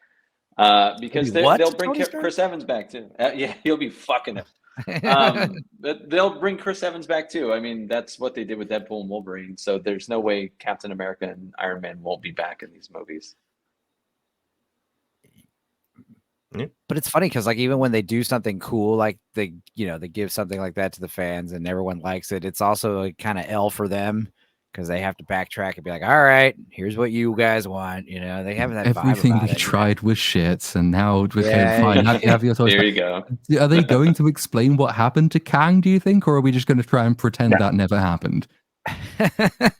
Because they'll bring Chris Evans back too. Yeah, he'll be fucking it. But they'll bring Chris Evans back too. I mean, that's what they did with Deadpool and Wolverine. So there's no way Captain America and Iron Man won't be back in these movies. But it's funny because like even when they do something cool, like they give something like that to the fans and everyone likes it, it's also like kind of L for them because they have to backtrack and be like, all right, here's what you guys want. You know, they have that Everything vibe about they it, tried was shit, and now we're Yeah, fine. yeah. Have your toys There back. you go. Are they going to explain what happened to Kang, do you think, or are we just going to try and pretend that never happened?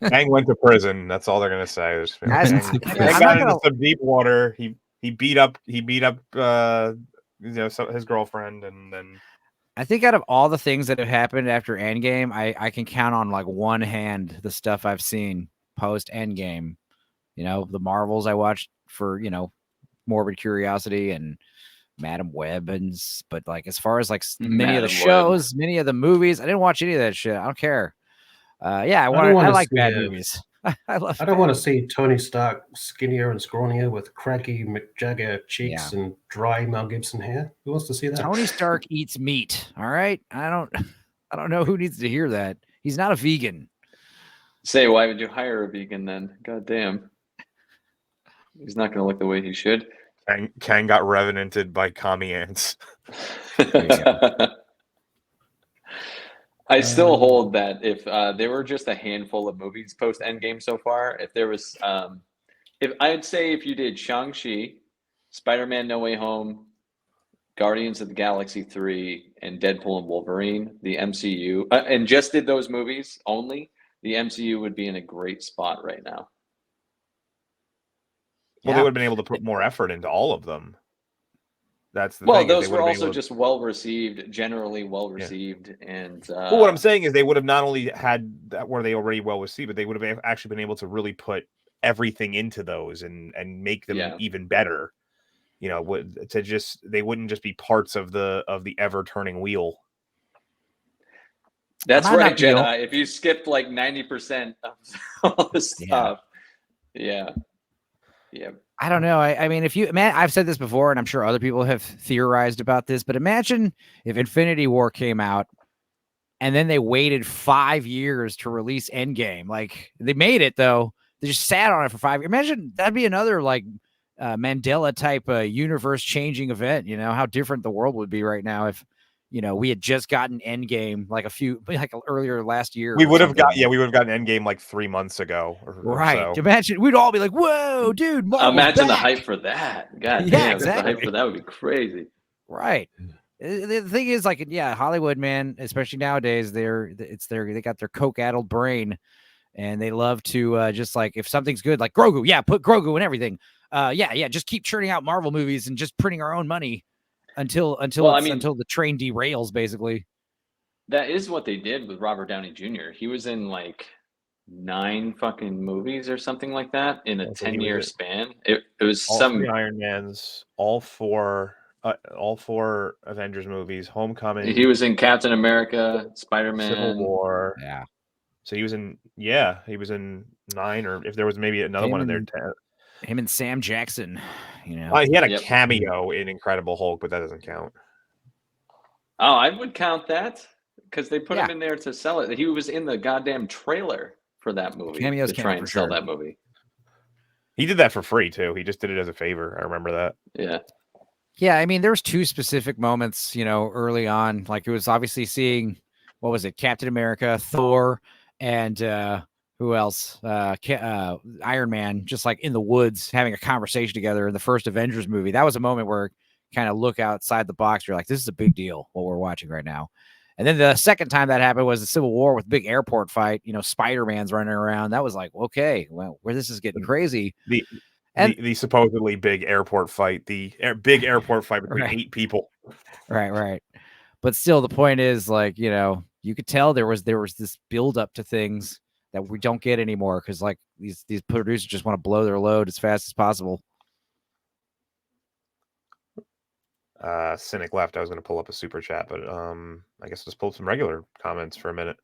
Kang went to prison. That's all they're going to say. Guys, Kang I'm got not into gonna- some deep water. He beat up his girlfriend, and then I think out of all the things that have happened after Endgame, I can count on like one hand the stuff I've seen post Endgame. You know, the Marvels I watched for, morbid curiosity and Madam Web, but like as far as like many of the Madam shows, many of the movies, I didn't watch any of that shit. I don't care. I like bad movies. I don't want to see Tony Stark skinnier and scrawnier with craggy McJagger cheeks and dry Mel Gibson hair. Who wants to see that? Tony Stark eats meat. All right. I don't know who needs to hear that. He's not a vegan. Say, why would you hire a vegan then? God damn. He's not going to look the way he should. Kang got revenanted by commie ants. I still hold that if there were just a handful of movies post Endgame so far, if there was, if I'd say if you did Shang-Chi, Spider-Man No Way Home, Guardians of the Galaxy 3, and Deadpool and Wolverine, the MCU, and just did those movies only, the MCU would be in a great spot right now. Well, they would have been able to put more effort into all of them. That's the well, thing. those were also just well received, generally well received, and. Well, what I'm saying is they would have not only had that were they already well received, but they would have actually been able to really put everything into those and make them even better. You know, they wouldn't just be parts of the ever turning wheel. That's right, Jedi. If you skipped like 90% of all the stuff, yeah. I don't know. I mean, I've said this before, and I'm sure other people have theorized about this, but imagine if Infinity War came out and then they waited 5 years to release Endgame. Like they made it though. They just sat on it for 5 years. Imagine that'd be another like Mandela type universe changing event. You know how different the world would be right now if we had just gotten Endgame like earlier last year. We would have gotten Endgame like 3 months ago. Right. Or so. Imagine we'd all be like, "Whoa, dude!" Marvel's Imagine the back. hype for that. God Yeah, damn, exactly. the hype for that would be crazy. Right. The thing is, like, Hollywood, man, especially nowadays, they got their coke-addled brain, and they love to just like if something's good, like Grogu, put Grogu in everything. Just keep churning out Marvel movies and just printing our own money. until Well, I mean- until the train derails, basically. That is what they did with Robert Downey Jr. He was in like 9 fucking movies or something like that in a Yeah, so he 10-year was in- span. It was all some 3 Iron Mans, all four Avengers movies, Homecoming, he was in Captain America, Civil Spider-Man. War. Yeah. So he was in 9, or if there was maybe another Him one in there, and- 10. Him and Sam Jackson, you know. He had a Yep. cameo in Incredible Hulk, but that doesn't count. Oh, I would count that because they put him Yeah. in there to sell it. He was in the goddamn trailer for that movie Cameos to count try for and sell sure. that movie. He did that for free too. He just did it as a favor. I remember that. Yeah. Yeah, I mean, there was 2 specific moments, early on. Like it was obviously seeing, what was it, Captain America, Thor, and who else? Iron Man, just like in the woods having a conversation together in the first Avengers movie. That was a moment where kind of look outside the box. You're like, this is a big deal, what we're watching right now. And then the second time that happened was the Civil War with big airport fight. Spider-Man's running around. That was like, okay, well, where this is getting crazy. The supposedly big airport fight, big airport fight between Right. 8 people. Right. But still, the point is, like, you could tell there was this build up to things that we don't get anymore because, like, these producers just want to blow their load as fast as possible. Cynic left. I was going to pull up a super chat, but I guess let's pull up some regular comments for a minute.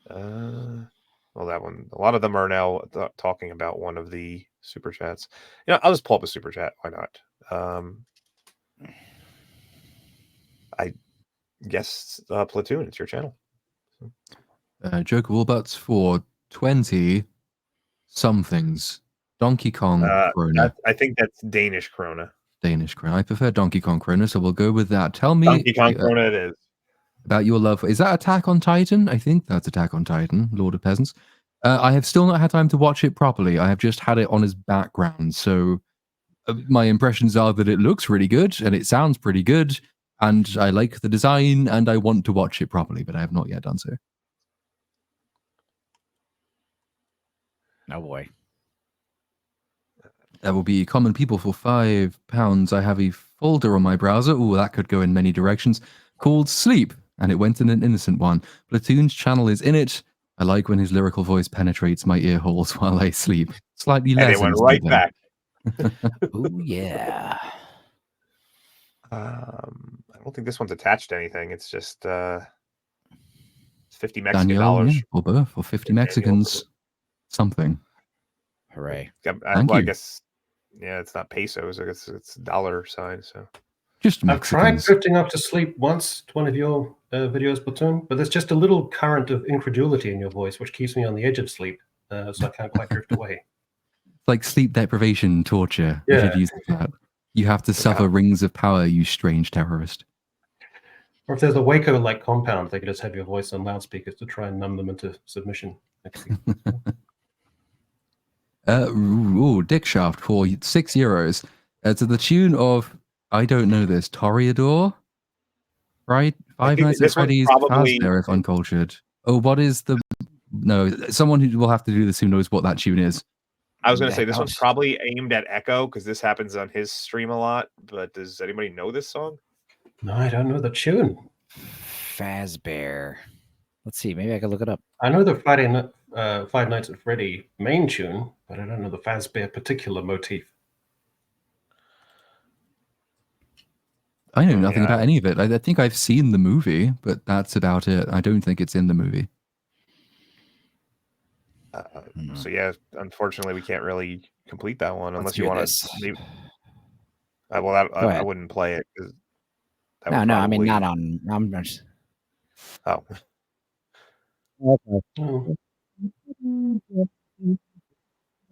Well, that one, a lot of them are now talking about one of the super chats. I'll just pull up a super chat. Why not? I guess Platoon, it's your channel. Joker Warbutts for 20 somethings. Donkey Kong Krona. I think that's Danish Krona. Danish Krona. I prefer Donkey Kong Krona, so we'll go with that. Tell me Donkey Kong Krona it is. About your love. Is that Attack on Titan? I think that's Attack on Titan, Lord of Peasants. I have still not had time to watch it properly. I have just had it on as background. So my impressions are that it looks really good and it sounds pretty good. And I like the design and I want to watch it properly, but I have not yet done so. Oh boy. That will be Common People for £5. I have a folder on my browser. Oh, that could go in many directions. Called Sleep, and it went in an innocent one. Platoon's channel is in it. I like when his lyrical voice penetrates my ear holes while I sleep. Slightly less. And it went right back. Oh yeah. I don't think this one's attached to anything. It's just $50 Mexican Danielle, dollars. yeah, for birth, for 50 Mexicans, something. Hooray. Thank I you. guess, yeah, it's not pesos. I guess it's dollar sign. So Just I've tried Mexicans. drifting off to sleep once to one of your videos, Platoon, but there's just a little current of incredulity in your voice, which keeps me on the edge of sleep, so I can't quite drift away. Like sleep deprivation torture. We should Yeah. use that. You have to suffer rings of power, you strange terrorist. Or if there's a Waco-like compound, they could just have your voice on loudspeakers to try and numb them into submission. Dick Shaft for €6. To the tune of, I don't know this, Toreador? Right? Five think Nights at this one's Freddy's, probably- Fazbear, if uncultured. Oh, what is the... No, someone who will have to do this who knows what that tune is. I was going to Yeah, say this one's gosh. probably aimed at Echo because this happens on his stream a lot. But does anybody know this song? No, I don't know the tune. Fazbear. Let's see. Maybe I can look it up. I know the Five Nights at Freddy main tune, but I don't know the Fazbear particular motif. I know nothing Yeah. about any of it. I think I've seen the movie, but that's about it. I don't think it's in the movie. So yeah, unfortunately, we can't really complete that one unless you do want this. to. Leave... well, I ahead. wouldn't play it. 'Cause that No, would I mean, probably- not on. I'm just... Oh, Oh,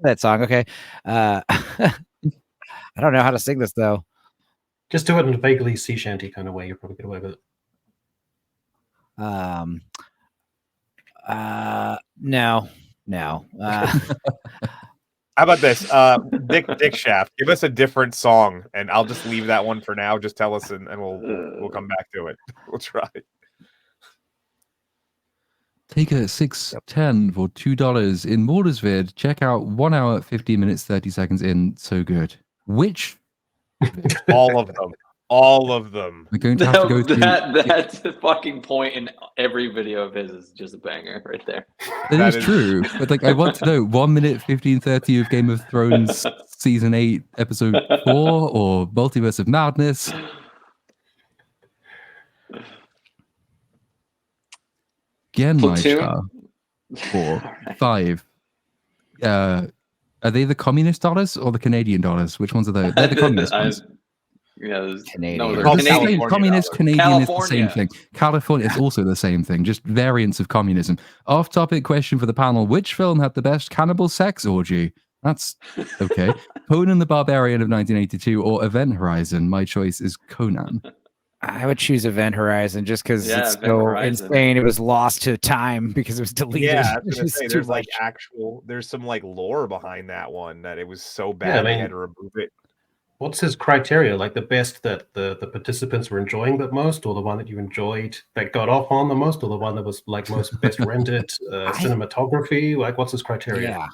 that song. Okay. I don't know how to sing this though. just do it in a vaguely sea shanty kind of way. You'll probably get away with it. No. how about this? Dick Shaft, give us a different song, and I'll just leave that one for now. Just tell us, and we'll come back to it. We'll try. Take a 610 for $2 in Multiverse. Check out 1 hour, 15 minutes, 30 seconds in. So good. Which All of them. All of them. We're going to have to go through. That's the fucking point in every video of his is just a banger right there. That is true, but like I want to know 1 minute 15:30 of Game of Thrones season 8 episode 4 or Multiverse of Madness. Platoon? Genmeister 4, 5. Are they the communist dollars or the Canadian dollars? Which ones are they? They're the communist ones. Yeah, Canadian. No, They're they're the same. Canadian. Communist Canadian is the same California. thing. California is also the same thing, just variants of communism. Off-topic question for the panel: which film had the best cannibal sex orgy? That's okay. Conan the Barbarian of 1982 or Event Horizon? My choice is Conan. I would choose Event Horizon just because Yeah, it's Event so Horizon. insane. It was lost to time because it was deleted. Yeah, I was It's gonna just say too there's like much. there's some like lore behind that one that it was so bad Yeah, I they mean- had to remove it. What's his criteria? Like the best that the participants were enjoying the most, or the one that you enjoyed that got off on the most, or the one that was like most best rendered cinematography? Like, what's his criteria? Yeah.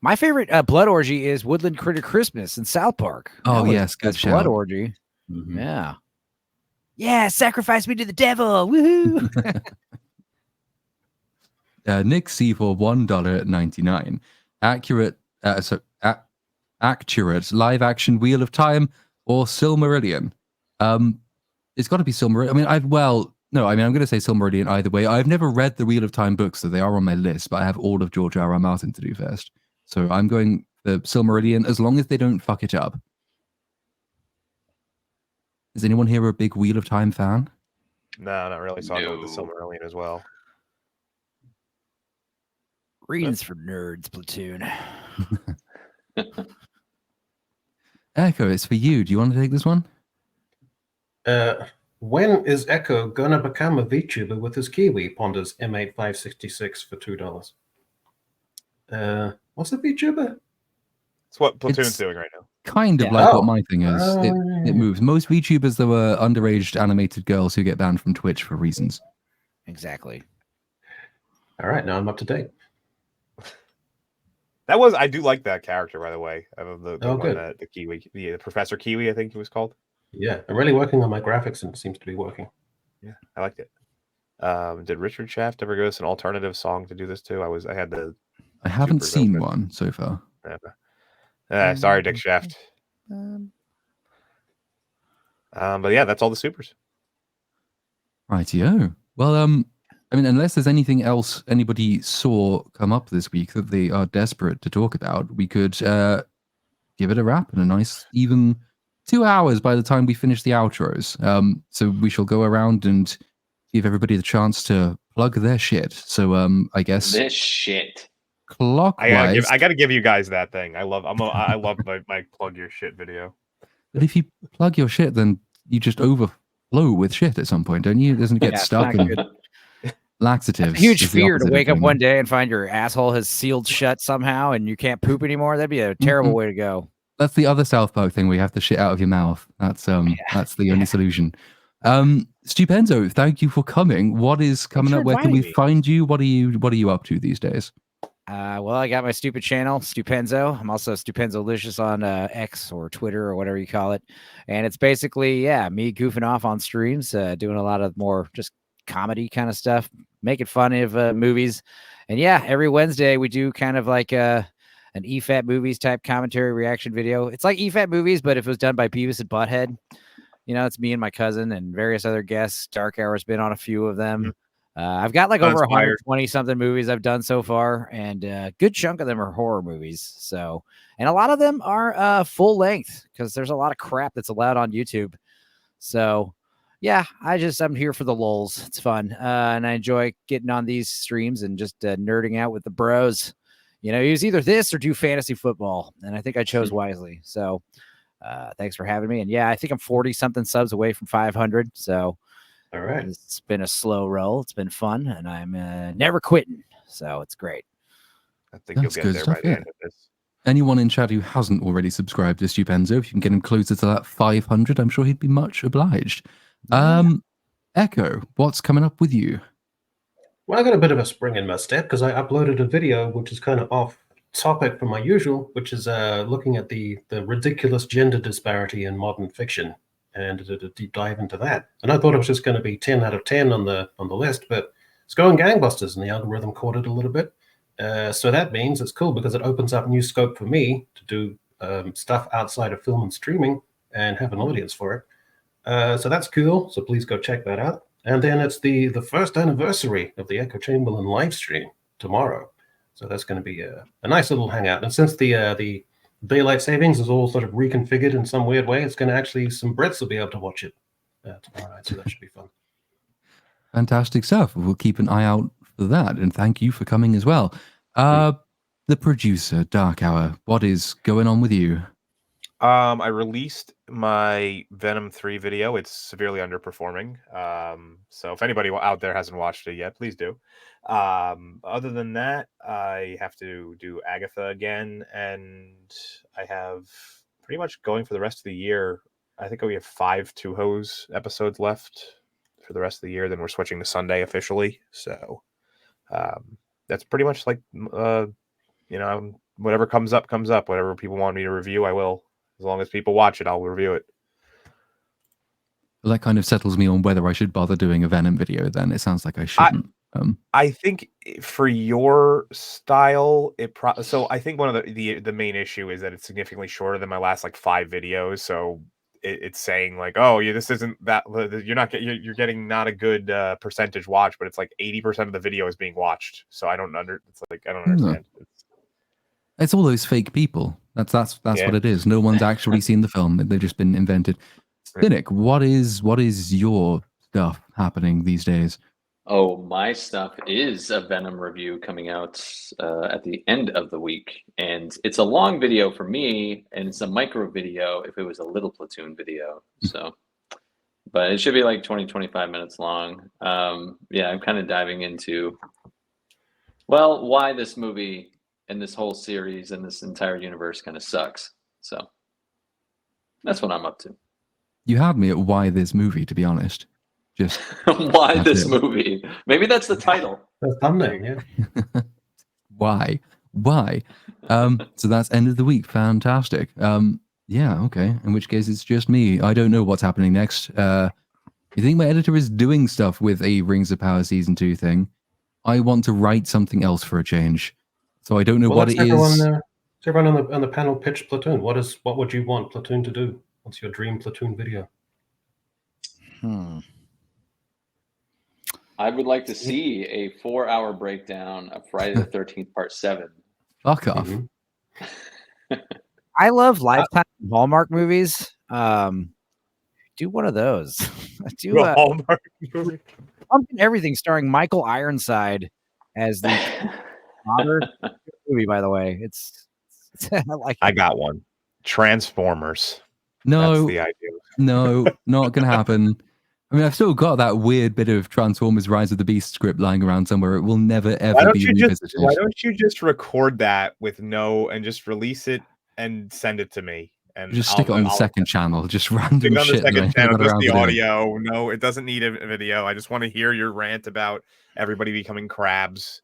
My favorite blood orgy is Woodland Critter Christmas in South Park. Oh, That was yes, the good best blood shout. orgy. Mhm. Yeah. Yeah, sacrifice me to the devil. Woohoo. Nick C for $1.99. Accurate live action Wheel of Time or Silmarillion? It's got to be Silmarillion. I mean, I'm going to say Silmarillion either way. I've never read the Wheel of Time books, so they are on my list, but I have all of George R. R. Martin to do first. So I'm going the Silmarillion as long as they don't fuck it up. Is anyone here a big Wheel of Time fan? No, not really. So I'll go with the No. Silmarillion as well. Readings for nerds, Platoon. Echo, it's for you. Do you want to take this one? When is Echo gonna become a VTuber with his Kiwi? Ponders M8566 for $2. What's a VTuber? It's what Platoon's It's- doing right now. Kind of Yeah. like Oh. what my thing is. It moves. Most VTubers, there were underage animated girls who get banned from Twitch for reasons. Exactly. All right, now I'm up to date. I do like that character, by the way. The Oh, one good. that the Kiwi, the Professor Kiwi, I think he was called. Yeah, I'm really working on my graphics, and it seems to be working. Yeah, I liked it. Did Richard Shaft ever give us an alternative song to do this to? I had the I haven't Supers seen open. one so far. sorry, Dick Shaft. But yeah, that's all the supers. Rightio. Well, I mean, unless there's anything else anybody saw come up this week that they are desperate to talk about, we could give it a wrap in a nice, even 2 hours by the time we finish the outros. So we shall go around and give everybody the chance to plug their shit. So I guess This shit. clockwise. I gotta give you guys that thing. I love my plug your shit video. But if you plug your shit, then you just overflow with shit at some point, don't you? It doesn't get Yeah, it's stuck not in good. laxatives. Huge is the fear to opposite of wake up venom. one day and find your asshole has sealed shut somehow and you can't poop anymore. That'd be a terrible way to go. That's the other South Park thing where you have to shit out of your mouth. That's the only solution. Stupenzo, thank you for coming. What is coming for up? Where can we inviting me. find you? What are you up to these days? Well, I got my stupid channel, Stupenzo. I'm also Stupenzolicious on X or Twitter or whatever you call it. And it's basically, me goofing off on streams, doing a lot of more just comedy kind of stuff, making fun of movies. And every Wednesday we do kind of like an EFAT movies type commentary reaction video. It's like EFAT movies, but if it was done by Beavis and Butthead, it's me and my cousin and various other guests. Dark Hour's been on a few of them. I've got like over 120 something movies I've done so far, and a good chunk of them are horror movies. So, and a lot of them are full length because there's a lot of crap that's allowed on YouTube. So, I'm here for the lulz. It's fun, and I enjoy getting on these streams and just nerding out with the bros. Use either this or do fantasy football, and I think I chose wisely. So, thanks for having me. And I think I'm 40 something subs away from 500. So. All right. It's been a slow roll. It's been fun, and I'm never quitting. So it's great. I think That's you'll good get there stuff, by the yeah. end of this. Anyone in chat who hasn't already subscribed to Stupenzo, if you can get him closer to that 500, I'm sure he'd be much obliged. Echo, what's coming up with you? Well, I got a bit of a spring in my step because I uploaded a video which is kind of off topic from my usual, which is looking at the ridiculous gender disparity in modern fiction. and did a deep dive into that. And I thought it was just going to be 10 out of 10 on the list, but it's going gangbusters, and the algorithm caught it a little bit. So that means it's cool because it opens up new scope for me to do stuff outside of film and streaming and have an audience for it. So that's cool. So please go check that out. And then it's the first anniversary of the Echo Chamberlain live stream tomorrow. So that's going to be a nice little hangout. And since the daylight savings is all sort of reconfigured in some weird way, it's going to actually, some Brits will be able to watch it tomorrow night. So that should be fun. Fantastic stuff. We'll keep an eye out for that. And thank you for coming as well. The producer, Dark Hour, what is going on with you? I released my Venom 3 video. It's severely underperforming. So if anybody out there hasn't watched it yet, please do. Other than that, I have to do Agatha again, and I have pretty much going for the rest of the year. I think we have 5 Two-Hose episodes left for the rest of the year. Then we're switching to Sunday officially. So that's pretty much like, whatever comes up, comes up. Whatever people want me to review, I will. As long as people watch it, I'll review it. Well, that kind of settles me on whether I should bother doing a Venom video then. It sounds like I shouldn't. I think for your style, so I think one of the main issue is that it's significantly shorter than my last like 5 videos. So it's saying like, oh yeah, this isn't that, you're getting not a good percentage watch, but it's like 80% of the video is being watched. So I don't understand. It's all those fake people. That's what it is. No one's actually seen the film. They've just been invented. Cynic, what is your stuff happening these days? Oh, my stuff is a Venom review coming out at the end of the week. And it's a long video for me, and it's a micro video if it was a little Platoon video. So, but it should be like 20, 25 minutes long. Yeah, I'm kind of diving into, well, why this movie and this whole series and this entire universe kind of sucks. So that's what I'm up to. You had me at why this movie, to be honest. Just why this movie? Maybe that's the title. The thumbnail, yeah. Why? So that's end of the week. Fantastic. Yeah, okay. In which case it's just me. I don't know what's happening next. You think my editor is doing stuff with a Rings of Power Season 2 thing? I want to write something else for a change. So I don't know what it is. Everyone on the panel pitch Platoon. What would you want Platoon to do? What's your dream Platoon video? I would like to see a 4-hour breakdown of Friday the 13th Part 7. Fuck off. Mm-hmm. I love Lifetime Hallmark movies. Do one of those. Do a Hallmark movie. Everything starring Michael Ironside as the father movie. By the way, it's I like. I got one. Transformers. No, that's the idea. No, not gonna happen. I mean, I've still got that weird bit of Transformers: Rise of the Beast script lying around somewhere. It will never ever be revisited. Why don't you just record that with and just release it and send it to me? And just stick it on the second channel. Just random stick it on shit. The second channel, just the audio. No, it doesn't need a video. I just want to hear your rant about everybody becoming crabs.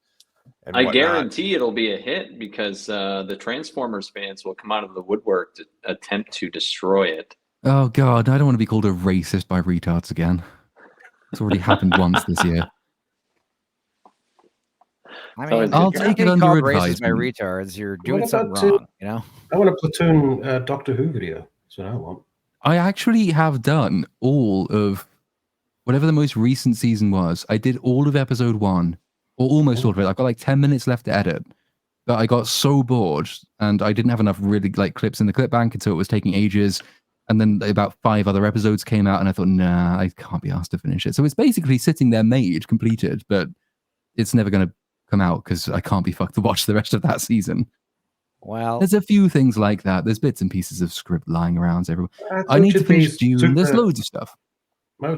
I guarantee it'll be a hit because the Transformers fans will come out of the woodwork to attempt to destroy it. Oh God, I don't want to be called a racist by retards again. It's already happened once this year. I mean, I'll take it under advisement. By retards, you're doing something wrong. You know. I want a Platoon Doctor Who video. That's what I want. I actually have done all of whatever the most recent season was. I did all of episode 1, or almost all of it. I've got like 10 minutes left to edit. But I got so bored, and I didn't have enough really like clips in the clip bank, and so it was taking ages. And then about 5 other episodes came out, and I thought, nah, I can't be asked to finish it. So it's basically sitting there made, completed, but it's never going to come out because I can't be fucked to watch the rest of that season. Well, there's a few things like that. There's bits and pieces of script lying around everywhere. I need to finish Dune. There's loads of stuff.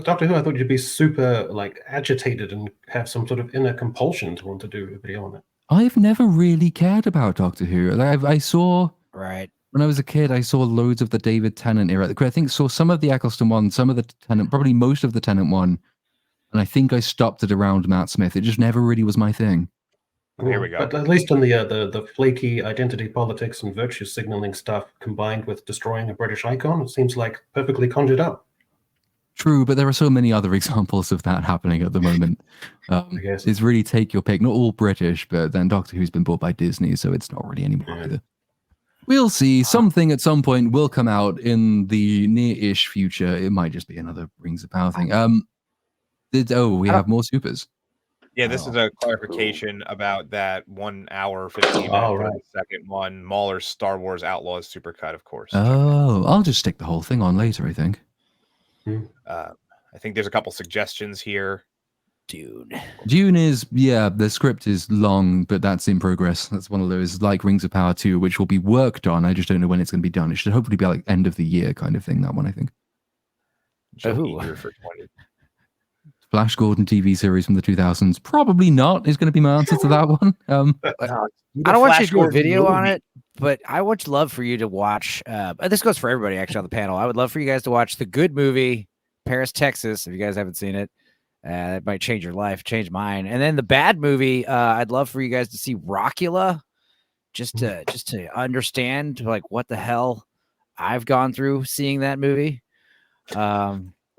Doctor Who, I thought you'd be super like agitated and have some sort of inner compulsion to want to do a video on it. I've never really cared about Doctor Who. Like, I saw when I was a kid, I saw loads of the David Tennant era. I think saw some of the Eccleston one, some of the Tennant, probably most of the Tennant one, and I think I stopped it around Matt Smith. It just never really was my thing. Cool. Here we go. But at least on the flaky identity politics and virtue signaling stuff combined with destroying a British icon, it seems like perfectly conjured up. True, but there are so many other examples of that happening at the moment. I guess. It's really take your pick. Not all British, but then Doctor Who's been bought by Disney, so it's not really anymore Yeah. either. We'll see. Something at some point will come out in the near-ish future. It might just be another Rings of Power thing. We have more supers. Yeah, this is a clarification about that 1 hour 15 minute Oh, right. 30-second one. Mahler's Star Wars Outlaws supercut, of course. Oh, I'll just stick the whole thing on later, I think. I think there's a couple suggestions here. Dune is, the script is long, but that's in progress. That's one of those like Rings of Power 2, which will be worked on. I just don't know when it's going to be done. It should hopefully be like end of the year kind of thing, that one, I think. So eager for 20. Flash Gordon TV series from the 2000s. Probably not is going to be my answer to that one. I don't want you to do a video on it, but I would love for you to watch. This goes for everybody actually on the panel. I would love for you guys to watch the good movie, Paris, Texas. If you guys haven't seen it, it might change your life, change mine. And then the bad movie, I'd love for you guys to see Rockula, just to understand like what the hell I've gone through seeing that movie.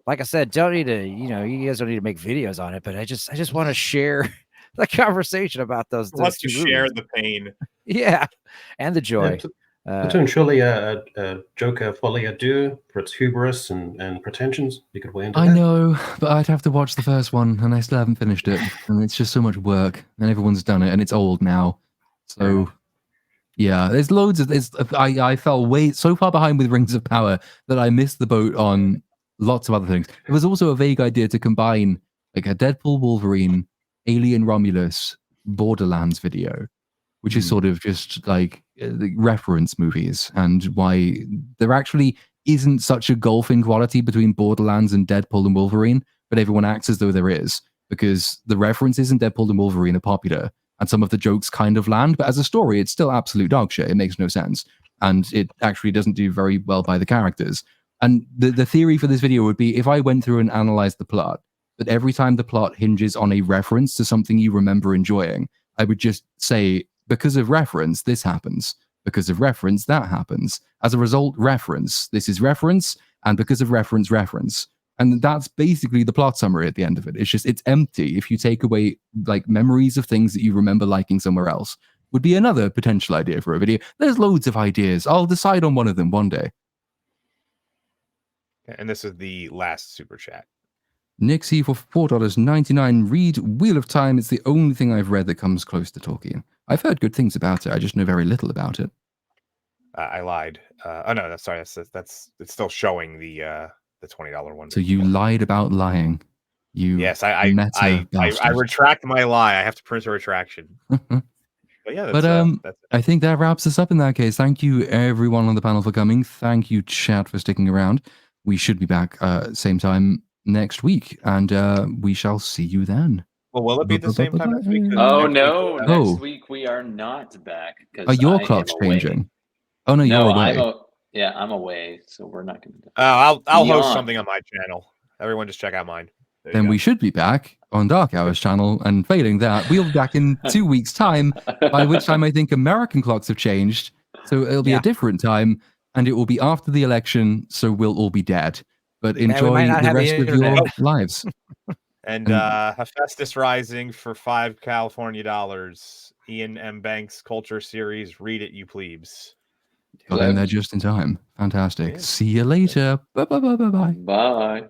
Like I said, don't need to, you guys don't need to make videos on it, but I just want to share the conversation about those. Let's just share the pain. Yeah, and the joy. Platoon, surely a Joker folie à deux for its hubris and pretensions. You could weigh into that. I know, but I'd have to watch the first one, and I still haven't finished it. And it's just so much work, and everyone's done it, and it's old now. So, yeah, there's loads of this. I fell way so far behind with Rings of Power that I missed the boat on lots of other things. There was also a vague idea to combine like a Deadpool, Wolverine, Alien, Romulus, Borderlands video, which is sort of just like reference movies, and why there actually isn't such a gulf in quality between Borderlands and Deadpool and Wolverine, but everyone acts as though there is, because the references in Deadpool and Wolverine are popular, and some of the jokes kind of land, but as a story, it's still absolute dog shit. It makes no sense, and it actually doesn't do very well by the characters. And the theory for this video would be if I went through and analyzed the plot, but every time the plot hinges on a reference to something you remember enjoying, I would just say, because of reference, this happens. Because of reference, that happens. As a result, reference. This is reference, and because of reference, reference. And that's basically the plot summary at the end of it. It's empty. If you take away like memories of things that you remember liking somewhere else, would be another potential idea for a video. There's loads of ideas. I'll decide on one of them one day. And this is the last super chat. Nixie for $4.99. Read Wheel of Time. It's the only thing I've read that comes close to Tolkien. I've heard good things about it. I just know very little about it. I lied. Oh no, that's sorry. That's it's still showing the $20 one. So you lied about lying. Yes, I retract my lie. I have to print a retraction. But yeah, that's I think that wraps us up in that case. Thank you everyone on the panel for coming. Thank you chat for sticking around. We should be back same time next week, and we shall see you then. Well, will it be the same time next week? Oh no, next week we are not back. Oh, your clock's changing. Oh no, you're away. I'm away, so we're not going to. I'll host something on my channel. Everyone, just check out mine. Then we should be back on Dark Hours channel, and failing that, we'll be back in 2 weeks' time. By which time I think American clocks have changed, so it'll be a different time, and it will be after the election, so we'll all be dead. But enjoy the rest of your lives. And Hephaestus Rising for $5 California dollars. Ian M. Banks Culture Series. Read it, you plebes. Got in there just in time. Fantastic. Yeah. See you later. Bye. Bye.